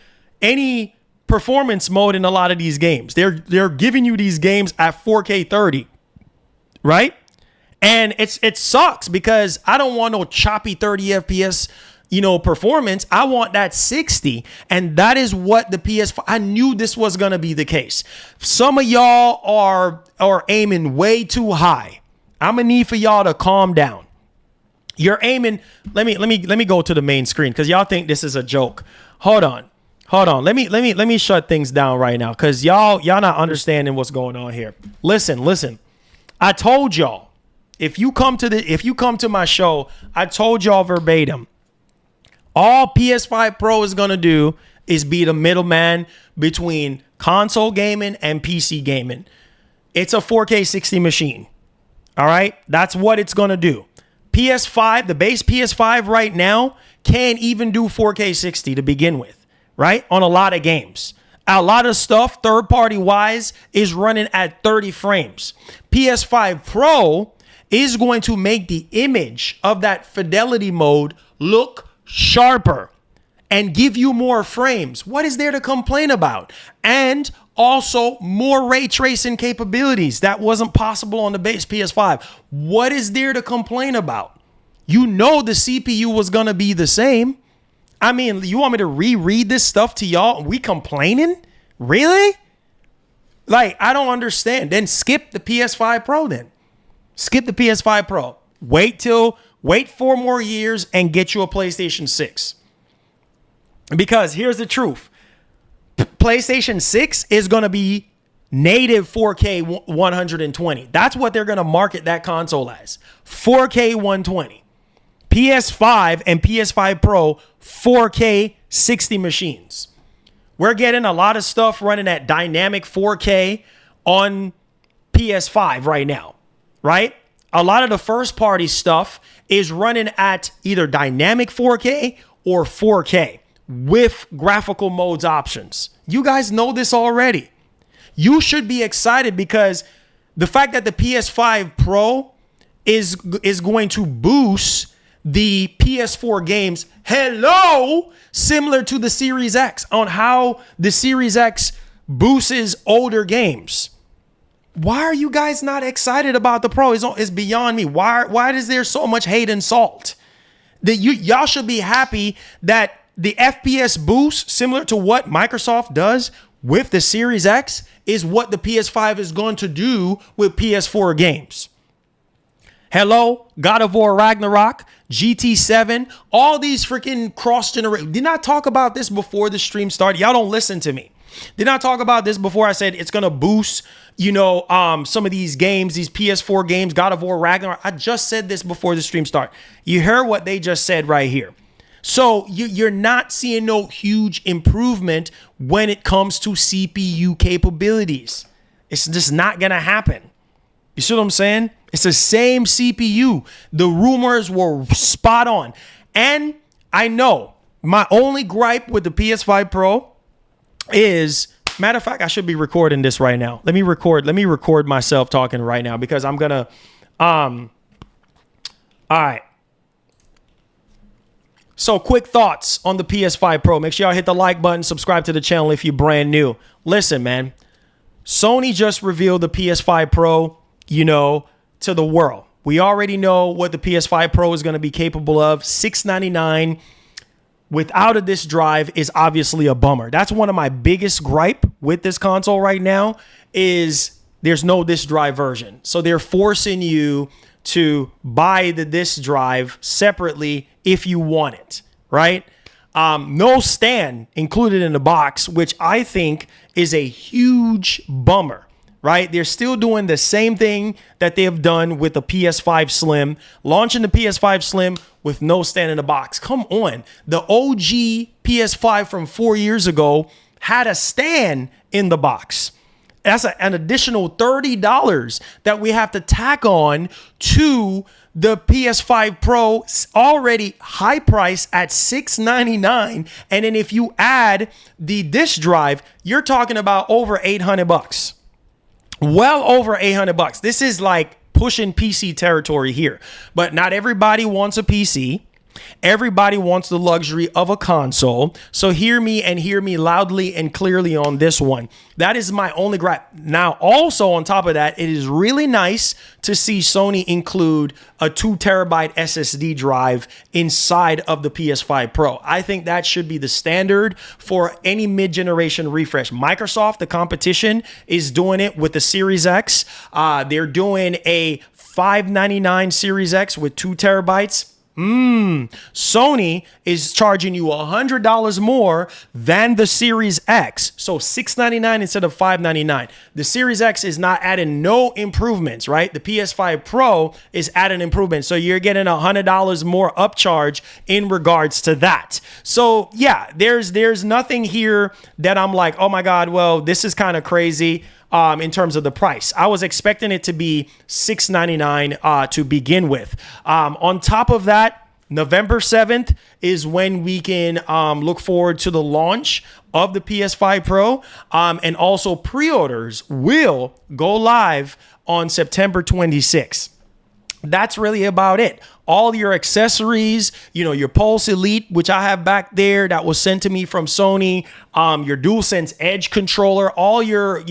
any performance mode in a lot of these games. They're giving you these games at 4K 30, right? And it sucks, because I don't want no choppy 30 FPS, performance. I want that 60. And that is what the PS5, I knew this was going to be the case. Some of y'all are aiming way too high. I'm going to need for y'all to calm down. You're aiming. Let me go to the main screen, because y'all think this is a joke. Hold on. Let me shut things down right now, because y'all not understanding what's going on here. Listen. I told y'all, if you come to my show, I told y'all verbatim, all PS5 Pro is going to do is be the middleman between console gaming and PC gaming. It's a 4K 60 machine. All right? That's what it's going to do. PS5, the base PS5 right now can't even do 4K 60 to begin with, right? On a lot of games. A lot of stuff, third-party wise, is running at 30 frames. PS5 Pro is going to make the image of that fidelity mode look sharper and give you more frames. What is there to complain about? And also more ray tracing capabilities that wasn't possible on the base PS5. What is there to complain about? You know the CPU was going to be the same. I mean, you want me to reread this stuff to y'all? We complaining? Really? Like, I don't understand. Then skip the PS5 Pro then. Skip the PS5 Pro. Wait 4 more years and get you a PlayStation 6. Because here's the truth. PlayStation 6 is going to be native 4K 120. That's what they're going to market that console as. 4K 120. PS5 and PS5 Pro 4K 60 machines. We're getting a lot of stuff running at dynamic 4K on PS5 right now, right? A lot of the first party stuff is running at either dynamic 4K or 4K with graphical modes options. You guys know this already. You should be excited because the fact that the PS5 Pro is going to boost the PS4 games, similar to the Series X, on how the Series X boosts older games. Why are you guys not excited about the Pro? It's beyond me. Why is there so much hate and salt? That y'all should be happy that the FPS boost, similar to what Microsoft does with the Series X, is what the PS5 is going to do with PS4 games. God of War Ragnarok, GT7, all these freaking cross-generation. Did not talk about this before the stream started. Y'all don't listen to me. Did not talk about this before I said it's going to boost, some of these games, these PS4 games, God of War Ragnarok. I just said this before the stream started. You heard what they just said right here. So you're not seeing no huge improvement when it comes to CPU capabilities. It's just not going to happen. You see what I'm saying? It's the same CPU. The rumors were spot on. And I know my only gripe with the PS5 Pro is, matter of fact, I should be recording this right now. Let me record myself talking right now because I'm going to, all right. So quick thoughts on the PS5 Pro. Make sure y'all hit the like button, subscribe to the channel if you're brand new. Listen, man, Sony just revealed the PS5 Pro, to the world. We already know what the PS5 Pro is going to be capable of. $699 without a disk drive is obviously a bummer. That's one of my biggest gripe with this console right now is there's no disk drive version. So they're forcing you to buy the disk drive separately if you want it, right? No stand included in the box, which I think is a huge bummer, right? They're still doing the same thing that they have done with the PS5 Slim, launching the PS5 Slim with no stand in the box. Come on. The OG PS5 from 4 years ago had a stand in the box. That's an additional $30 that we have to tack on to the PS5 Pro, already high price at $699. And then if you add the disk drive, you're talking about over $800. Well over $800. This is like pushing PC territory here. But not everybody wants a PC. Everybody wants the luxury of a console. So hear me and hear me loudly and clearly on this one. That is my only gripe. Now, also on top of that, it is really nice to see Sony include a 2 terabyte SSD drive inside of the PS5 Pro. I think that should be the standard for any mid-generation refresh. Microsoft, the competition, is doing it with the Series X. They're doing a $599 Series X with 2 terabytes. Sony is charging you $100 more than the Series X. So $699 instead of $599. The Series X is not adding no improvements, right? The PS5 Pro is adding improvements. So you're getting $100 more upcharge in regards to that. So yeah, there's nothing here that I'm like, oh my God, well, this is kind of crazy. In terms of the price, I was expecting it to be $699 to begin with. On top of that, November 7th is when we can look forward to the launch of the PS5 Pro. And also pre-orders will go live on September 26th. that's really about it. All your accessories, your Pulse Elite, which I have back there that was sent to me from Sony, your DualSense Edge controller, all your,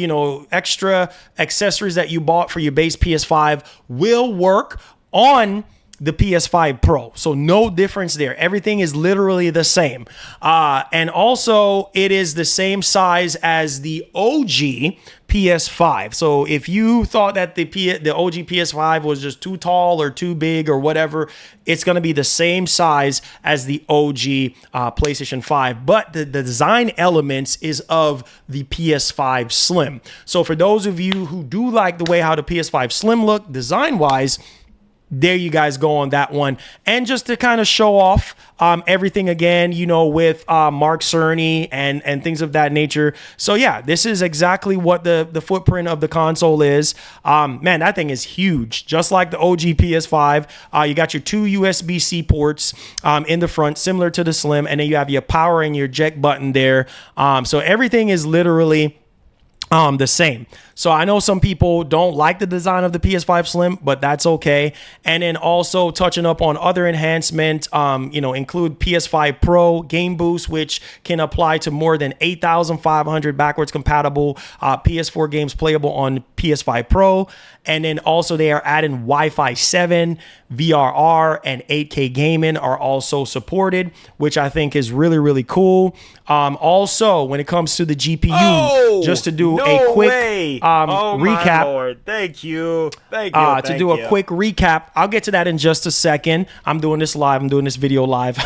extra accessories that you bought for your base PS5 will work on the PS5 Pro. So no difference there. Everything is literally the same. And also it is the same size as the OG PS5. So if you thought that the OG PS5 was just too tall or too big or whatever, it's going to be the same size as the OG PlayStation 5. But the design elements is of the PS5 Slim. So for those of you who do like the way how the PS5 Slim look design-wise, there you guys go on that one. And just to kind of show off everything again, with Mark Cerny and things of that nature. So yeah, this is exactly what the footprint of the console is. Man, that thing is huge. Just like the OG PS5, you got your 2 USB-C ports in the front, similar to the Slim. And then you have your power and your eject button there. So everything is literally the same. So I know some people don't like the design of the PS5 Slim, but that's okay. And then also touching up on other enhancements, include PS5 Pro Game Boost, which can apply to more than 8,500 backwards compatible PS4 games playable on PS5 Pro. And then also they are adding Wi-Fi 7, VRR, and 8K gaming are also supported, which I think is really, really cool. Also, when it comes to the GPU, just to do a quick recap. My Lord. Thank you. To do a quick recap, I'll get to that in just a second. I'm doing this live. I'm doing this video live.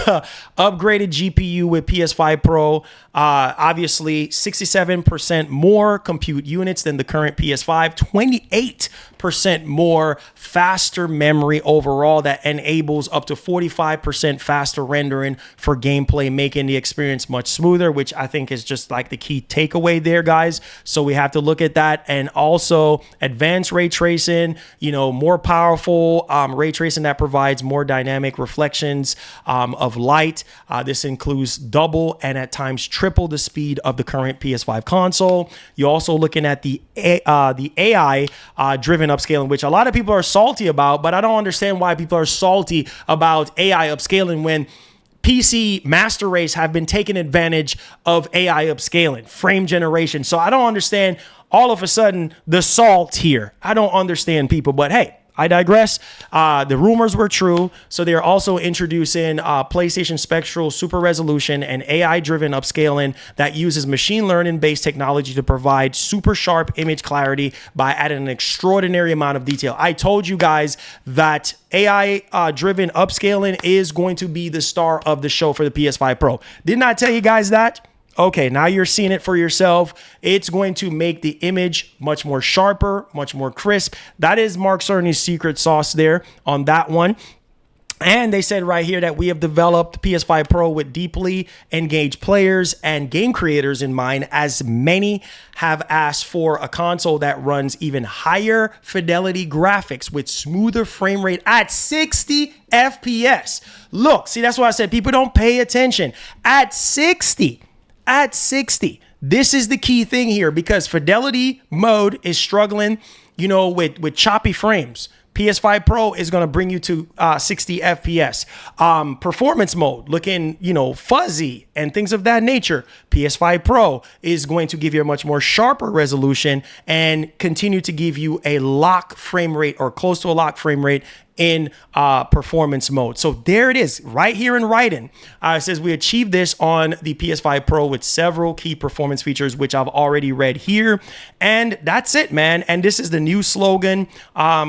Upgraded GPU with PS5 Pro. Obviously, 67% more compute units than the current PS5. 28% more faster memory overall that enables up to 45% faster rendering for gameplay, making the experience much smoother, which I think is just like the key takeaway there, guys. So we have to look at that. And also advanced ray tracing, more powerful ray tracing that provides more dynamic reflections of light. This includes double and at times triple the speed of the current PS5 console. You're also looking at the AI driven upscaling, which a lot of people are salty about, but I don't understand why people are salty about AI upscaling when PC master race have been taking advantage of AI upscaling, frame generation. So I don't understand all of a sudden the salt here. I don't understand people, but hey, I digress. The rumors were true. So they're also introducing PlayStation Spectral Super Resolution and AI-driven upscaling that uses machine learning-based technology to provide super sharp image clarity by adding an extraordinary amount of detail. I told you guys that AI-driven upscaling is going to be the star of the show for the PS5 Pro. Didn't I tell you guys that? Okay, now you're seeing it for yourself. It's going to make the image much more sharper, much more crisp. That is Mark Cerny's secret sauce there on that one. And they said right here that we have developed PS5 Pro with deeply engaged players and game creators in mind, as many have asked for a console that runs even higher fidelity graphics with smoother frame rate at 60 FPS. Look, see, that's why I said people don't pay attention. At 60. This is the key thing here, because fidelity mode is struggling, with choppy frames. PS5 Pro is going to bring you to 60 FPS. Performance mode looking, fuzzy and things of that nature. PS5 Pro is going to give you a much more sharper resolution and continue to give you a lock frame rate or close to a lock frame rate in performance mode. So there it is right here in writing. It says we achieved this on the PS5 Pro with several key performance features, which I've already read here. And that's it, man. And this is the new slogan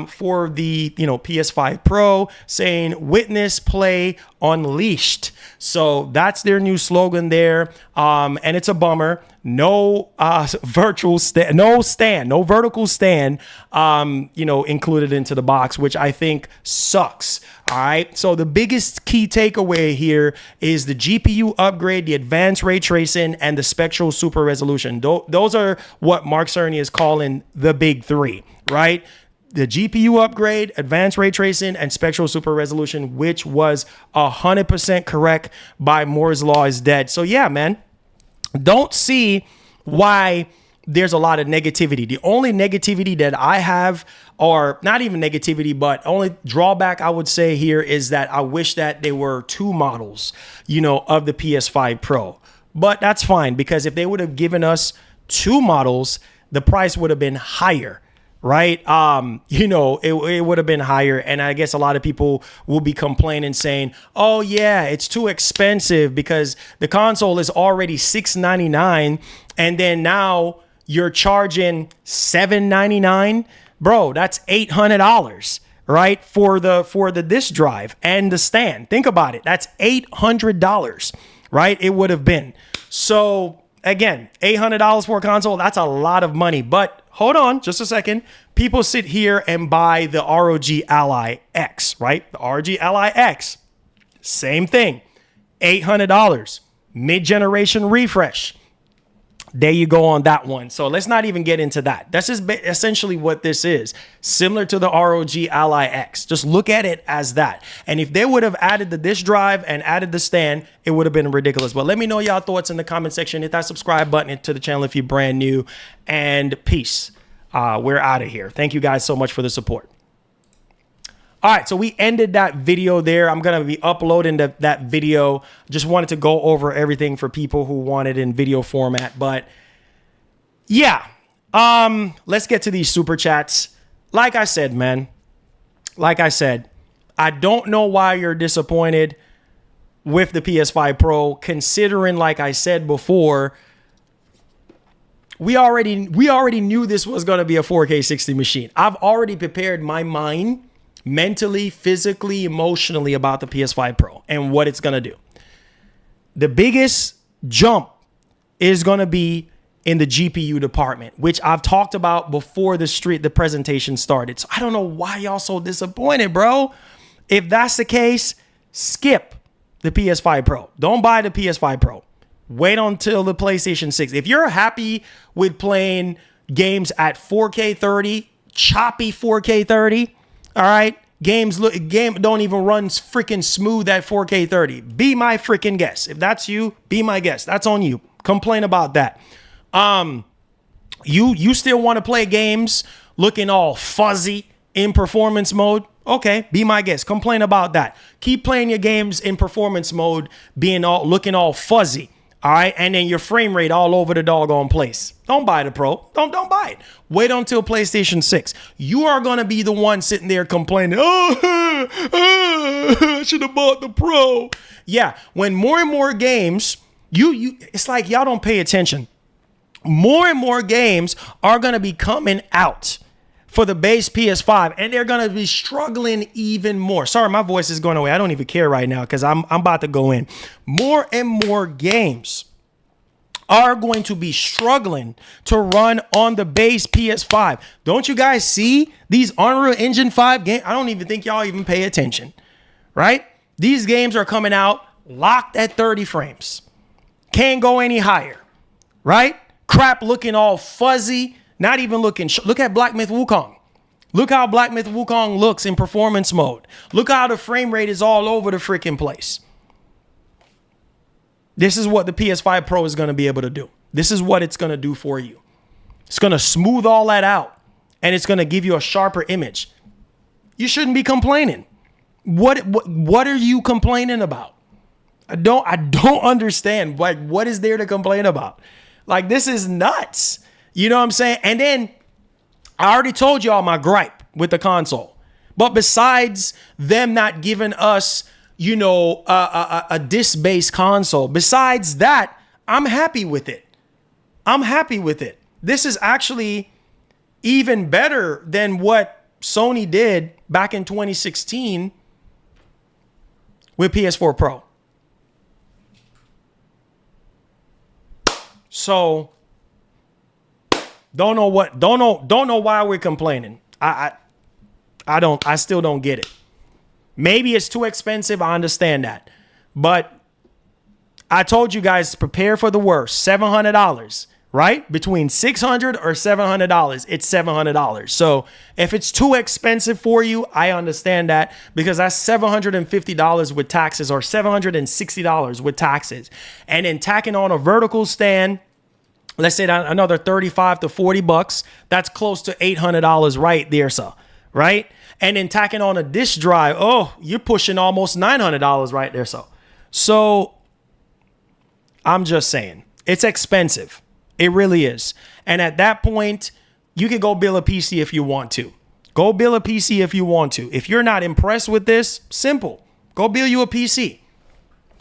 for the PS5 Pro, saying witness, play, unleashed. So that's their new slogan there. And it's a bummer. No vertical stand, included into the box, which I think sucks. All right. So the biggest key takeaway here is the GPU upgrade, the advanced ray tracing, and the spectral super resolution. Those are what Mark Cerny is calling the big three, right? The GPU upgrade, advanced ray tracing, and spectral super resolution, which was 100% correct by Moore's Law is dead. So yeah, man, don't see why there's a lot of negativity. The only negativity that I have, or not even negativity, but only drawback I would say here is that I wish that there were 2 models, of the PS5 Pro. But that's fine, because if they would have given us 2 models, the price would have been higher. Right. It would have been higher. And I guess a lot of people will be complaining saying, oh, yeah, it's too expensive because the console is already $699. And then now you're charging $799. Bro, that's $800. Right. For the disk drive and the stand. Think about it. That's $800. Right. It would have been. So, again, $800 for a console. That's a lot of money. But hold on just a second. People sit here and buy the ROG Ally X, right? The ROG Ally X, same thing, $800, mid-generation refresh. There you go on that one. So let's not even get into that. That's just essentially what this is, similar to the ROG Ally X. Just look at it as that. And if they would have added the disk drive and added the stand, it would have been ridiculous. But let me know y'all thoughts in the comment section. Hit that subscribe button to the channel if you're brand new. And peace. We're out of here. Thank you guys so much for the support. All right, so we ended that video there. I'm going to be uploading that video. Just wanted to go over everything for people who want it in video format. But yeah, let's get to these super chats. Like I said, man, I don't know why you're disappointed with the PS5 Pro, considering, like I said before, we already knew this was going to be a 4K 60 machine. I've already prepared my mind mentally, physically, emotionally about the PS5 Pro and what it's going to do. The biggest jump is going to be in the GPU department, which I've talked about before the presentation started. So I don't know why y'all so disappointed, bro. If that's the case, skip the PS5 Pro. Don't buy the PS5 Pro. Wait until the PlayStation 6. If you're happy with playing games at 4K 30, choppy 4K 30, all right, game don't even run freaking smooth at 4K 30. Be my freaking guest. If that's you, be my guest. That's on you. Complain about that. You still want to play games looking all fuzzy in performance mode? Okay, be my guest. Complain about that. Keep playing your games in performance mode, looking all fuzzy. All right, and then your frame rate all over the doggone place. Don't buy the Pro. Don't buy it. Wait until PlayStation 6. You are going to be the one sitting there complaining, I should have bought the Pro. Yeah, when more and more games, it's like y'all don't pay attention. More and more games are going to be coming out for the base PS5, and they're going to be struggling even more. Sorry, my voice is going away. I don't even care right now because I'm about to go in. More and more games are going to be struggling to run on the base PS5. Don't you guys see these Unreal Engine 5 games? I don't even think y'all even pay attention, right? These games are coming out locked at 30 frames. Can't go any higher, right? Crap looking all fuzzy. Not even looking. Look at Black Myth Wukong. Look how Black Myth Wukong looks in performance mode. Look how the frame rate is all over the freaking place. This is what the PS5 Pro is going to be able to do. This is what it's going to do for you. It's going to smooth all that out, and it's going to give you a sharper image. You shouldn't be complaining. What are you complaining about? I don't understand. Like, what is there to complain about? Like, this is nuts. You know what I'm saying? And then I already told y'all my gripe with the console. But besides them not giving us, a disc-based console, besides that, I'm happy with it. I'm happy with it. This is actually even better than what Sony did back in 2016 with PS4 Pro. So don't know why we're complaining. I still don't get it. Maybe it's too expensive. I understand that. But I told you guys, prepare for the worst. $700, right? Between $600 or $700, it's $700. So if it's too expensive for you, I understand that, because that's $750 with taxes, or $760 with taxes. And then tacking on a vertical stand let's say that another 35 to 40 bucks. That's close to $800 right there, sir. Right? And then tacking on a disk drive, oh, you're pushing almost $900 right there, sir. So I'm just saying, it's expensive. It really is. And at that point, you can go build a PC if you want to. Go build a PC if you want to. If you're not impressed with this, simple. Go build you a PC.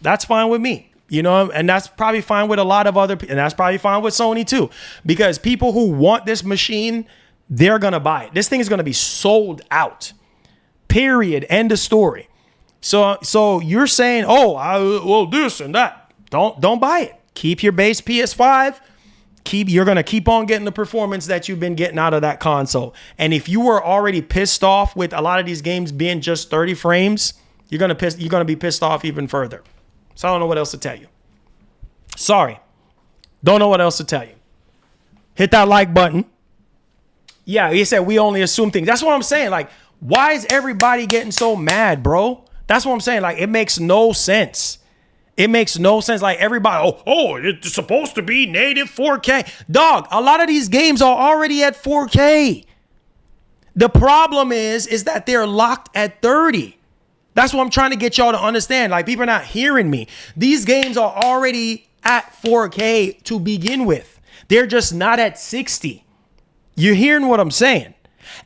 That's fine with me. You know, and that's probably fine with a lot of other, and that's probably fine with Sony too. Because people who want this machine, they're going to buy it. This thing is going to be sold out. Period. End of story. So you're saying, oh, well, this and that. Don't buy it. Keep your base PS5. You're going to keep on getting the performance that you've been getting out of that console. And if you were already pissed off with a lot of these games being just 30 frames, you're going to be pissed off even further. So I don't know what else to tell you. Sorry. Don't know what else to tell you. Hit that like button. Yeah, he said we only assume things. That's what I'm saying. Like, why is everybody getting so mad, bro? That's what I'm saying. Like, it makes no sense. It makes no sense. Like, everybody, oh, it's supposed to be native 4K. Dog, a lot of these games are already at 4K. The problem is that they're locked at 30. That's what I'm trying to get y'all to understand. Like, people are not hearing me. These games are already at 4K to begin with. They're just not at 60. You're hearing what I'm saying?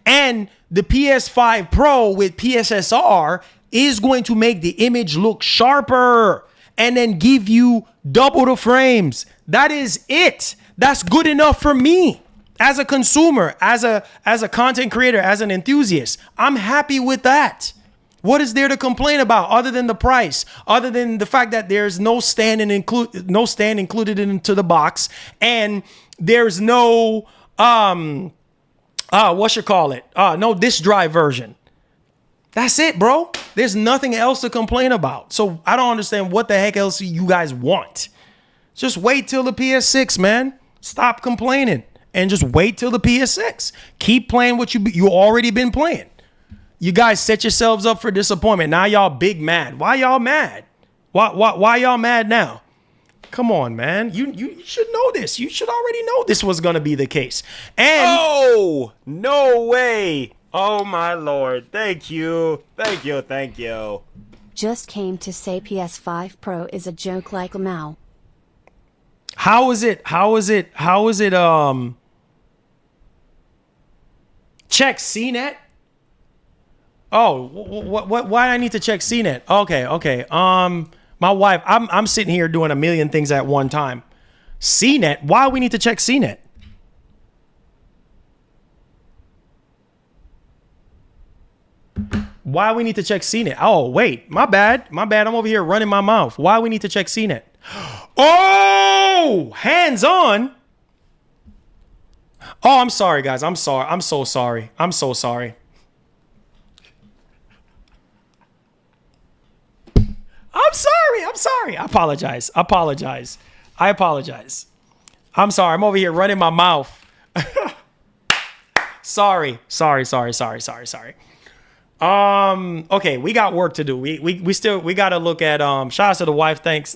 And the PS5 Pro with PSSR is going to make the image look sharper and then give you double the frames. That is it. That's good enough for me as a consumer, as a content creator, as an enthusiast. I'm happy with that. What is there to complain about other than the price, other than the fact that there's no stand included into the box, and there's no no disk drive version. That's it, bro. There's nothing else to complain about. So I don't understand what the heck else you guys want. Just wait till the PS6, man. Stop complaining and just wait till the PS6. Keep playing what you already been playing. You guys set yourselves up for disappointment. Now y'all big mad. Why y'all mad? Why y'all mad now? Come on, man. You should know this. You should already know this was going to be the case. And oh, no way. Oh, my Lord. Thank you. Thank you. Thank you. Just came to say PS5 Pro is a joke like a Mao. How is it? Check CNET? Oh, why do I need to check CNET? Okay. My wife, I'm sitting here doing a million things at one time. CNET? Why do we need to check CNET? Why we need to check CNET? Oh, wait, my bad. I'm over here running my mouth. Why we need to check CNET? Oh, hands on. Oh, I'm sorry, guys. I'm sorry. I'm so sorry. I'm so sorry. I'm sorry. I apologize. I'm sorry. I'm over here running my mouth. Sorry. Okay, we got work to do. We got to look at shout out to the wife. Thanks.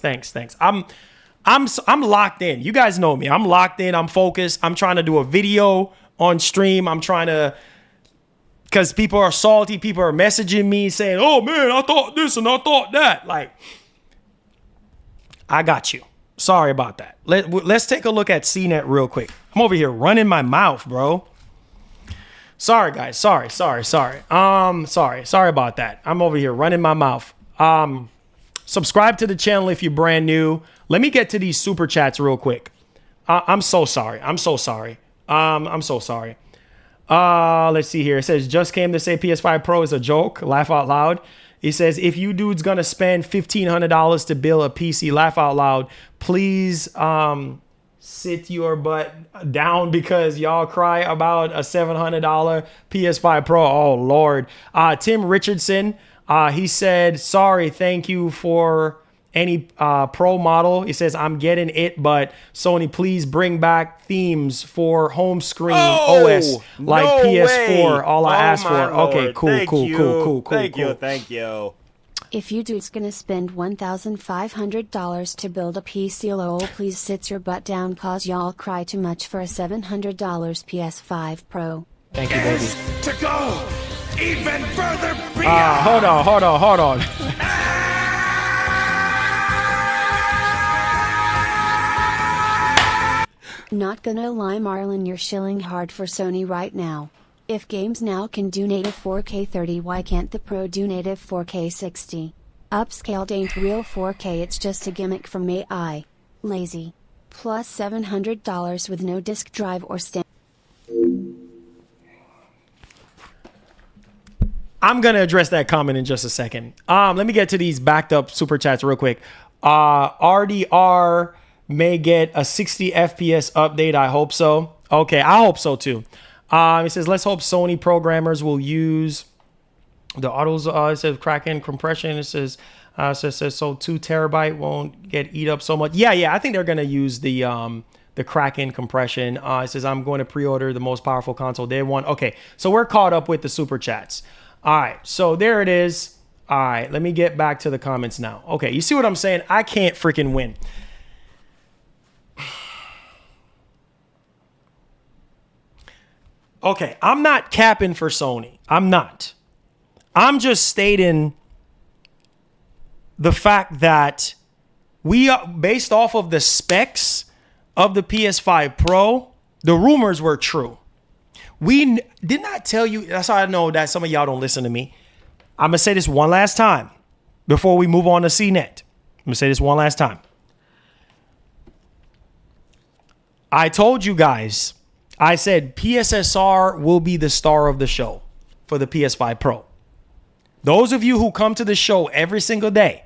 I'm locked in. You guys know me. I'm locked in. I'm focused. I'm trying to do a video on stream. I'm trying to, because people are salty. People are messaging me saying, "Oh man, I thought this and I thought that." Like, I got you. Sorry about that. Let's take a look at CNET real quick. I'm over here running my mouth, bro. Sorry, guys. Sorry about that. I'm over here running my mouth. Subscribe to the channel if you're brand new. Let me get to these super chats real quick. I'm so sorry. Let's see here. It says, just came to say PS5 Pro is a joke. Laugh out loud. He says, if you dudes gonna spend $1,500 to build a PC, laugh out loud, please sit your butt down because y'all cry about a $700 PS5 Pro. Oh, Lord. Tim Richardson, he said, sorry, thank you for any Pro model. He says, I'm getting it, but Sony, please bring back themes for home screen OS like PS4. All I asked for. Lord. Okay, cool. Thank you. If you dudes gonna spend $1,500 to build a PC, lol, please sit your butt down cause y'all cry too much for a $700 PS5 Pro. Thank you, baby. To go even further Hold on. Not gonna lie, Marlon, you're shilling hard for Sony right now. If games now can do native 4K 30, why can't the Pro do native 4K 60? Upscaled ain't real 4K, it's just a gimmick from AI. Lazy. Plus $700 with no disk drive or stand. I'm going to address that comment in just a second. Let me get to these backed up super chats real quick. RDR may get a 60 FPS update. I hope so. Okay, I hope so too. It says, let's hope Sony programmers will use the autos. It says Kraken compression. It says, so 2 terabyte won't get eat up so much. Yeah. I think they're going to use the Kraken compression. It says, I'm going to pre-order the most powerful console day one. Okay, so we're caught up with the super chats. All right, so there it is. All right, let me get back to the comments now. Okay, you see what I'm saying? I can't freaking win. Okay, I'm not capping for Sony. I'm not. I'm just stating the fact that we are based off of the specs of the PS5 Pro, the rumors were true. We did not tell you. That's how I know that some of y'all don't listen to me. I'm going to say this one last time before we move on to CNET. I'm going to say this one last time. I told you guys, I said PSSR will be the star of the show for the PS5 Pro. Those of you who come to the show every single day,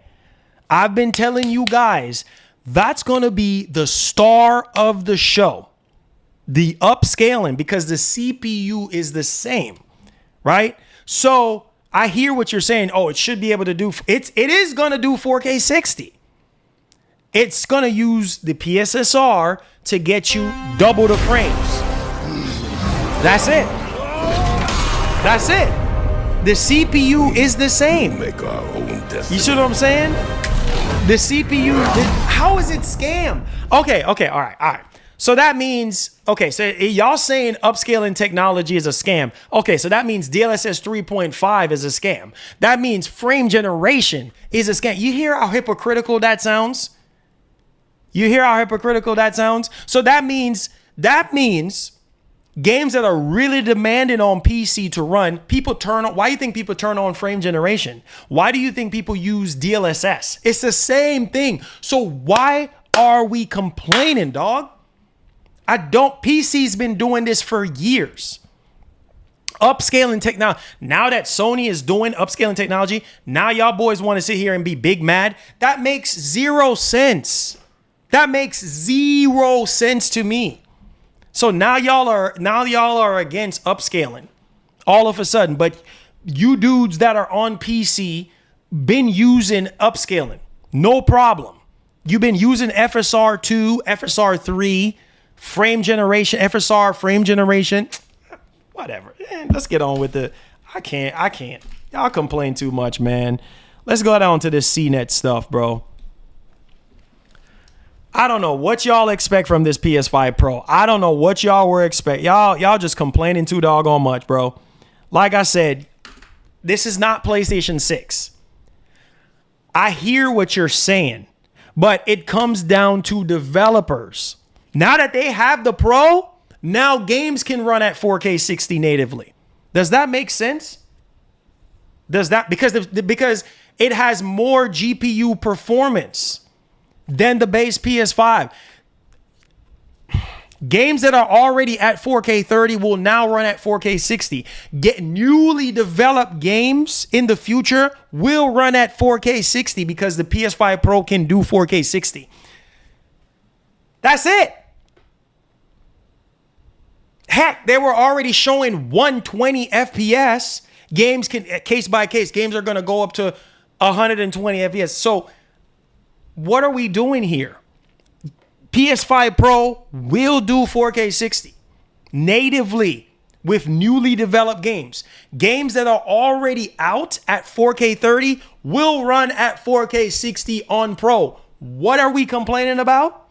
I've been telling you guys that's going to be the star of the show. The upscaling, because the CPU is the same, right? So I hear what you're saying. Oh, it should be able to do, it is going to do 4K 60. It's going to use the PSSR to get you double the frames. That's it. That's it. The CPU is the same. Make our own destiny. You see what I'm saying? The CPU, how is it scam? Okay, all right. So that means, okay, so y'all saying upscaling technology is a scam. Okay, so that means DLSS 3.5 is a scam. That means frame generation is a scam. You hear how hypocritical that sounds? You hear how hypocritical that sounds? So that means games that are really demanding on PC to run, people turn on. Why do you think people turn on frame generation? Why do you think people use DLSS? It's the same thing. So why are we complaining, dog? PC's been doing this for years. Upscaling technology. Now that Sony is doing upscaling technology, now y'all boys want to sit here and be big mad. That makes 0 sense. That makes 0 sense to me. So now y'all are against upscaling all of a sudden, but you dudes that are on PC been using upscaling. No problem. You've been using FSR2, FSR3, frame generation, FSR frame generation, whatever. Let's get on with it. I can't. Y'all complain too much, man. Let's go down to this CNET stuff, bro. I don't know what y'all expect from this PS5 Pro. I don't know what y'all were expect. Y'all just complaining too doggone much, bro. Like I said, this is not PlayStation 6. I hear what you're saying, but it comes down to developers. Now that they have the Pro, now games can run at 4K 60 natively. Does that make sense? Does that because it has more GPU performance than the base PS5. Games that are already at 4K 30 will now run at 4K 60. Get newly developed games in the future will run at 4K 60 because the PS5 Pro can do 4K 60. That's it. Heck, they were already showing 120 FPS. Games can, case by case, games are going to go up to 120 FPS. So what are we doing here? PS5 Pro will do 4K 60 natively with newly developed games. Games that are already out at 4K 30 will run at 4K 60 on Pro. What are we complaining about?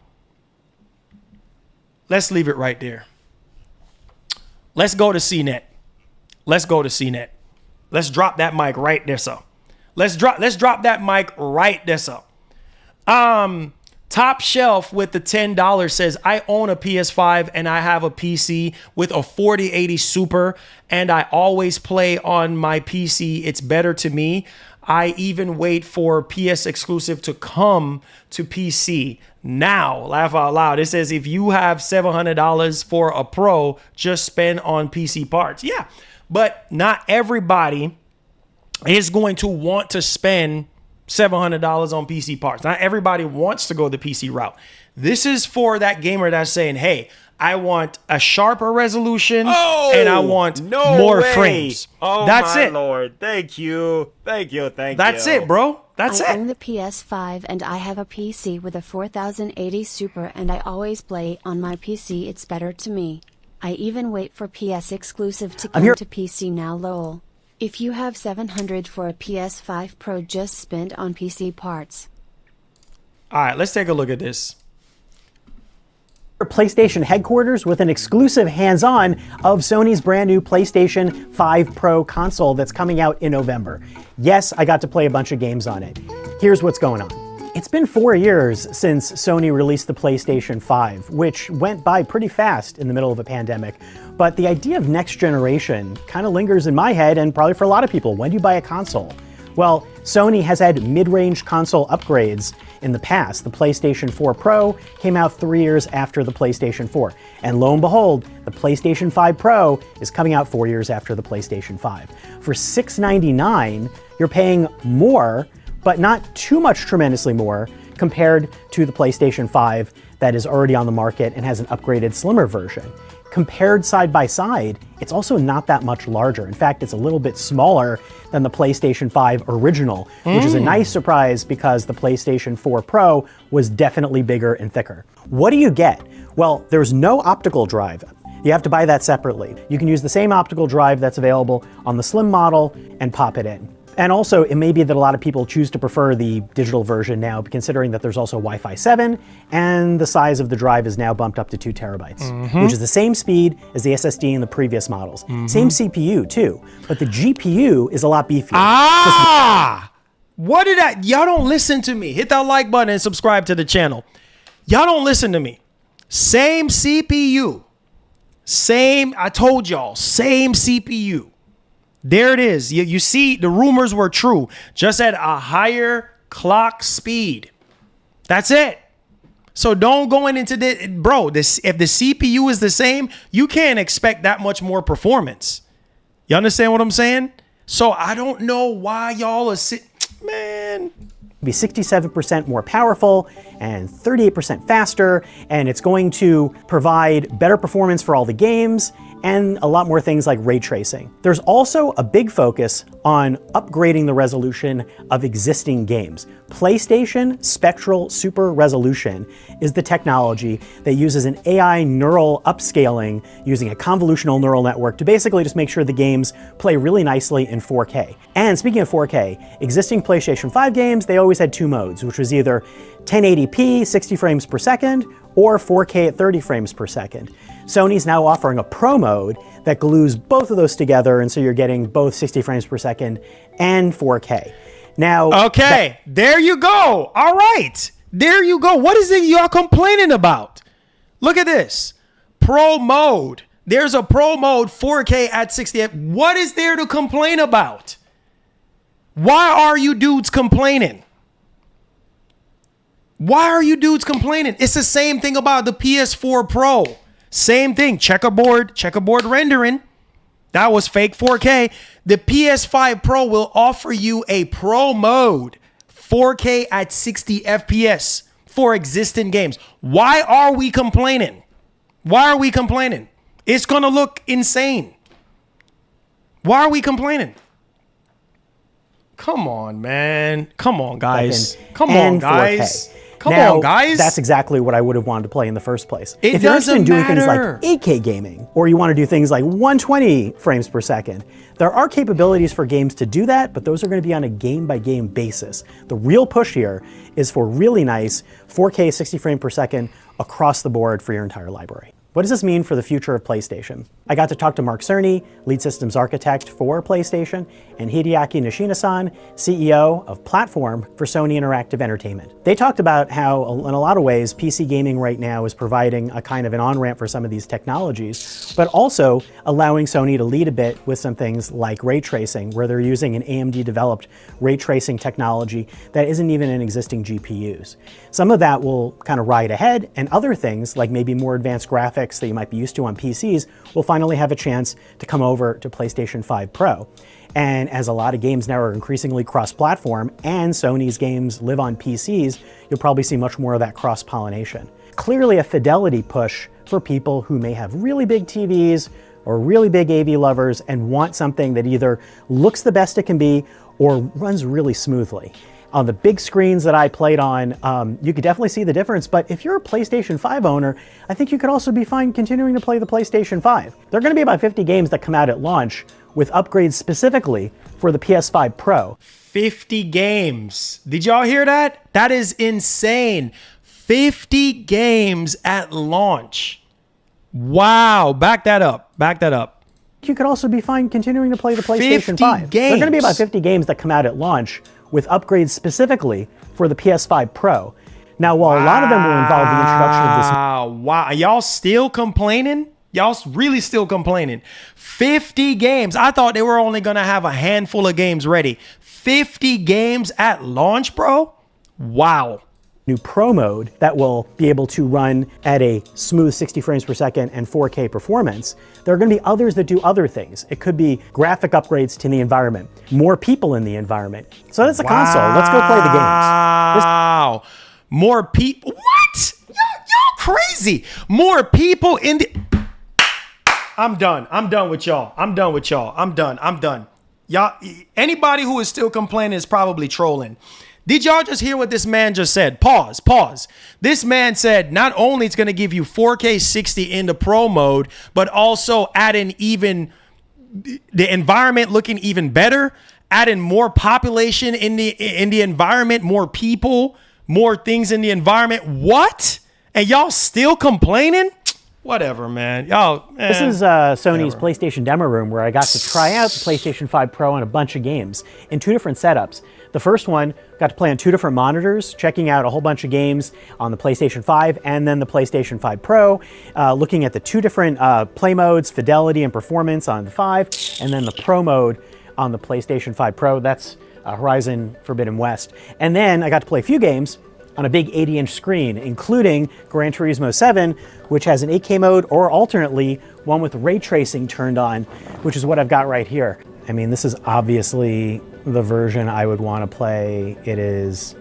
Let's leave it right there. Let's go to CNET. Let's go to CNET. Let's drop that mic right there, so. Let's drop that mic right there, so. Top Shelf with the $10 says, I own a PS5 and I have a PC with a 4080 Super and I always play on my PC. It's better to me. I even wait for PS exclusive to come to PC. Now, laugh out loud. It says, if you have $700 for a Pro, just spend on PC parts. Yeah, but not everybody is going to want to spend $700 on PC parts. Not everybody wants to go the PC route. This is for that gamer that's saying, hey, I want a sharper resolution and I want more frames. Oh, that's my it. Lord. Thank you. Thank you. That's it, bro. That's I it. own the PS5 and I have a PC with a 4080 Super and I always play on my PC. It's better to me. I even wait for PS exclusive to come to PC now, lol. If you have $700 for a PS5 Pro, just spend on PC parts. All right, let's take a look at this. PlayStation headquarters with an exclusive hands-on of Sony's brand new PlayStation 5 Pro console that's coming out in November. Yes, I got to play a bunch of games on it. Here's what's going on. It's been 4 years since Sony released the PlayStation 5, which went by pretty fast in the middle of a pandemic. But the idea of next generation kind of lingers in my head and probably for a lot of people. When do you buy a console? Well, Sony has had mid-range console upgrades in the past. The PlayStation 4 Pro came out 3 years after the PlayStation 4. And lo and behold, the PlayStation 5 Pro is coming out 4 years after the PlayStation 5. For $699, you're paying more, but not too much tremendously more compared to the PlayStation 5 that is already on the market and has an upgraded, slimmer version. Compared side by side, it's also not that much larger. In fact, it's a little bit smaller than the PlayStation 5 original, which is a nice surprise because the PlayStation 4 Pro was definitely bigger and thicker. What do you get? Well, there's no optical drive. You have to buy that separately. You can use the same optical drive that's available on the slim model and pop it in. And also, it may be that a lot of people choose to prefer the digital version now, considering that there's also Wi-Fi 7, and the size of the drive is now bumped up to 2 terabytes, which is the same speed as the SSD in the previous models. Same CPU, too, but the GPU is a lot beefier. What did I... Y'all don't listen to me. Hit that like button and subscribe to the channel. Y'all don't listen to me. Same CPU. I told y'all, same CPU. There it is. You see, the rumors were true. Just at a higher clock speed. That's it. So don't go into the... Bro, if the CPU is the same, you can't expect that much more performance. You understand what I'm saying? So I don't know why y'all are... Man... Be 67% more powerful and 38% faster, and it's going to provide better performance for all the games and a lot more things like ray tracing. There's also a big focus on upgrading the resolution of existing games. PlayStation Spectral Super Resolution is the technology that uses an AI neural upscaling using a convolutional neural network to basically just make sure the games play really nicely in 4K. And speaking of 4K, existing PlayStation 5 games, they always had two modes, which was either 1080p, 60 frames per second, or 4K at 30 frames per second. Sony's now offering a Pro mode that glues both of those together, and so you're getting both 60 frames per second and 4K. Now, okay, there you go. All right, there you go. What is it y'all complaining about? Look at this. Pro mode. There's a Pro mode 4K at 60. What is there to complain about? Why are you dudes complaining? Why are you dudes complaining? It's the same thing about the PS4 Pro. Same thing. Checkerboard rendering. That was fake 4K. The PS5 Pro will offer you a Pro mode 4K at 60 FPS for existing games. Why are we complaining? Why are we complaining? It's going to look insane. Why are we complaining? Come on, man. Come on, guys. Come on, guys. Come Now, on, guys. That's exactly what I would have wanted to play in the first place. It if you're interested in doesn't doing things matter. like 8K gaming, or you want to do things like 120 frames per second, there are capabilities for games to do that, but those are going to be on a game-by-game basis. The real push here is for really nice 4K 60 frames per second across the board for your entire library. What does this mean for the future of PlayStation? I got to talk to Mark Cerny, lead systems architect for PlayStation, and Hideaki Nishina-san, CEO of Platform for Sony Interactive Entertainment. They talked about how, in a lot of ways, PC gaming right now is providing a kind of an on-ramp for some of these technologies, but also allowing Sony to lead a bit with some things like ray tracing, where they're using an AMD-developed ray tracing technology that isn't even in existing GPUs. Some of that will kind of ride ahead, and other things, like maybe more advanced graphics that you might be used to on PCs, will finally have a chance to come over to PlayStation 5 Pro. And as a lot of games now are increasingly cross-platform and Sony's games live on PCs, you'll probably see much more of that cross-pollination. Clearly a fidelity push for people who may have really big TVs or really big AV lovers and want something that either looks the best it can be or runs really smoothly. On the big screens that I played on, you could definitely see the difference, but if you're a PlayStation 5 owner, I think you could also be fine continuing to play the PlayStation 5. There are going to be about 50 games that come out at launch with upgrades specifically for the PS5 Pro. 50 games. Did y'all hear that? That is insane. 50 games at launch. Wow. Back that up. Back that up. You could also be fine continuing to play the PlayStation 50 5. There are going to be games. about 50 games that come out at launch with upgrades specifically for the PS5 Pro. Now, while a lot of them will involve the introduction of this... Wow. Y'all still complaining? Y'all really still complaining. 50 games. I thought they were only going to have a handful of games ready. 50 games at launch, bro? Wow. New Pro mode that will be able to run at a smooth 60 frames per second and 4K performance. There are going to be others that do other things. It could be graphic upgrades to the environment, more people in the environment. So that's a console. Let's go play the games. Wow. More people. What? Y'all crazy. More people in the... I'm done. I'm done with y'all. I'm done with y'all. I'm done. Y'all, anybody who is still complaining is probably trolling. Did y'all just hear what this man just said? Pause. This man said not only it's going to give you 4K 60 in the Pro mode, but also add in even the environment looking even better, add in more population in the environment, more people, more things in the environment. What? And y'all still complaining? Whatever, man. Y'all. This is Sony's PlayStation demo room where I got to try out the PlayStation 5 Pro on a bunch of games in two different setups. The first one, got to play on two different monitors, checking out a whole bunch of games on the PlayStation 5 and then the PlayStation 5 Pro, looking at the two different play modes, fidelity and performance on the 5, and then the Pro mode on the PlayStation 5 Pro. That's Horizon Forbidden West. And then I got to play a few games on a big 80-inch screen, including Gran Turismo 7, which has an 8K mode, or alternately, one with ray tracing turned on, which is what I've got right here. I mean, this is obviously the version I would want to play. It is...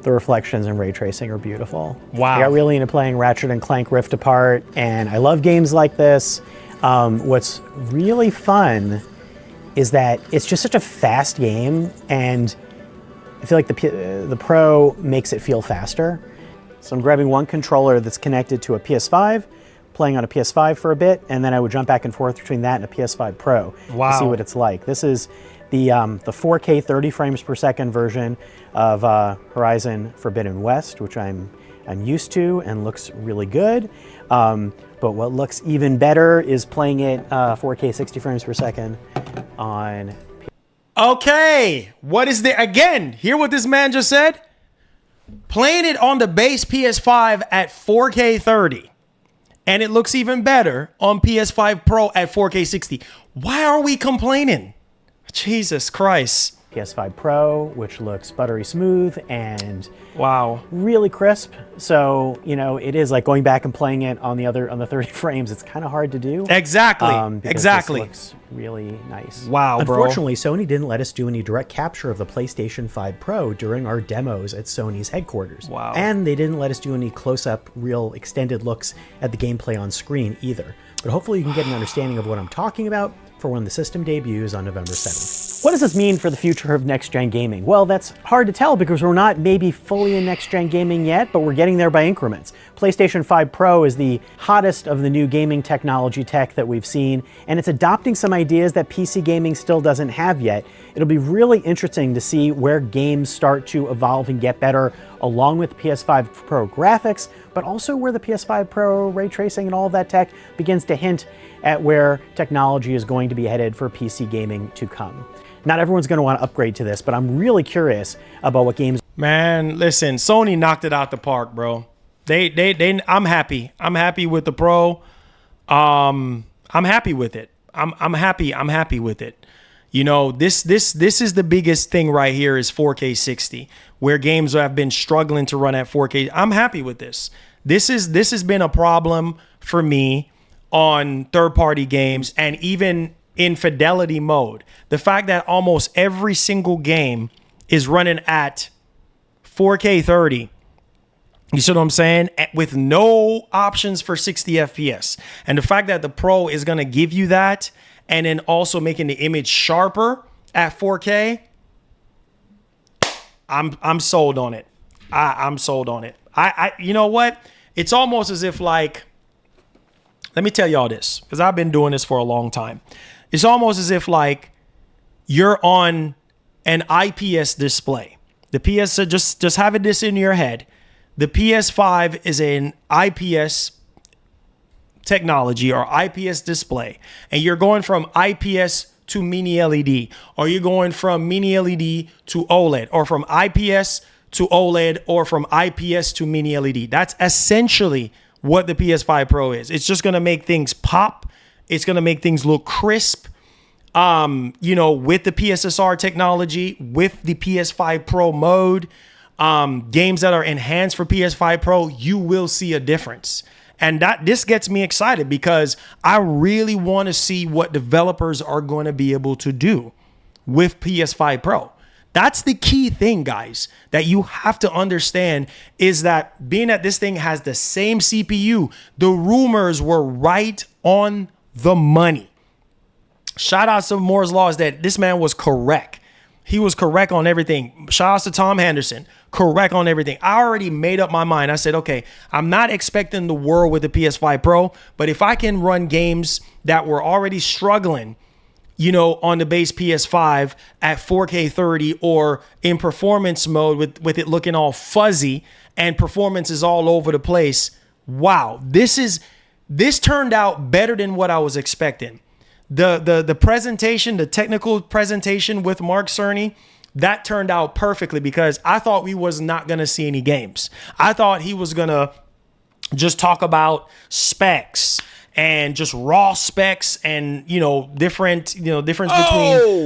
The reflections and ray tracing are beautiful. Wow. I got really into playing Ratchet & Clank Rift Apart, and I love games like this. What's really fun is that it's just such a fast game, and I feel like the Pro makes it feel faster. So I'm grabbing one controller that's connected to a PS5, playing on a PS5 for a bit, and then I would jump back and forth between that and a PS5 Pro to see what it's like. This is the 4K 30 frames per second version of Horizon Forbidden West, which I'm used to and looks really good. But what looks even better is playing it 4K 60 frames per second on... Okay, what is the... Again, hear what this man just said? Playing it on the base PS5 at 4K 30. And it looks even better on PS5 Pro at 4K 60. Why are we complaining? Jesus Christ. PS5 Pro, which looks buttery smooth and wow, really crisp. So, you know, it is like going back and playing it on the 30 frames. It's kind of hard to do. Exactly. Exactly. This looks really nice. Wow, bro. Unfortunately, Sony didn't let us do any direct capture of the PlayStation 5 Pro during our demos at Sony's headquarters. Wow. And they didn't let us do any close-up, real extended looks at the gameplay on screen either. But hopefully you can get an understanding of what I'm talking about for when the system debuts on November 7th. What does this mean for the future of next-gen gaming? Well, that's hard to tell because we're not maybe fully in next-gen gaming yet, but we're getting there by increments. PlayStation 5 Pro is the hottest of the new gaming technology tech that we've seen, and it's adopting some ideas that PC gaming still doesn't have yet. It'll be really interesting to see where games start to evolve and get better along with PS5 Pro graphics, but also where the PS5 Pro ray tracing and all of that tech begins to hint at where technology is going to be headed for PC gaming to come. Not everyone's going to want to upgrade to this, but I'm really curious about what games. Man, listen, Sony knocked it out the park, bro. I'm happy. I'm happy with the Pro. I'm happy with it. I'm happy with it. You know, this is the biggest thing right here is 4K 60, where games have been struggling to run at 4K. I'm happy with this. This has been a problem for me on third-party games and even in fidelity mode. The fact that almost every single game is running at 4K 30. You see what I'm saying? With no options for 60 FPS. And the fact that the Pro is going to give you that and then also making the image sharper at 4K, I'm sold on it. I'm sold on it. You know what? It's almost as if like, let me tell y'all this, because I've been doing this for a long time. It's almost as if like you're on an IPS display. The PS, just having this in your head. The PS5 is an IPS technology or IPS display, and you're going from IPS to mini LED, or you're going from mini LED to OLED, or from IPS to OLED, or from IPS to mini LED. That's essentially what the PS5 Pro is. It's just going to make things pop. It's going to make things look crisp. You know, with the PSSR technology, with the PS5 Pro mode, games that are enhanced for PS5 Pro, you will see a difference. And this gets me excited because I really want to see what developers are going to be able to do with PS5 Pro. That's the key thing, guys, that you have to understand is that being that this thing has the same CPU, the rumors were right on the money. Shout out to Moore's Law is that this man was correct. He was correct on everything. Shout out to Tom Henderson, correct on everything. I already made up my mind. I said, okay, I'm not expecting the world with the PS5 Pro, but if I can run games that were already struggling, you know, on the base PS5 at 4K 30 or in performance mode with it looking all fuzzy and performance is all over the place. Wow, this turned out better than what I was expecting. The presentation, the technical presentation with Mark Cerny, that turned out perfectly because I thought we was not going to see any games. I thought he was going to just talk about specs and just raw specs and, you know, difference between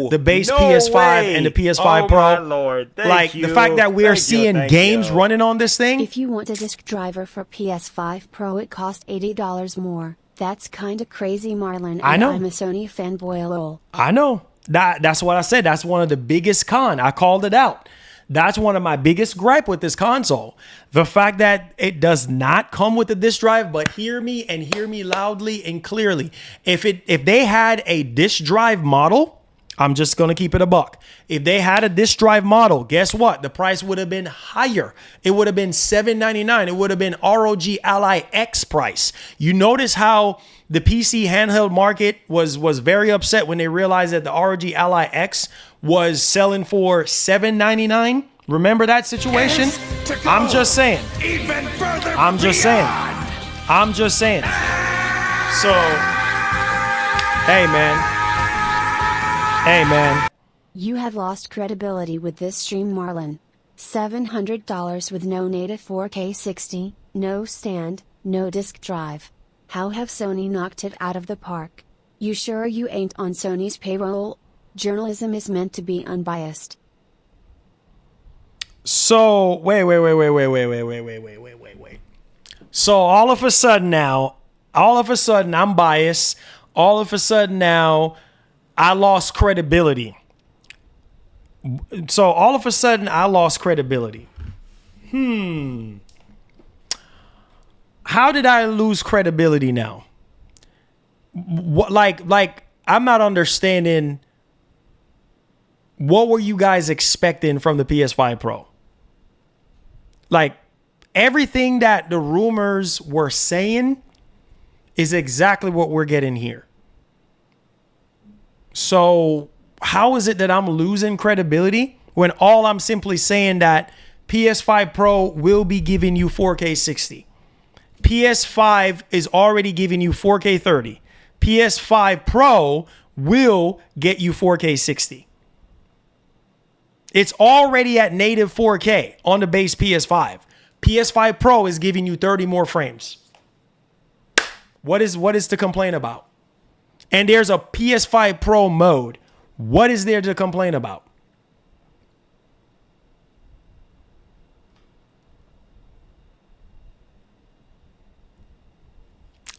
the base PS5 and the PS5 Pro. My Lord. Thank you. The fact that we are seeing games running on this thing. If you want a disc driver for PS5 Pro, it costs $80 more. That's kinda crazy, Marlon. I know. I'm a Sony fanboy, lol. I know. That's what I said. That's one of the biggest con. I called it out. That's one of my biggest gripe with this console. The fact that it does not come with a disk drive, but hear me and hear me loudly and clearly. If they had a disk drive model, I'm just going to keep it a buck. If they had a disk drive model, guess what? The price would have been higher. It would have been $799. It would have been ROG Ally X price. You notice how the PC handheld market was very upset when they realized that the ROG Ally X was selling for $799. Remember that situation? I'm just saying. I'm just saying. So, hey, man. You have lost credibility with this stream, Marlon. $700 with no native 4K 60, no stand, no disk drive. How have Sony knocked it out of the park? You sure you ain't on Sony's payroll? Journalism is meant to be unbiased. So, wait. So all of a sudden I'm biased. All of a sudden now I lost credibility. So all of a sudden I lost credibility. How did I lose credibility now? What, like I'm not understanding what were you guys expecting from the PS5 Pro? Like, everything that the rumors were saying is exactly what we're getting here. So how is it that I'm losing credibility when all I'm simply saying that PS5 Pro will be giving you 4K 60? PS5 is already giving you 4K 30. PS5 Pro will get you 4K 60. It's already at native 4K on the base PS5. PS5 Pro is giving you 30 more frames. What is to complain about? And there's a PS5 Pro mode. What is there to complain about?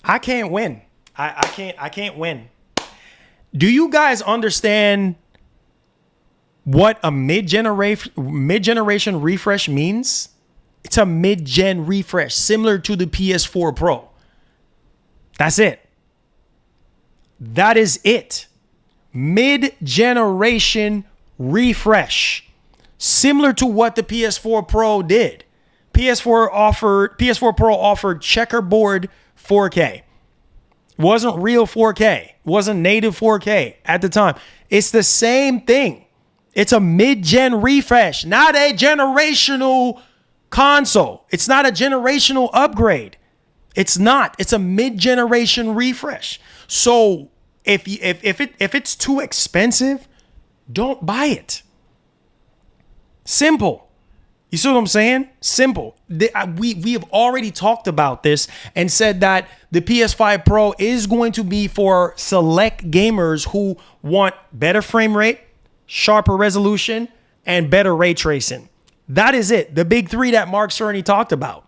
I can't win. I can't win. Do you guys understand what a mid-generation refresh means? It's a mid-gen refresh, similar to the PS4 Pro. That's it. That is it. Mid-generation refresh, similar to what the PS4 Pro did. PS4 Pro offered checkerboard 4K. Wasn't real 4K. Wasn't native 4K at the time. It's the same thing. It's a mid-gen refresh, not a generational console. It's not a generational upgrade. It's not. It's a mid-generation refresh. So if it's too expensive, don't buy it. Simple. You see what I'm saying? Simple. We have already talked about this and said that the PS5 Pro is going to be for select gamers who want better frame rate, sharper resolution, and better ray tracing. That is it. The big three that Mark Cerny talked about.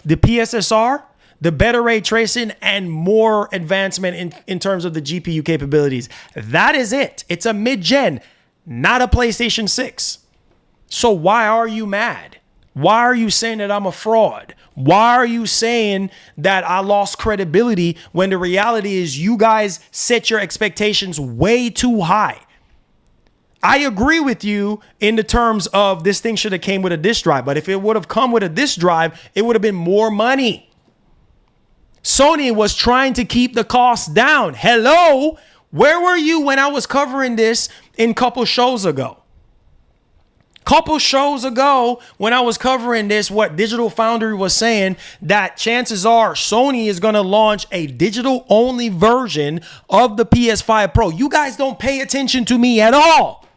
The PSSR, the better ray tracing, and more advancement in terms of the GPU capabilities. That is it. It's a mid-gen, not a PlayStation 6. So why are you mad? Why are you saying that I'm a fraud? Why are you saying that I lost credibility when the reality is you guys set your expectations way too high? I agree with you in the terms of this thing should have came with a disk drive, but if it would have come with a disk drive, it would have been more money. Sony was trying to keep the cost down. Hello, where were you when I was covering this in couple shows ago? Couple shows ago when I was covering this, what Digital Foundry was saying, that chances are Sony is going to launch a digital only version of the PS5 Pro. You guys don't pay attention to me at all,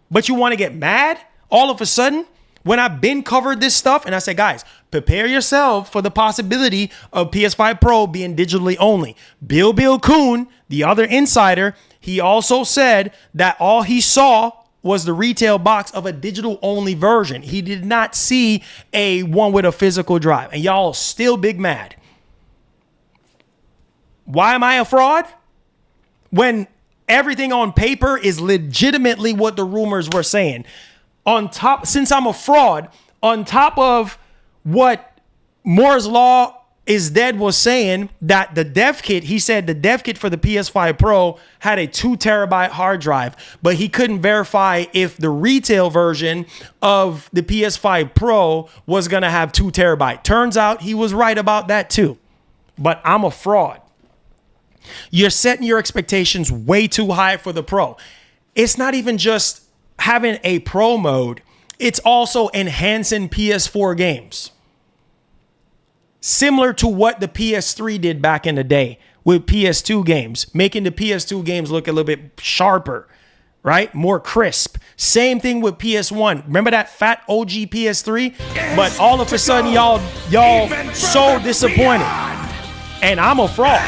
but you want to get mad all of a sudden when I've been covered this stuff. And I say, guys, prepare yourself for the possibility of PS5 Pro being digitally only. Bill Kuhn, the other insider, he also said that all he saw was the retail box of a digital only version. He did not see a one with a physical drive. And y'all still big mad. Why am I a fraud? When everything on paper is legitimately what the rumors were saying. On top, since I'm a fraud, on top of what Moore's Law is Dead was saying, that the dev kit, he said the dev kit for the PS5 Pro had a 2 terabyte hard drive, but he couldn't verify if the retail version of the PS5 Pro was going to have 2 terabyte. Turns out he was right about that too. But I'm a fraud. You're setting your expectations way too high for the Pro. It's not even just having a Pro mode. It's also enhancing PS4 games. Similar to what the PS3 did back in the day with PS2 games, making the PS2 games look a little bit sharper, right? More crisp. Same thing with PS1. Remember that fat OG PS3? But all of a sudden, y'all so disappointed. And I'm a fraud.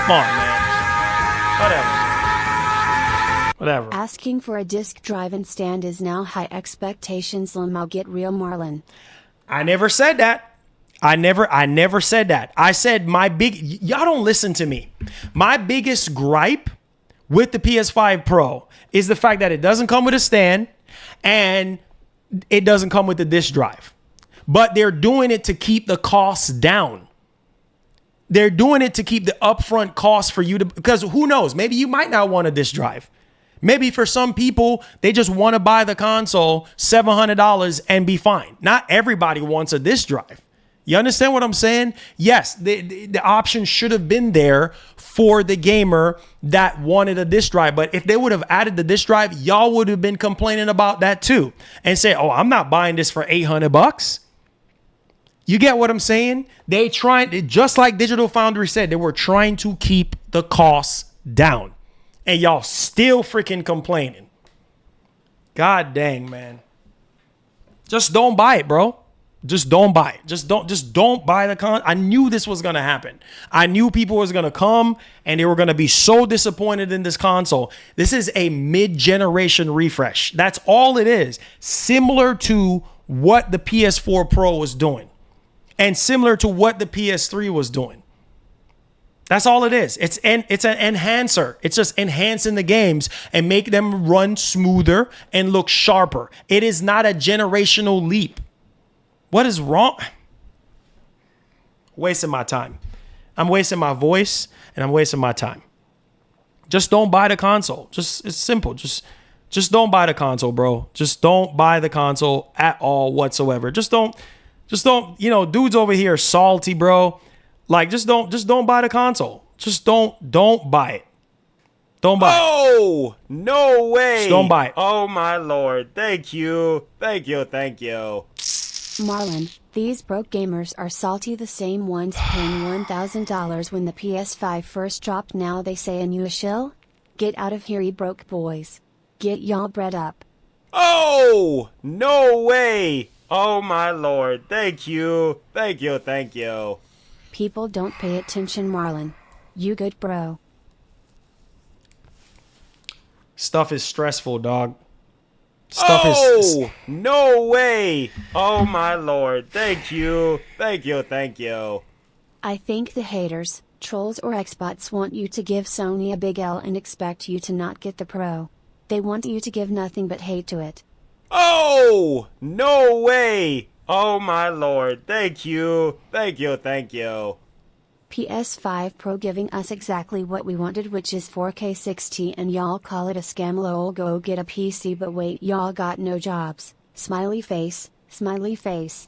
Come on, man. Whatever. Asking for a disk drive and stand is now high expectations. Limo get real, Marlon. I never said that. I never said that. I said y'all don't listen to me. My biggest gripe with the PS5 Pro is the fact that it doesn't come with a stand and it doesn't come with the disk drive. But they're doing it to keep the costs down. They're doing it to keep the upfront cost for you to, because who knows, maybe you might not want a disk drive. Maybe for some people, they just want to buy the console, $700 and be fine. Not everybody wants a disc drive. You understand what I'm saying? Yes, the option should have been there for the gamer that wanted a disc drive. But if they would have added the disc drive, y'all would have been complaining about that too. And say, oh, I'm not buying this for $800. You get what I'm saying? They tried, just like Digital Foundry said, they were trying to keep the costs down. And y'all still freaking complaining. God dang, man. Just don't buy it, bro. Just don't buy it. Just don't buy the con. I knew this was going to happen. I knew people was going to come and they were going to be so disappointed in this console. This is a mid-generation refresh. That's all it is. Similar to what the PS4 Pro was doing and similar to what the PS3 was doing. That's all it is. It's an enhancer. It's just enhancing the games and make them run smoother and look sharper. It is not a generational leap. What is wrong? Wasting my time. I'm wasting my voice and I'm wasting my time. Just don't buy the console. It's simple. Just don't buy the console, bro. Just don't buy the console at all whatsoever. Just don't, dudes over here salty, bro. Like, just don't buy the console. Just don't buy it. Don't buy it. Oh, no way. Just don't buy it. Oh, my Lord. Thank you. Marlon, these broke gamers are salty, the same ones paying $1,000 when the PS5 first dropped. Now they say a new shill? Get out of here, you broke boys. Get y'all bread up. Oh, no way. Oh, my Lord. Thank you. People don't pay attention, Marlon. You good, bro. Stuff is stressful, dog. No way. Oh, my Lord. Thank you. I think the haters, trolls or Xbots want you to give Sony a big L and expect you to not get the Pro. They want you to give nothing but hate to it. Oh, no way. Oh, my Lord. Thank you. PS5 Pro giving us exactly what we wanted, which is 4K 60, and y'all call it a scam. Lol, go get a PC, but wait, y'all got no jobs. Smiley face, smiley face.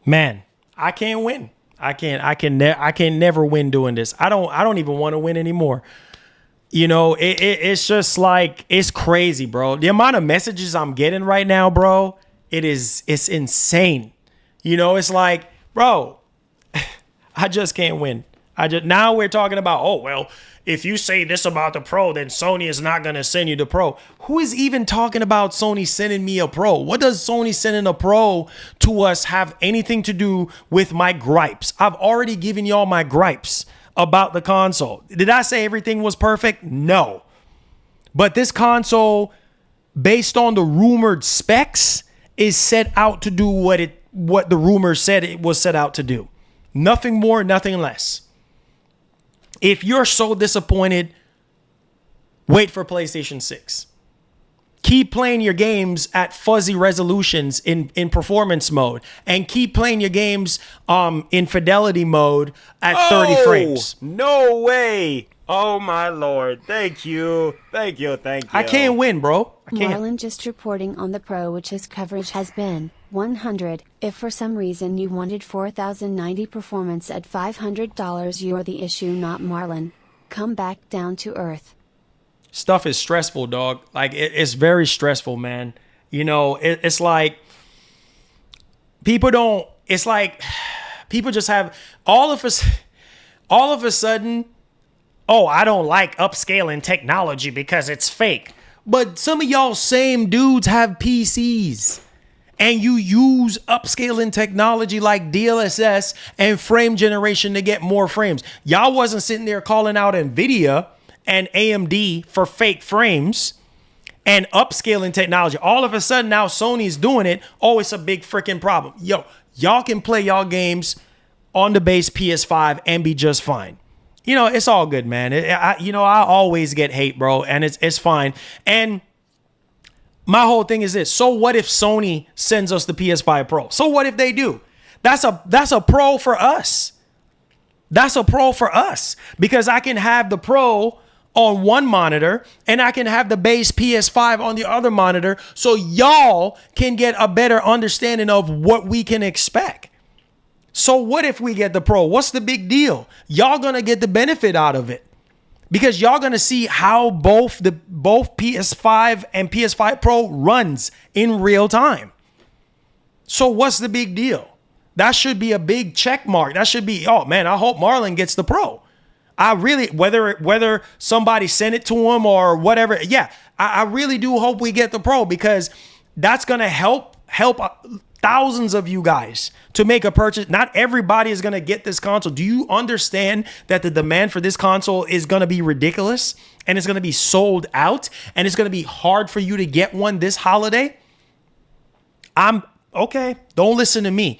Man, I can't win. I can never win doing this. I don't even want to win anymore. You know, it's just like, it's crazy, bro. The amount of messages I'm getting right now, bro, it's insane. You know, it's like, bro, I just can't win. Now we're talking about, oh, well, if you say this about the Pro, then Sony is not going to send you the Pro. Who is even talking about Sony sending me a Pro? What does Sony sending a Pro to us have anything to do with my gripes? I've already given y'all my gripes about the console. Did I say everything was perfect? No. But this console, based on the rumored specs, is set out to do what the rumors said it was set out to do. Nothing more, nothing less. If you're so disappointed, wait for PlayStation 6. Keep playing your games at fuzzy resolutions in performance mode, and keep playing your games in fidelity mode at 30 frames. No way. Oh, my Lord. Thank you. I can't win, bro. I can't. Marlon just reporting on the Pro, which his coverage has been 100. If for some reason you wanted 4090 performance at $500, you're the issue, not Marlon. Come back down to earth. Stuff is stressful, dog. Like, it's very stressful, man. You know, it's like people just have all of a sudden, oh, I don't like upscaling technology because it's fake. But some of y'all same dudes have PCs and you use upscaling technology like DLSS and frame generation to get more frames. Y'all wasn't sitting there calling out NVIDIA and AMD for fake frames and upscaling technology. All of a sudden now Sony's doing it. Oh, it's a big freaking problem. Yo, y'all can play y'all games on the base PS5 and be just fine. You know, it's all good, man. I always get hate, bro, and it's fine. And my whole thing is this. So what if Sony sends us the PS5 Pro? So what if they do? That's a pro for us. That's a pro for us because I can have the Pro on one monitor and I can have the base PS5 on the other monitor so y'all can get a better understanding of what we can expect. So what if we get the Pro? What's the big deal? Y'all gonna get the benefit out of it because y'all gonna see how both PS5 and PS5 Pro runs in real time. So what's the big deal? That should be a big check mark. That should be, oh man, I hope Marlon gets the Pro. I really, whether somebody sent it to him or whatever, yeah, I really do hope we get the Pro because that's gonna help thousands of you guys to make a purchase. Not everybody is gonna get this console. Do you understand that the demand for this console is gonna be ridiculous and it's gonna be sold out and it's gonna be hard for you to get one this holiday? Okay, don't listen to me.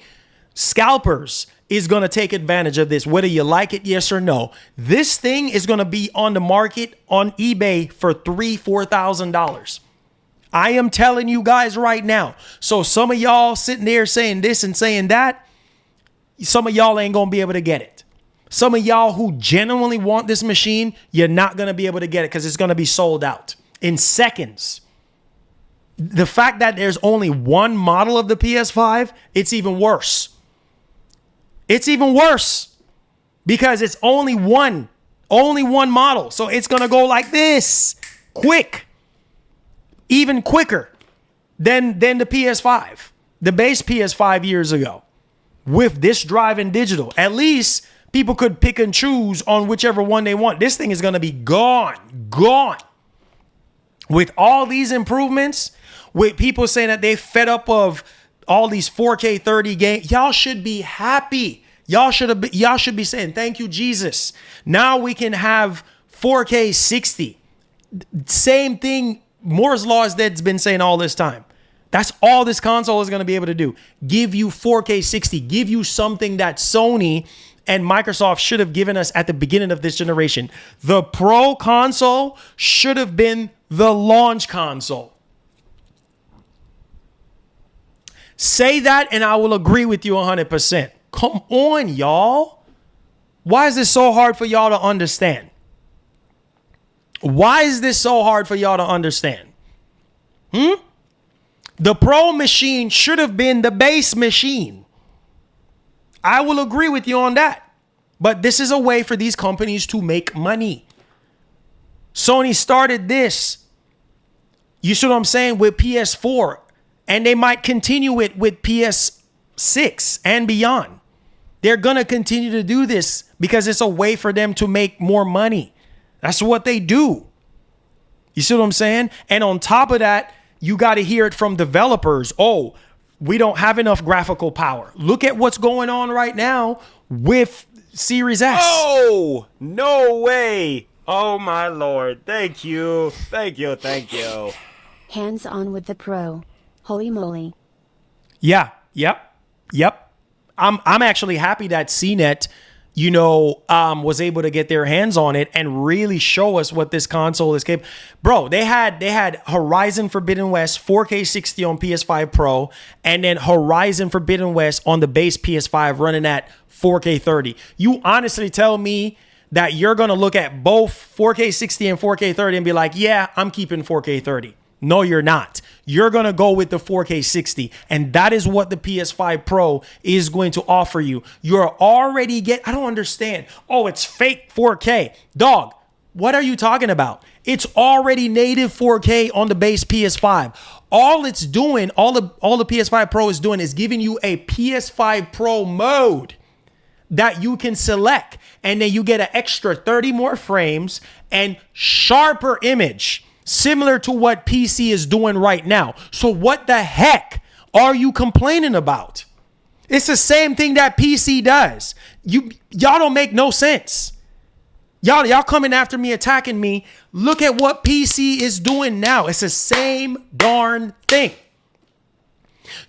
Scalpers is going to take advantage of this, whether you like it, yes or no. This thing is going to be on the market on eBay for $3,000-$4,000. I am telling you guys right now. So some of y'all sitting there saying this and saying that, some of y'all ain't going to be able to get it. Some of y'all who genuinely want this machine, you're not going to be able to get it because it's going to be sold out in seconds. The fact that there's only one model of the PS5, it's even worse. It's even worse because it's only one model. So it's going to go like this, quick, even quicker than the PS5, the base PS5 years ago with this drive and digital. At least people could pick and choose on whichever one they want. This thing is going to be gone. With all these improvements, with people saying that they fed up of all these 4K 30 games, y'all should be happy. Y'all should be saying, thank you, Jesus. Now we can have 4K 60. Same thing Moore's Law is that's been saying all this time. That's all this console is going to be able to do. Give you 4K 60. Give you something that Sony and Microsoft should have given us at the beginning of this generation. The Pro console should have been the launch console. Say that and I will agree with you 100%. Come on, y'all. Why is this so hard for y'all to understand? Why is this so hard for y'all to understand? The Pro machine should have been the base machine. I will agree with you on that. But this is a way for these companies to make money. Sony started this, you see what I'm saying, with PS4. And they might continue it with PS6 and beyond. They're going to continue to do this because it's a way for them to make more money. That's what they do. You see what I'm saying? And on top of that, you got to hear it from developers. Oh, we don't have enough graphical power. Look at what's going on right now with Series S. Oh, no way. Oh, my Lord. Thank you. Thank you. Thank you. Hands on with the Pro. Holy moly. Yeah. Yep. I'm actually happy that CNET, was able to get their hands on it and really show us what this console is capable. Bro, they had Horizon Forbidden West 4K 60 on PS5 Pro and then Horizon Forbidden West on the base PS5 running at 4K 30. You honestly tell me that you're going to look at both 4K 60 and 4K 30 and be like, yeah, I'm keeping 4K 30. No, you're not. You're going to go with the 4K 60. And that is what the PS5 Pro is going to offer you. You're already I don't understand. Oh, it's fake 4K. Dog, what are you talking about? It's already native 4K on the base PS5. All it's doing, all the PS5 Pro is doing is giving you a PS5 Pro mode that you can select. And then you get an extra 30 more frames and sharper image. Similar to what PC is doing right now. So what the heck are you complaining about? It's the same thing that PC does. Y'all don't make no sense. Y'all coming after me, attacking me. Look at what PC is doing now. It's the same darn thing.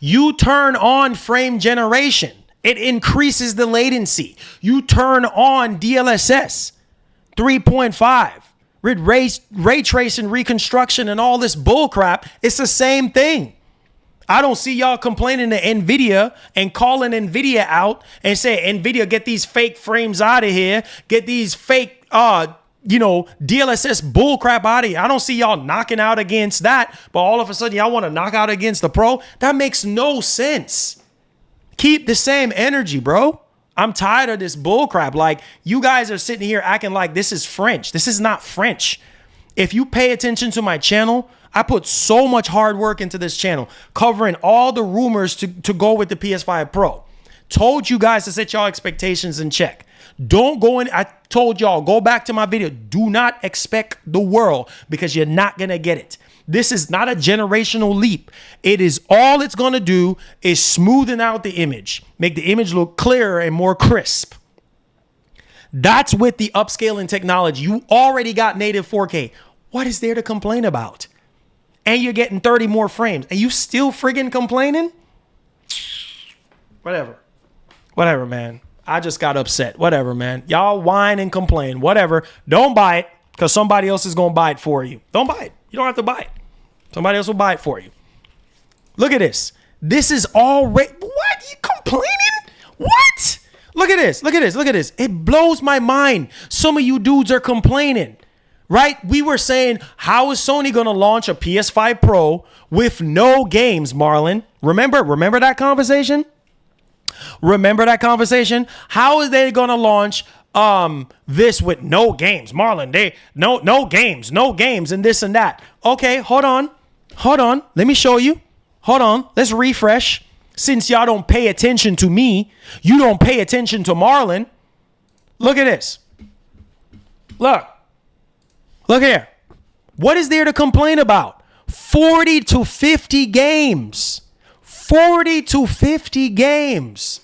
You turn on frame generation. It increases the latency. You turn on DLSS 3.5. With ray tracing, reconstruction, and all this bull crap, it's the same thing. I don't see y'all complaining to NVIDIA and calling NVIDIA out and say, NVIDIA, get these fake frames out of here. Get these fake, DLSS bullcrap out of here. I don't see y'all knocking out against that, but all of a sudden y'all want to knock out against the Pro? That makes no sense. Keep the same energy, bro. I'm tired of this bullcrap. Like, you guys are sitting here acting like this is French. This is not French. If you pay attention to my channel, I put so much hard work into this channel, covering all the rumors to go with the PS5 Pro. Told you guys to set y'all expectations in check. Don't go in. I told y'all, go back to my video. Do not expect the world, because you're not going to get it. This is not a generational leap. It is all it's going to do is smoothen out the image, make the image look clearer and more crisp. That's with the upscaling technology. You already got native 4K. What is there to complain about? And you're getting 30 more frames. And you still friggin' complaining? Whatever, man. I just got upset. Whatever, man. Y'all whine and complain. Whatever. Don't buy it, because somebody else is going to buy it for you. Don't buy it. You don't have to buy it. Somebody else will buy it for you. Look at this. This is already... What? You complaining? What? Look at this. Look at this. Look at this. It blows my mind. Some of you dudes are complaining. Right? We were saying, how is Sony going to launch a PS5 Pro with no games, Marlon? Remember that conversation? Remember that conversation? How is they going to launch this with no games? Marlon, no games and this and that. Okay, hold on. Let me show you. Hold on. Let's refresh. Since y'all don't pay attention to me, you don't pay attention to Marlon. Look at this. Look here. What is there to complain about? 40 to 50 games. 40 to 50 games.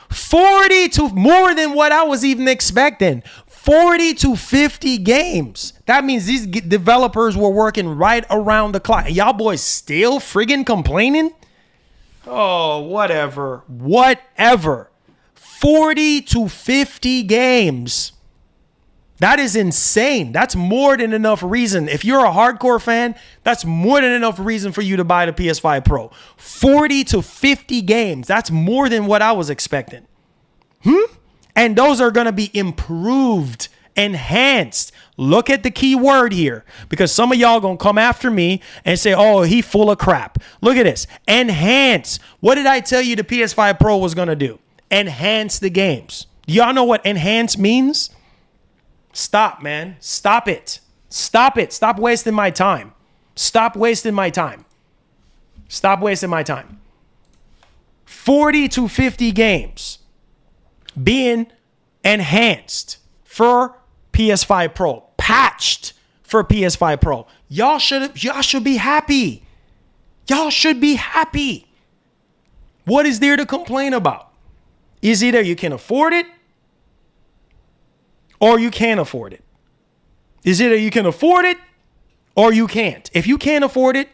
40 to more than what I was even expecting. 40 to 50 games. That means these developers were working right around the clock. And y'all boys still friggin' complaining? Oh, whatever. 40 to 50 games. That is insane. That's more than enough reason. If you're a hardcore fan, that's more than enough reason for you to buy the PS5 Pro. 40 to 50 games. That's more than what I was expecting. And those are going to be improved, enhanced. Look at the key word here, because some of y'all going to come after me and say, oh, he full of crap. Look at this. Enhance. What did I tell you the PS5 Pro was going to do? Enhance the games. Y'all know what enhance means? Stop, man. Stop it. Stop it. Stop wasting my time. Stop wasting my time. Stop wasting my time. 40 to 50 games being enhanced for PS5 Pro, patched for PS5 Pro. Y'all should be happy. Y'all should be happy. What is there to complain about? Is either you can afford it or you can't afford it. Is either you can afford it or you can't. If you can't afford it,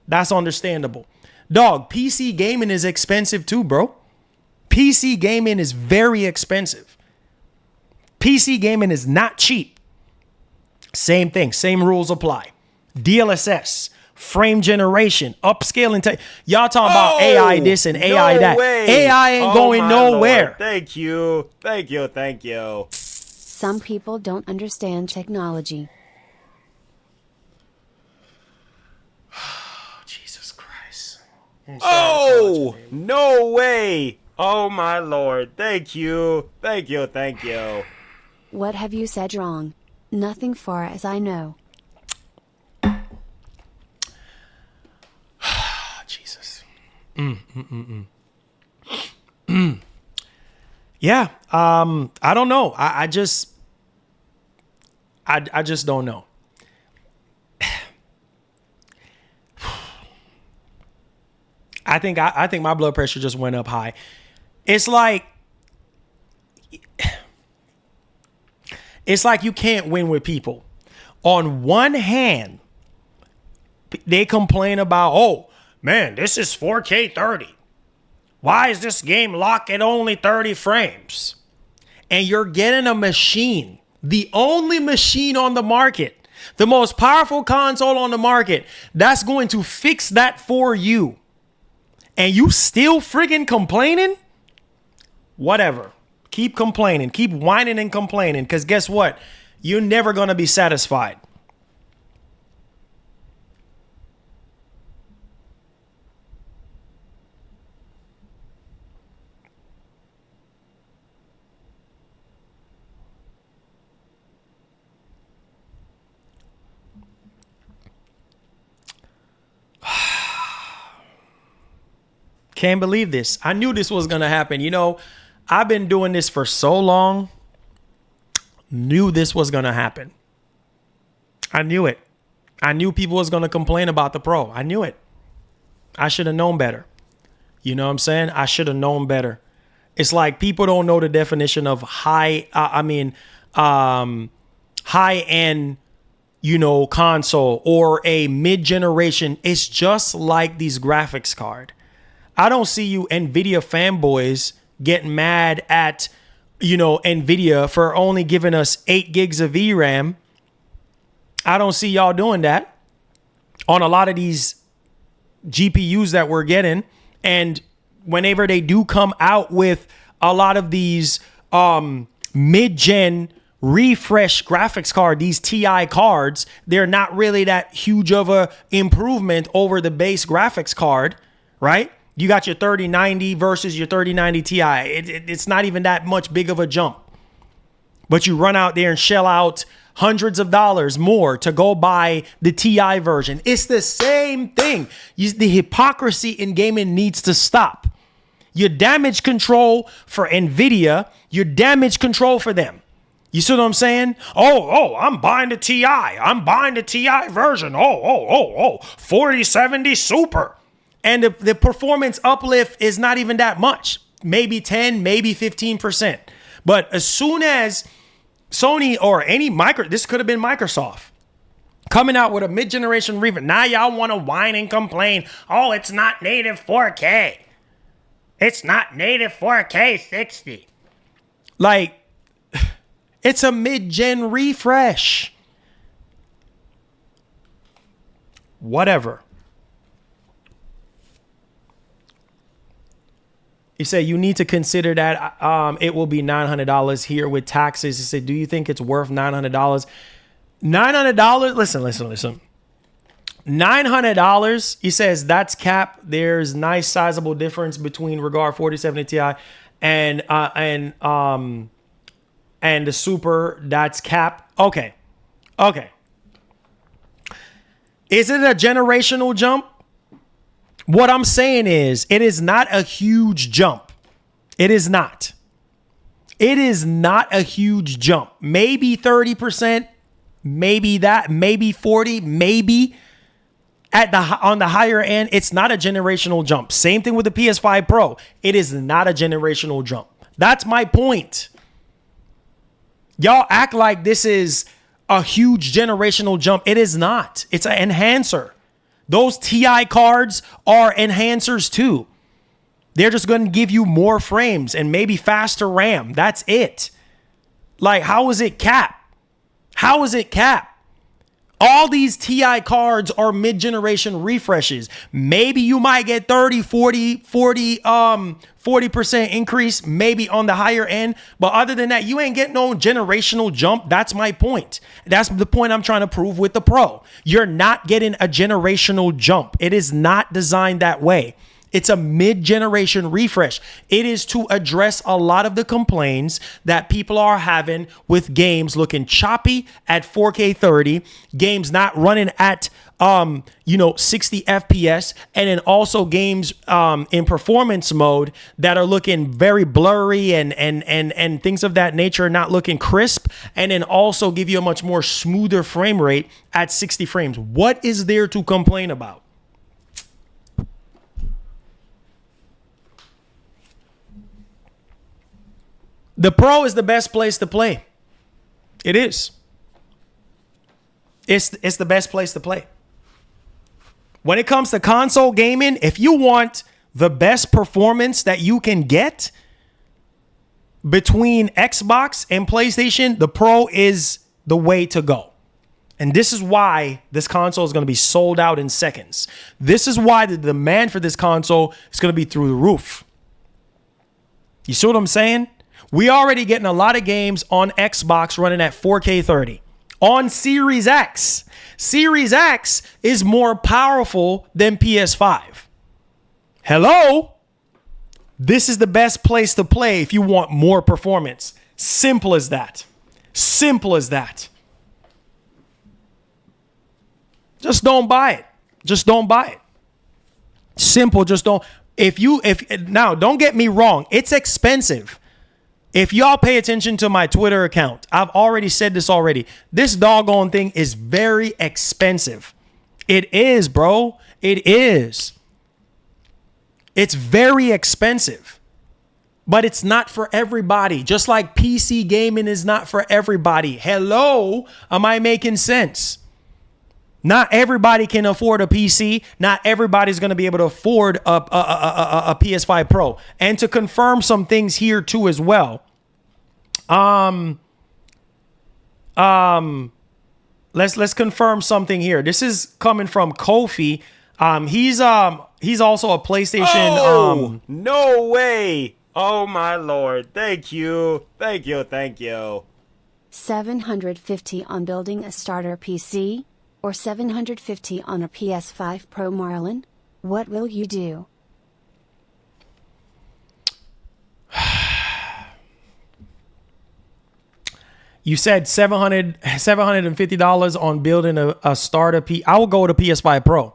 that's understandable. Dog, PC gaming is expensive too, bro. PC gaming is very expensive. PC gaming is not cheap. Same thing, same rules apply. DLSS, frame generation, upscaling. Y'all talking about AI this and AI that. AI ain't going nowhere. Lord. Thank you. Some people don't understand technology. Jesus Christ. Oh, no way. Oh, my Lord. Thank you. What have you said wrong? Nothing far as I know. Jesus. Yeah. I don't know. I just don't know. I think my blood pressure just went up high. It's like you can't win with people. On one hand, they complain about, oh, man, this is 4K 30. Why is this game locked at only 30 frames? And you're getting a machine, the only machine on the market, the most powerful console on the market, that's going to fix that for you. and you still friggin' complaining? Whatever. Keep complaining. Keep whining and complaining. Because guess what? You're never going to be satisfied. Can't believe this. I knew this was going to happen. You know, I've been doing this for so long. Knew this was going to happen. I knew it. I knew people was going to complain about the Pro. I knew it. I should have known better. You know what I'm saying? I should have known better. It's like people don't know the definition of high-end, you know, console or a mid-generation. It's just like these graphics card. I don't see you NVIDIA fanboys getting mad at, you know, NVIDIA for only giving us 8 gigs of VRAM. I don't see y'all doing that on a lot of these GPUs that we're getting. And whenever they do come out with a lot of these mid-gen refresh graphics card, these TI cards, they're not really that huge of a improvement over the base graphics card, right? You got your 3090 versus your 3090 Ti. It's not even that much big of a jump. But you run out there and shell out hundreds of dollars more to go buy the Ti version. It's the same thing. The hypocrisy in gaming needs to stop. Your damage control for NVIDIA, your damage control for them. You see what I'm saying? Oh, I'm buying the Ti. I'm buying the Ti version. 4070 Super. And the performance uplift is not even that much. Maybe 10, maybe 15%. But as soon as Sony or this could have been Microsoft, coming out with a mid-generation refresh, now y'all want to whine and complain. Oh, it's not native 4K. It's not native 4K 60. Like, it's a mid-gen refresh. Whatever. He said, you need to consider that it will be $900 here with taxes. He said, do you think it's worth $900? $900? Listen. $900, he says, that's cap. There's nice sizable difference between Regard 4070 Ti and the Super. That's cap. Okay. Is it a generational jump? What I'm saying is, it is not a huge jump. It is not. It is not a huge jump. Maybe 30%, maybe that, maybe 40, maybe on the higher end. It's not a generational jump. Same thing with the PS5 Pro. It is not a generational jump. That's my point. Y'all act like this is a huge generational jump. It is not. It's an enhancer. Those TI cards are enhancers too. They're just going to give you more frames and maybe faster RAM. That's it. Like, how is it cap? How is it cap? All these TI cards are mid-generation refreshes. Maybe you might get 40% increase, maybe on the higher end. But other than that, you ain't getting no generational jump. That's my point. That's the point I'm trying to prove with the Pro. You're not getting a generational jump. It is not designed that way. It's a mid-generation refresh. It is to address a lot of the complaints that people are having with games looking choppy at 4K 30, games not running at 60 FPS, and then also games in performance mode that are looking very blurry and things of that nature, not looking crisp, and then also give you a much more smoother frame rate at 60 frames. What is there to complain about? The Pro is the best place to play. It is. It's the best place to play. When it comes to console gaming, if you want the best performance that you can get between Xbox and PlayStation, the Pro is the way to go. And this is why this console is going to be sold out in seconds. This is why the demand for this console is going to be through the roof. You see what I'm saying? We already getting a lot of games on Xbox running at 4K 30. On Series X. Series X is more powerful than PS5. Hello? This is the best place to play if you want more performance. Simple as that. Simple as that. Just don't buy it. Just don't buy it. Simple, just don't. Now, don't get me wrong. It's expensive. If y'all pay attention to my Twitter account, I've already said this already. This doggone thing is very expensive. It is, bro. It is. It's very expensive. But it's not for everybody. Just like PC gaming is not for everybody. Hello? Am I making sense? Not everybody can afford a PC. Not everybody's going to be able to afford a PS5 Pro. And to confirm some things here too as well. Let's confirm something here. This is coming from Kofi. He's also a PlayStation. Oh, no way. Oh my Lord. Thank you. Thank you. Thank you. 750 on building a starter PC? Or 750 on a PS5 Pro, Marlon? What will you do? You said $750 on building a starter P. I will go with a PS5 Pro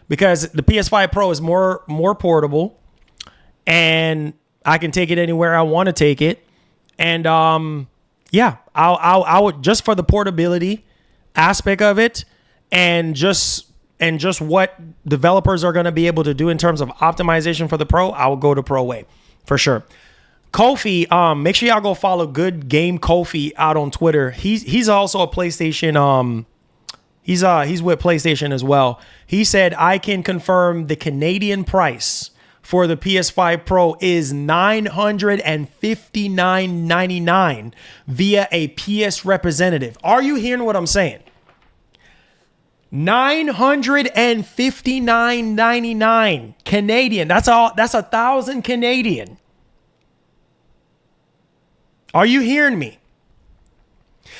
because the PS5 Pro is more portable, and I can take it anywhere I want to take it. And yeah, I would, just for the portability aspect of it. And just what developers are going to be able to do in terms of optimization for the Pro, I will go to Pro way for sure. Kofi, make sure y'all go follow Good Game Kofi out on Twitter. He's also a PlayStation. He's with PlayStation as well. He said, I can confirm the Canadian price for the PS5 Pro is $959.99 via a PS representative. Are you hearing what I'm saying? $959.99 Canadian. That's all. That's 1,000 Canadian. Are you hearing me?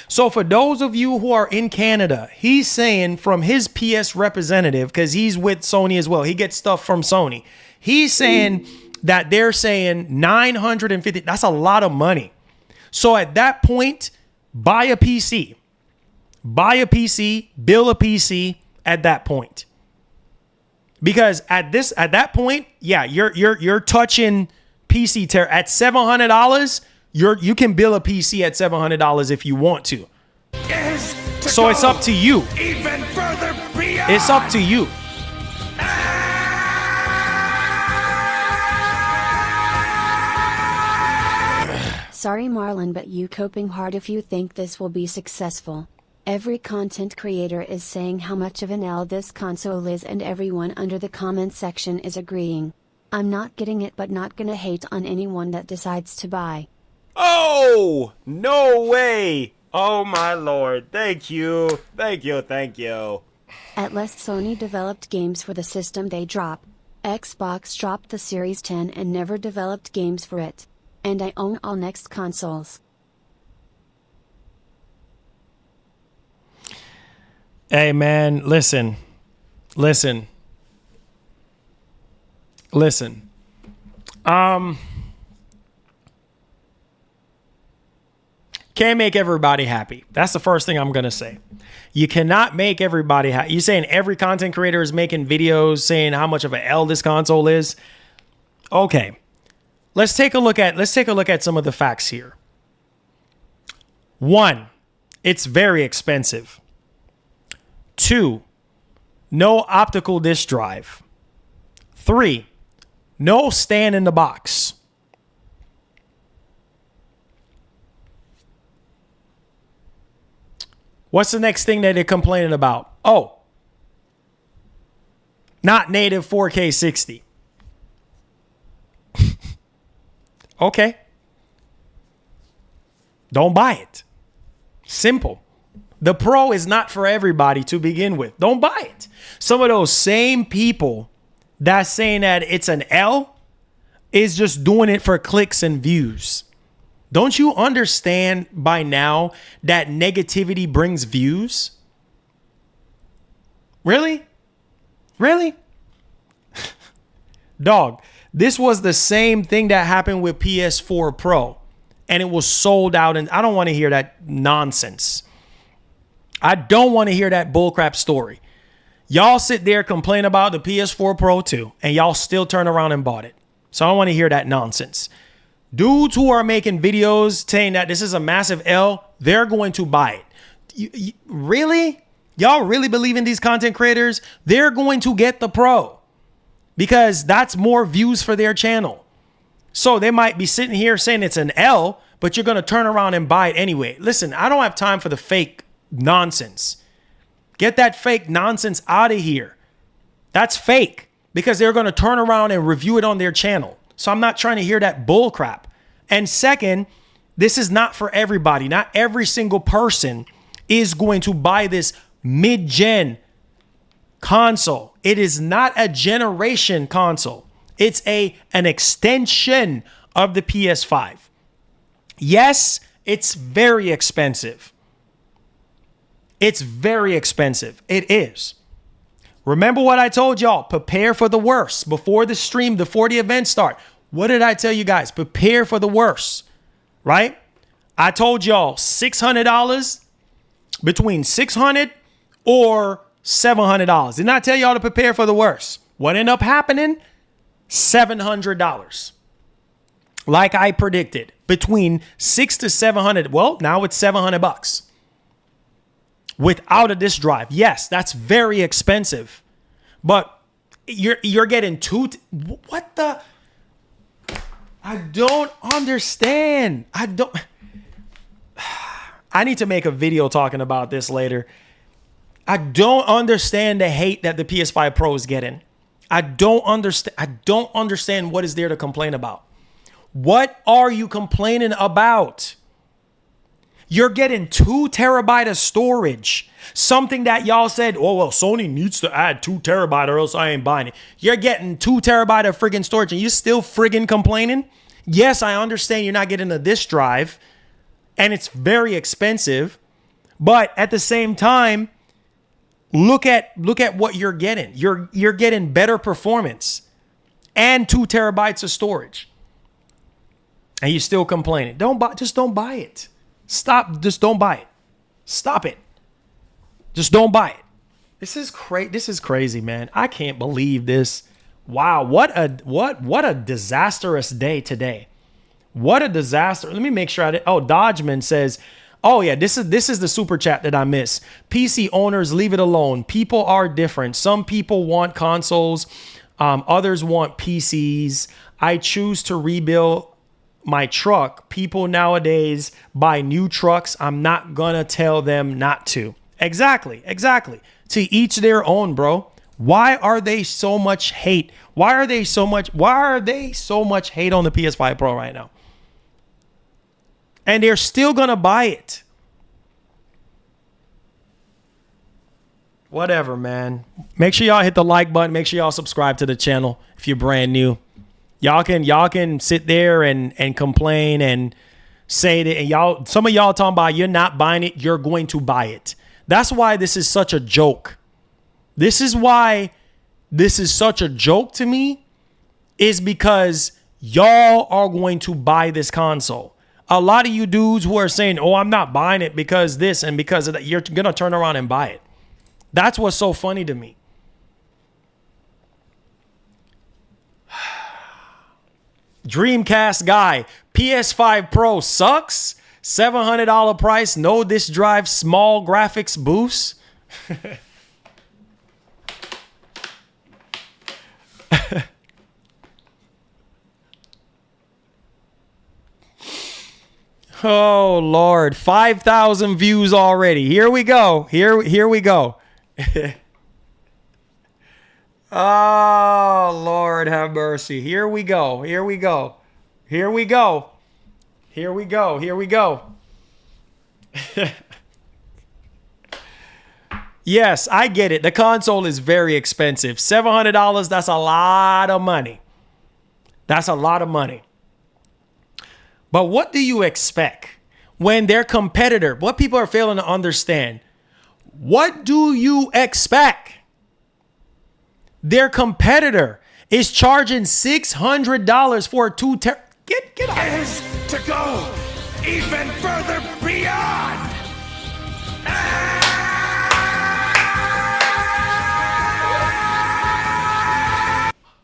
So for those of you who are in Canada, he's saying from his PS representative, because he's with Sony as well. He gets stuff from Sony. He's saying that they're saying $950. That's a lot of money. So at that point, buy a PC. Buy a PC, build a PC at that point. Because at that point, yeah, you're touching PC terror. At $700, you can build a PC at $700 if you want to. So it's up to you. Even further beyond. It's up to you. Sorry, Marlon, but you coping hard if you think this will be successful. Every content creator is saying how much of an L this console is, and everyone under the comment section is agreeing. I'm not getting it, but not gonna hate on anyone that decides to buy. Oh, no way. Oh my Lord. Thank you. Thank you. Thank you. At least Sony developed games for the system they drop. Xbox dropped the Series 10 and never developed games for it. And I own all next consoles. Hey man, listen. Can't make everybody happy. That's the first thing I'm gonna say. You cannot make everybody happy. You're saying every content creator is making videos saying how much of an L this console is. Okay. Let's take a look at some of the facts here. 1, it's very expensive. 2, no optical disc drive. 3, no stand in the box. What's the next thing that they're complaining about? Oh, not native 4K 60. Okay. Don't buy it. Simple. The Pro is not for everybody to begin with. Don't buy it. Some of those same people that's saying that it's an L is just doing it for clicks and views. Don't you understand by now that negativity brings views? Really? Really? Dog, this was the same thing that happened with PS4 Pro, and it was sold out, and I don't want to hear that nonsense. I don't want to hear that bullcrap story. Y'all sit there complain about the PS4 Pro too, and y'all still turn around and bought it. So I don't want to hear that nonsense. Dudes who are making videos saying that this is a massive L, they're going to buy it. Really? Y'all really believe in these content creators? They're going to get the Pro because that's more views for their channel. So they might be sitting here saying it's an L, but you're going to turn around and buy it anyway. Listen, I don't have time for the fake nonsense. Get that fake nonsense out of here. That's fake because they're going to turn around and review it on their channel. So I'm not trying to hear that bull crap. And second, this is not for everybody. Not every single person is going to buy this mid-gen console. It is not a generation console. It's an extension of the PS5. Yes, it's very expensive. It's very expensive. It is. Remember what I told y'all. Prepare for the worst. Before the stream, before the event start. What did I tell you guys? Prepare for the worst. Right? I told y'all $600, between $600 or $700. Didn't I tell y'all to prepare for the worst? What ended up happening? $700. Like I predicted. Between $600 to $700. Well, now it's $700. Without a disk drive. Yes, that's very expensive. But you're getting what the? I don't understand. I need to make a video talking about this later. I don't understand the hate that the PS5 Pro is getting. I don't understand what is there to complain about. What are you complaining about? You're getting 2 terabytes of storage. Something that y'all said, oh, well, Sony needs to add 2 terabytes or else I ain't buying it. You're getting 2 terabytes of friggin' storage and you still friggin' complaining? Yes, I understand you're not getting a disk drive and it's very expensive. But at the same time, look at what you're getting. You're getting better performance and 2 terabytes of storage. And you're still complaining. Just don't buy it. Stop. Just don't buy it. Stop it. Just don't buy it. This is crazy, man. I can't believe this. Wow. What a disastrous day today. What a disaster. Let me make sure Dodgeman says, oh yeah, this is the super chat that I miss. PC owners, leave it alone. People are different. Some people want consoles. Others want PCs. I choose to rebuild my truck. People nowadays buy new trucks. I'm not gonna tell them not to. Exactly. To each their own, bro. Why are they so much hate? Why are they so much hate on the PS5 Pro right now? And they're still gonna buy it. Whatever, man. Make sure y'all hit the like button. Make sure y'all subscribe to the channel if you're brand new. Y'all can sit there and complain and say that, and some of y'all talking about you're not buying it, you're going to buy it. That's why this is such a joke. This is why this is such a joke to me, is because y'all are going to buy this console. A lot of you dudes who are saying, oh, I'm not buying it because this and because of that, you're going to turn around and buy it. That's what's so funny to me. Dreamcast guy, PS5 Pro sucks. $700 price, no disk drive, small graphics boost. Oh Lord, 5,000 views already. Here we go. Here we go. Oh Lord, have mercy. Here we go. Yes, I get it. The console is very expensive. $700, that's a lot of money. That's a lot of money. But what do you expect when their competitor, what people are failing to understand, what do you expect? Their competitor is charging $600 for a get out. Is to go even further beyond.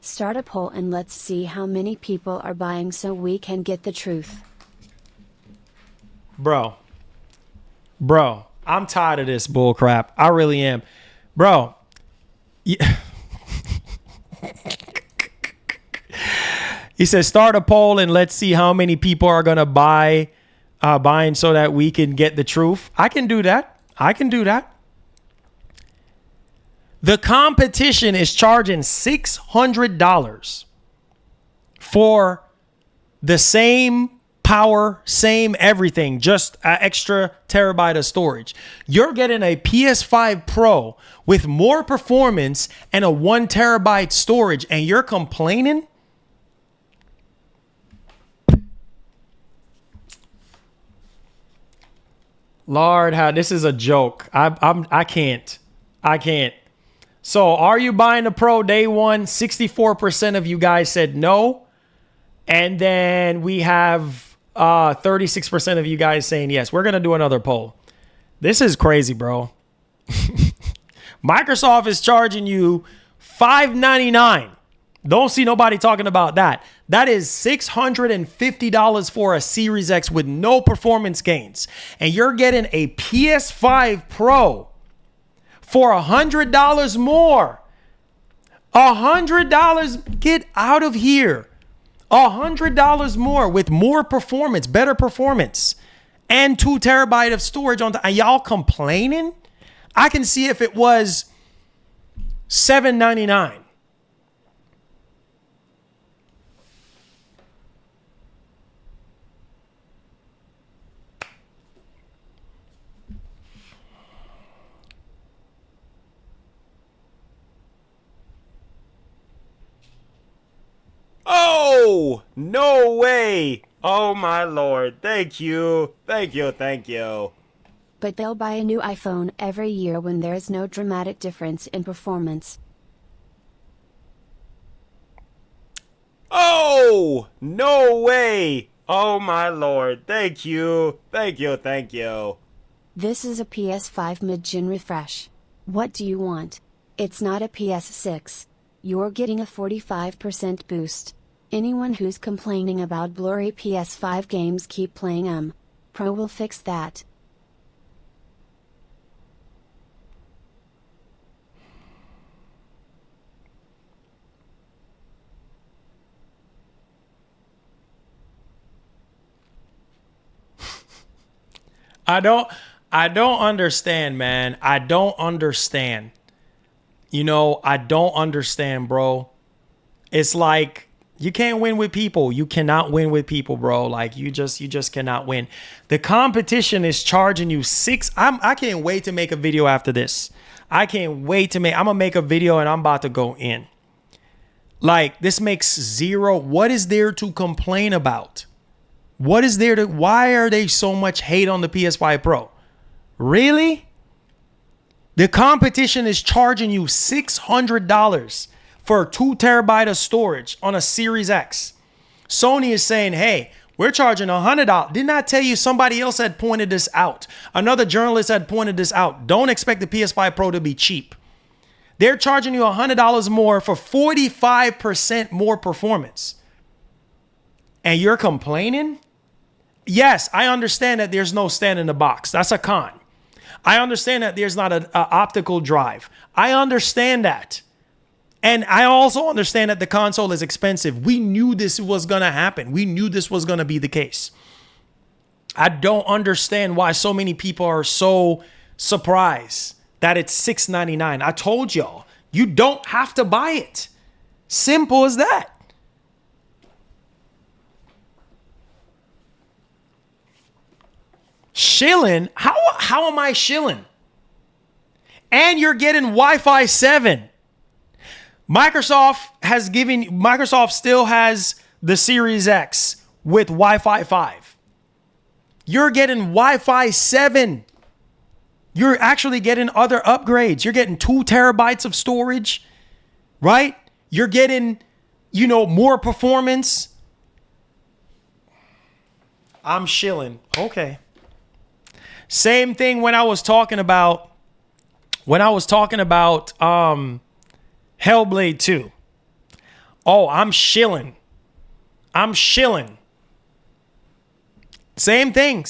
Start a poll and let's see how many people are buying so we can get the truth. Bro, I'm tired of this bull crap. I really am. Bro, yeah. He says, start a poll and let's see how many people are going to buying so that we can get the truth. I can do that. The competition is charging $600 for the same power, same everything, just an extra terabyte of storage. You're getting a PS5 Pro with more performance and a 1 terabyte storage, and you're complaining? Lord, how this is a joke. I can't. So are you buying the Pro day one? 64% of you guys said no. And then we have 36% of you guys saying yes. We're going to do another poll. This is crazy, bro. Microsoft is charging you $599. Don't see nobody talking about that. That is $650 for a Series X with no performance gains. And you're getting a PS5 Pro for $100 more. $100. Get out of here. $100 more with more performance, better performance, and 2 terabyte of storage on the. Are y'all complaining? I can see if it was $799. Oh, no way. Oh, my Lord. Thank you. But they'll buy a new iPhone every year when there's no dramatic difference in performance. Oh, no way. Oh, my Lord. Thank you. This is a PS5 mid-gen refresh. What do you want? It's not a PS6. You're getting a 45% boost. Anyone who's complaining about blurry PS5 games, keep playing them. Pro will fix that. I don't understand, man. I don't understand. I don't understand, bro. It's like you can't win with people. You cannot win with people, bro. Like you just cannot win. The competition is charging you I can't wait to make a video after this. I'm gonna make a video and I'm about to go in. Like this makes zero. What is there to complain about? Why are they so much hate on the PS5 Pro? Really? The competition is charging you $600 for 2 terabyte of storage on a Series X. Sony is saying, hey, we're charging $100. Didn't I tell you somebody else had pointed this out? Another journalist had pointed this out. Don't expect the PS5 Pro to be cheap. They're charging you $100 more for 45% more performance. And you're complaining? Yes, I understand that there's no stand in the box. That's a con. I understand that there's not an optical drive. I understand that. And I also understand that the console is expensive. We knew this was going to happen. We knew this was going to be the case. I don't understand why so many people are so surprised that it's $699. I told y'all, you don't have to buy it. Simple as that. Shilling? How am I shilling? And you're getting Wi-Fi 7. Microsoft still has the Series X with Wi-Fi 5. You're getting Wi-Fi 7. You're actually getting other upgrades. You're getting 2 terabytes of storage, right? You're getting, more performance. I'm shilling. Okay. Same thing when I was talking about Hellblade 2. Oh, I'm shilling. Same thing.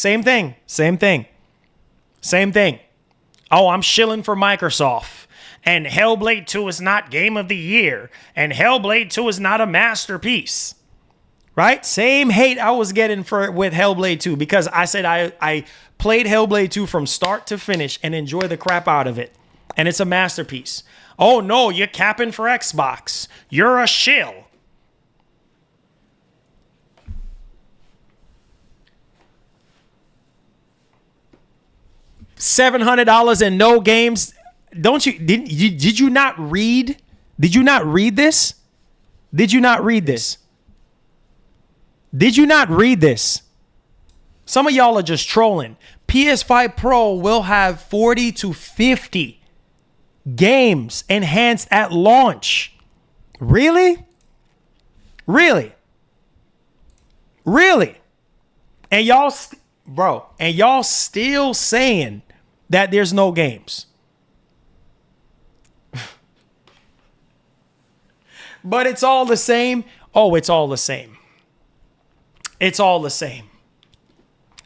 Oh, I'm shilling for Microsoft. And Hellblade 2 is not Game of the Year. And Hellblade 2 is not a masterpiece. Right? Same hate I was getting with Hellblade 2 because I said I played Hellblade 2 from start to finish and enjoy the crap out of it. And it's a masterpiece. Oh no, you're capping for Xbox. You're a shill. $700 and no games. Did you not read? Did you not read this? Did you not read this? Did you not read this? Some of y'all are just trolling. PS5 Pro will have 40 to 50 games enhanced at launch. Really? Really? Really? And y'all, and y'all still saying that there's no games. But it's all the same. Oh, it's all the same. It's all the same.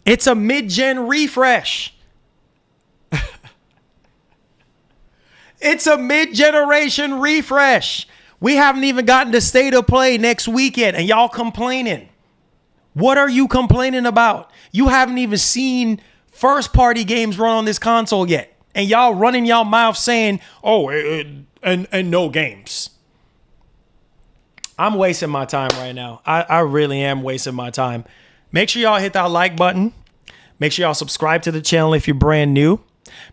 It's a mid-gen refresh. It's a mid-generation refresh. We haven't even gotten to State of Play next weekend, and y'all complaining. What are you complaining about? You haven't even seen first-party games run on this console yet, and y'all running y'all mouth saying, "Oh, and no games." I'm wasting my time right now. I really am wasting my time. Make sure y'all hit that like button. Make sure y'all subscribe to the channel if you're brand new.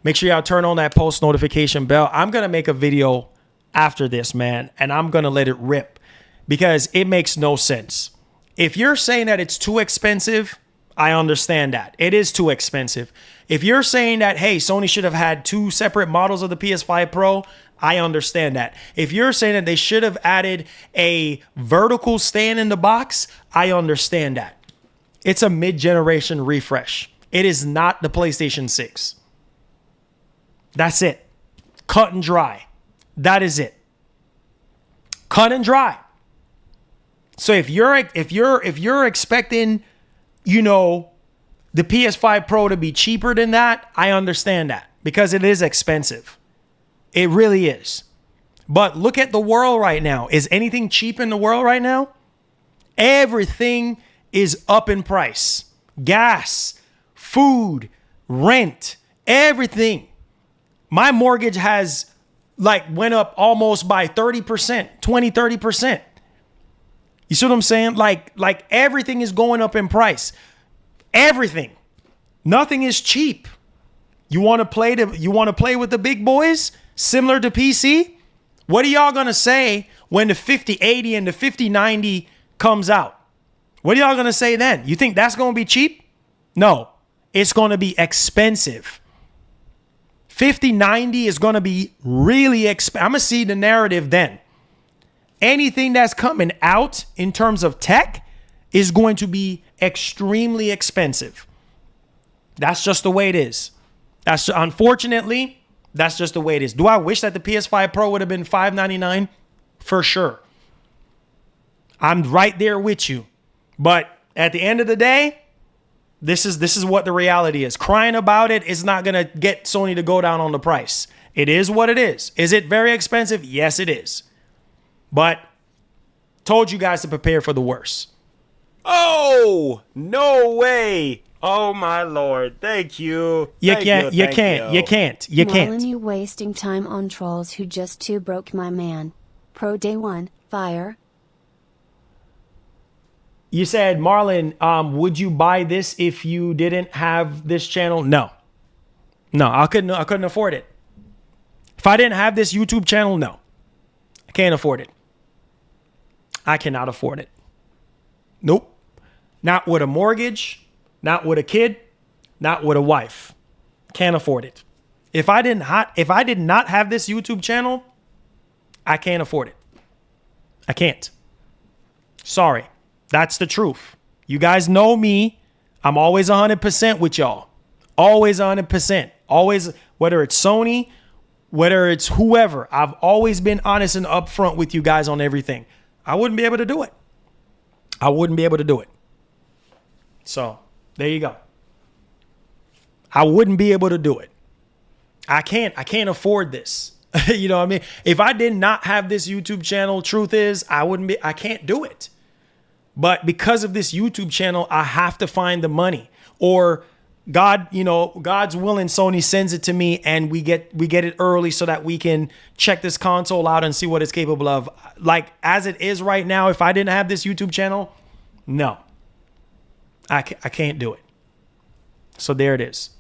Make sure y'all turn on that post notification bell. I'm going to make a video after this, man, and I'm going to let it rip because it makes no sense. If you're saying that it's too expensive, I understand that. It is too expensive. If you're saying that, hey, Sony should have had 2 separate models of the PS5 Pro, I understand that. If you're saying that they should have added a vertical stand in the box, I understand that. It's a mid-generation refresh. It is not the PlayStation 6. That's it. Cut and dry. That is it. Cut and dry. So if you're expecting, the PS5 Pro to be cheaper than that, I understand that because it is expensive. It really is. But look at the world right now. Is anything cheap in the world right now? Everything is up in price. Gas, food, rent, everything. My mortgage has went up almost by 30%, 20, 30%. You see what I'm saying? Like everything is going up in price. Everything. Nothing is cheap. You want to play with the big boys? Similar to PC? What are y'all going to say when the 5080 and the 5090 comes out? What are y'all going to say then? You think that's going to be cheap? No, it's going to be expensive. 5090 is going to be really expensive. I'm going to see the narrative then. Anything that's coming out in terms of tech is going to be extremely expensive. That's just the way it is. Unfortunately, that's just the way it is. Do I wish that the PS5 Pro would have been $599? For sure. I'm right there with you. But at the end of the day, this is what the reality is. Crying about it is not going to get Sony to go down on the price. It is what it is. Is it very expensive? Yes, it is. But told you guys to prepare for the worst. Oh, no way. Oh my Lord. Thank you. You can't. Marlon, you wasting time on trolls who just too broke my man. Pro day one, fire. You said, Marlon, would you buy this if you didn't have this channel? No, I couldn't afford it. If I didn't have this YouTube channel, no. I can't afford it. I cannot afford it. Nope. Not with a mortgage, not with a kid, not with a wife. Can't afford it. If I did not have this YouTube channel, I can't afford it. I can't. Sorry. That's the truth. You guys know me. I'm always 100% with y'all. Always 100%. Always, whether it's Sony, whether it's whoever, I've always been honest and upfront with you guys on everything. I wouldn't be able to do it. I wouldn't be able to do it. So, there you go. I wouldn't be able to do it. I can't afford this. You know what I mean? If I did not have this YouTube channel, truth is, I can't do it. But because of this YouTube channel, I have to find the money. Or God, God's willing, Sony sends it to me and we get it early so that we can check this console out and see what it's capable of. Like as it is right now, if I didn't have this YouTube channel, no. I can't do it. So there it is.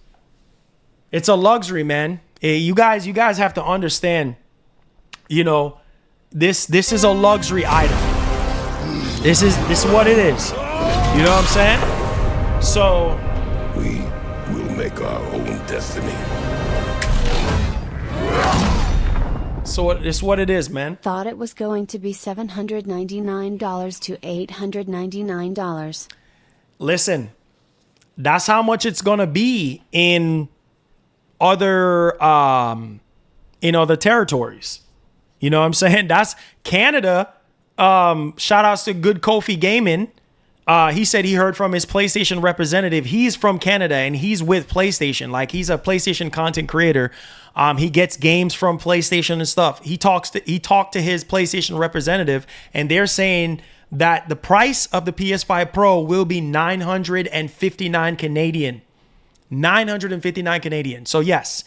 It's a luxury, man. You guys have to understand, this is a luxury item. This is what it is. You know what I'm saying? So We will make our own destiny. So it's what it is, man. Thought it was going to be $799 to $899. Listen, that's how much it's gonna be in other territories. You know what I'm saying? That's Canada. Shout outs to Good Kofi Gaming. He said he heard from his PlayStation representative. He's from Canada and he's with PlayStation. Like he's a PlayStation content creator. He gets games from PlayStation and stuff. He talked to his PlayStation representative and they're saying that the price of the PS5 Pro will be 959 Canadian. 959 Canadian. So yes,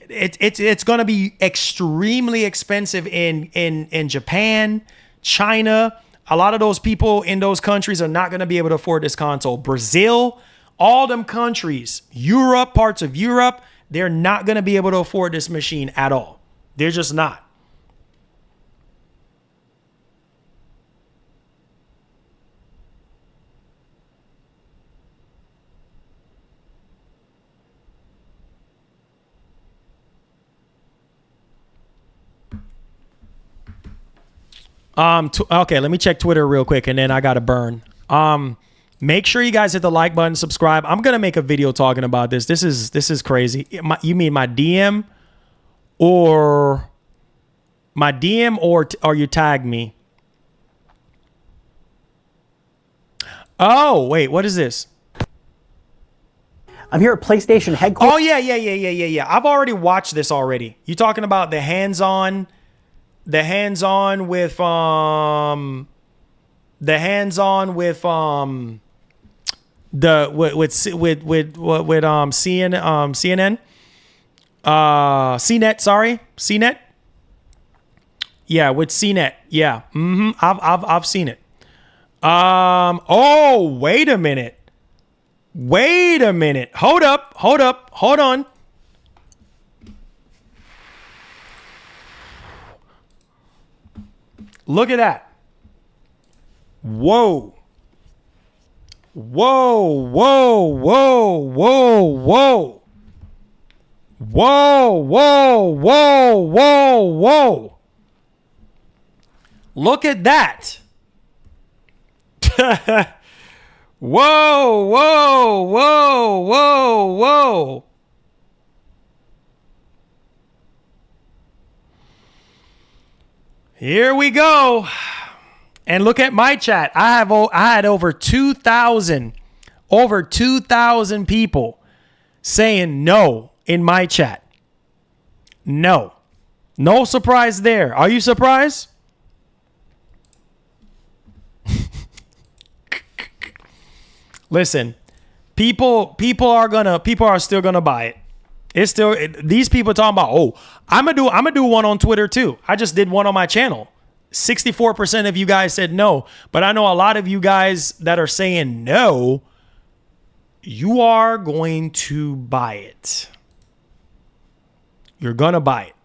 it's going to be extremely expensive in Japan, China. A lot of those people in those countries are not going to be able to afford this console. Brazil, all them countries, Europe, parts of Europe, they're not going to be able to afford this machine at all. They're just not. Okay, let me check Twitter real quick and then I got to burn. Make sure you guys hit the like button, subscribe. I'm going to make a video talking about this. This is crazy. You mean my DM or you tag me? Oh, wait, what is this? I'm here at PlayStation headquarters. Oh, yeah. I've already watched this already. You talking about the hands-on with CNN, CNET, sorry, CNET. Yeah, with CNET. Yeah. I've seen it. Oh, wait a minute. Hold on. Look at that. Whoa. Look at that. Whoa. Here we go. And look at my chat. I had over 2,000 people saying no in my chat. No surprise there. Are you surprised? Listen, people are still gonna buy it. These people talking about, oh, I'm gonna do one on Twitter too. I just did one on my channel. 64% of you guys said no, but I know a lot of you guys that are saying no, you are going to buy it. You're gonna buy it.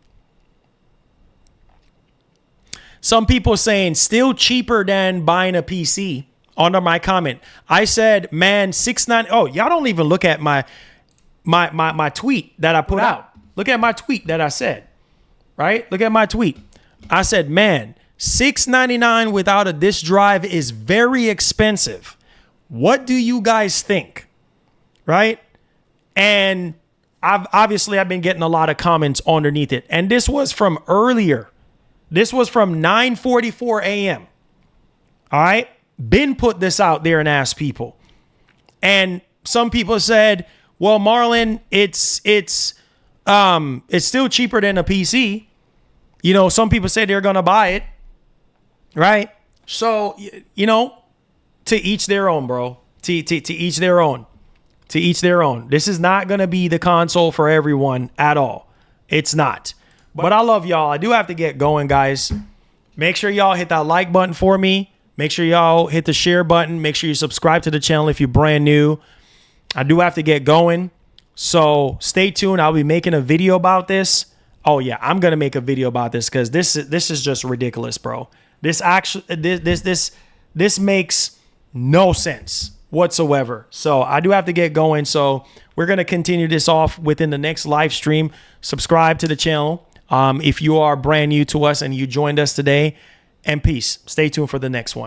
Some people saying still cheaper than buying a PC under my comment. I said, man, $690. Oh, y'all don't even look at my tweet that I put out. Look at my tweet that I said, right? Look at my tweet. I said, man, $699 without a disk drive is very expensive. What do you guys think? Right? And I've been getting a lot of comments underneath it. And this was from earlier. This was from 9:44 a.m. All right? Ben put this out there and asked people. And some people said, well, Marlon, it's still cheaper than a PC. You know, some people say they're going to buy it. Right? So, you know, to each their own, bro. To each their own. To each their own. This is not going to be the console for everyone at all. It's not. But I love y'all. I do have to get going, guys. Make sure y'all hit that like button for me. Make sure y'all hit the share button. Make sure you subscribe to the channel if you're brand new. I do have to get going. So stay tuned. I'll be making a video about this. Oh, yeah. I'm going to make a video about this because this is just ridiculous, bro. This makes no sense whatsoever. So I do have to get going. So we're going to continue this off within the next live stream. Subscribe to the channel if you are brand new to us and you joined us today. And peace. Stay tuned for the next one.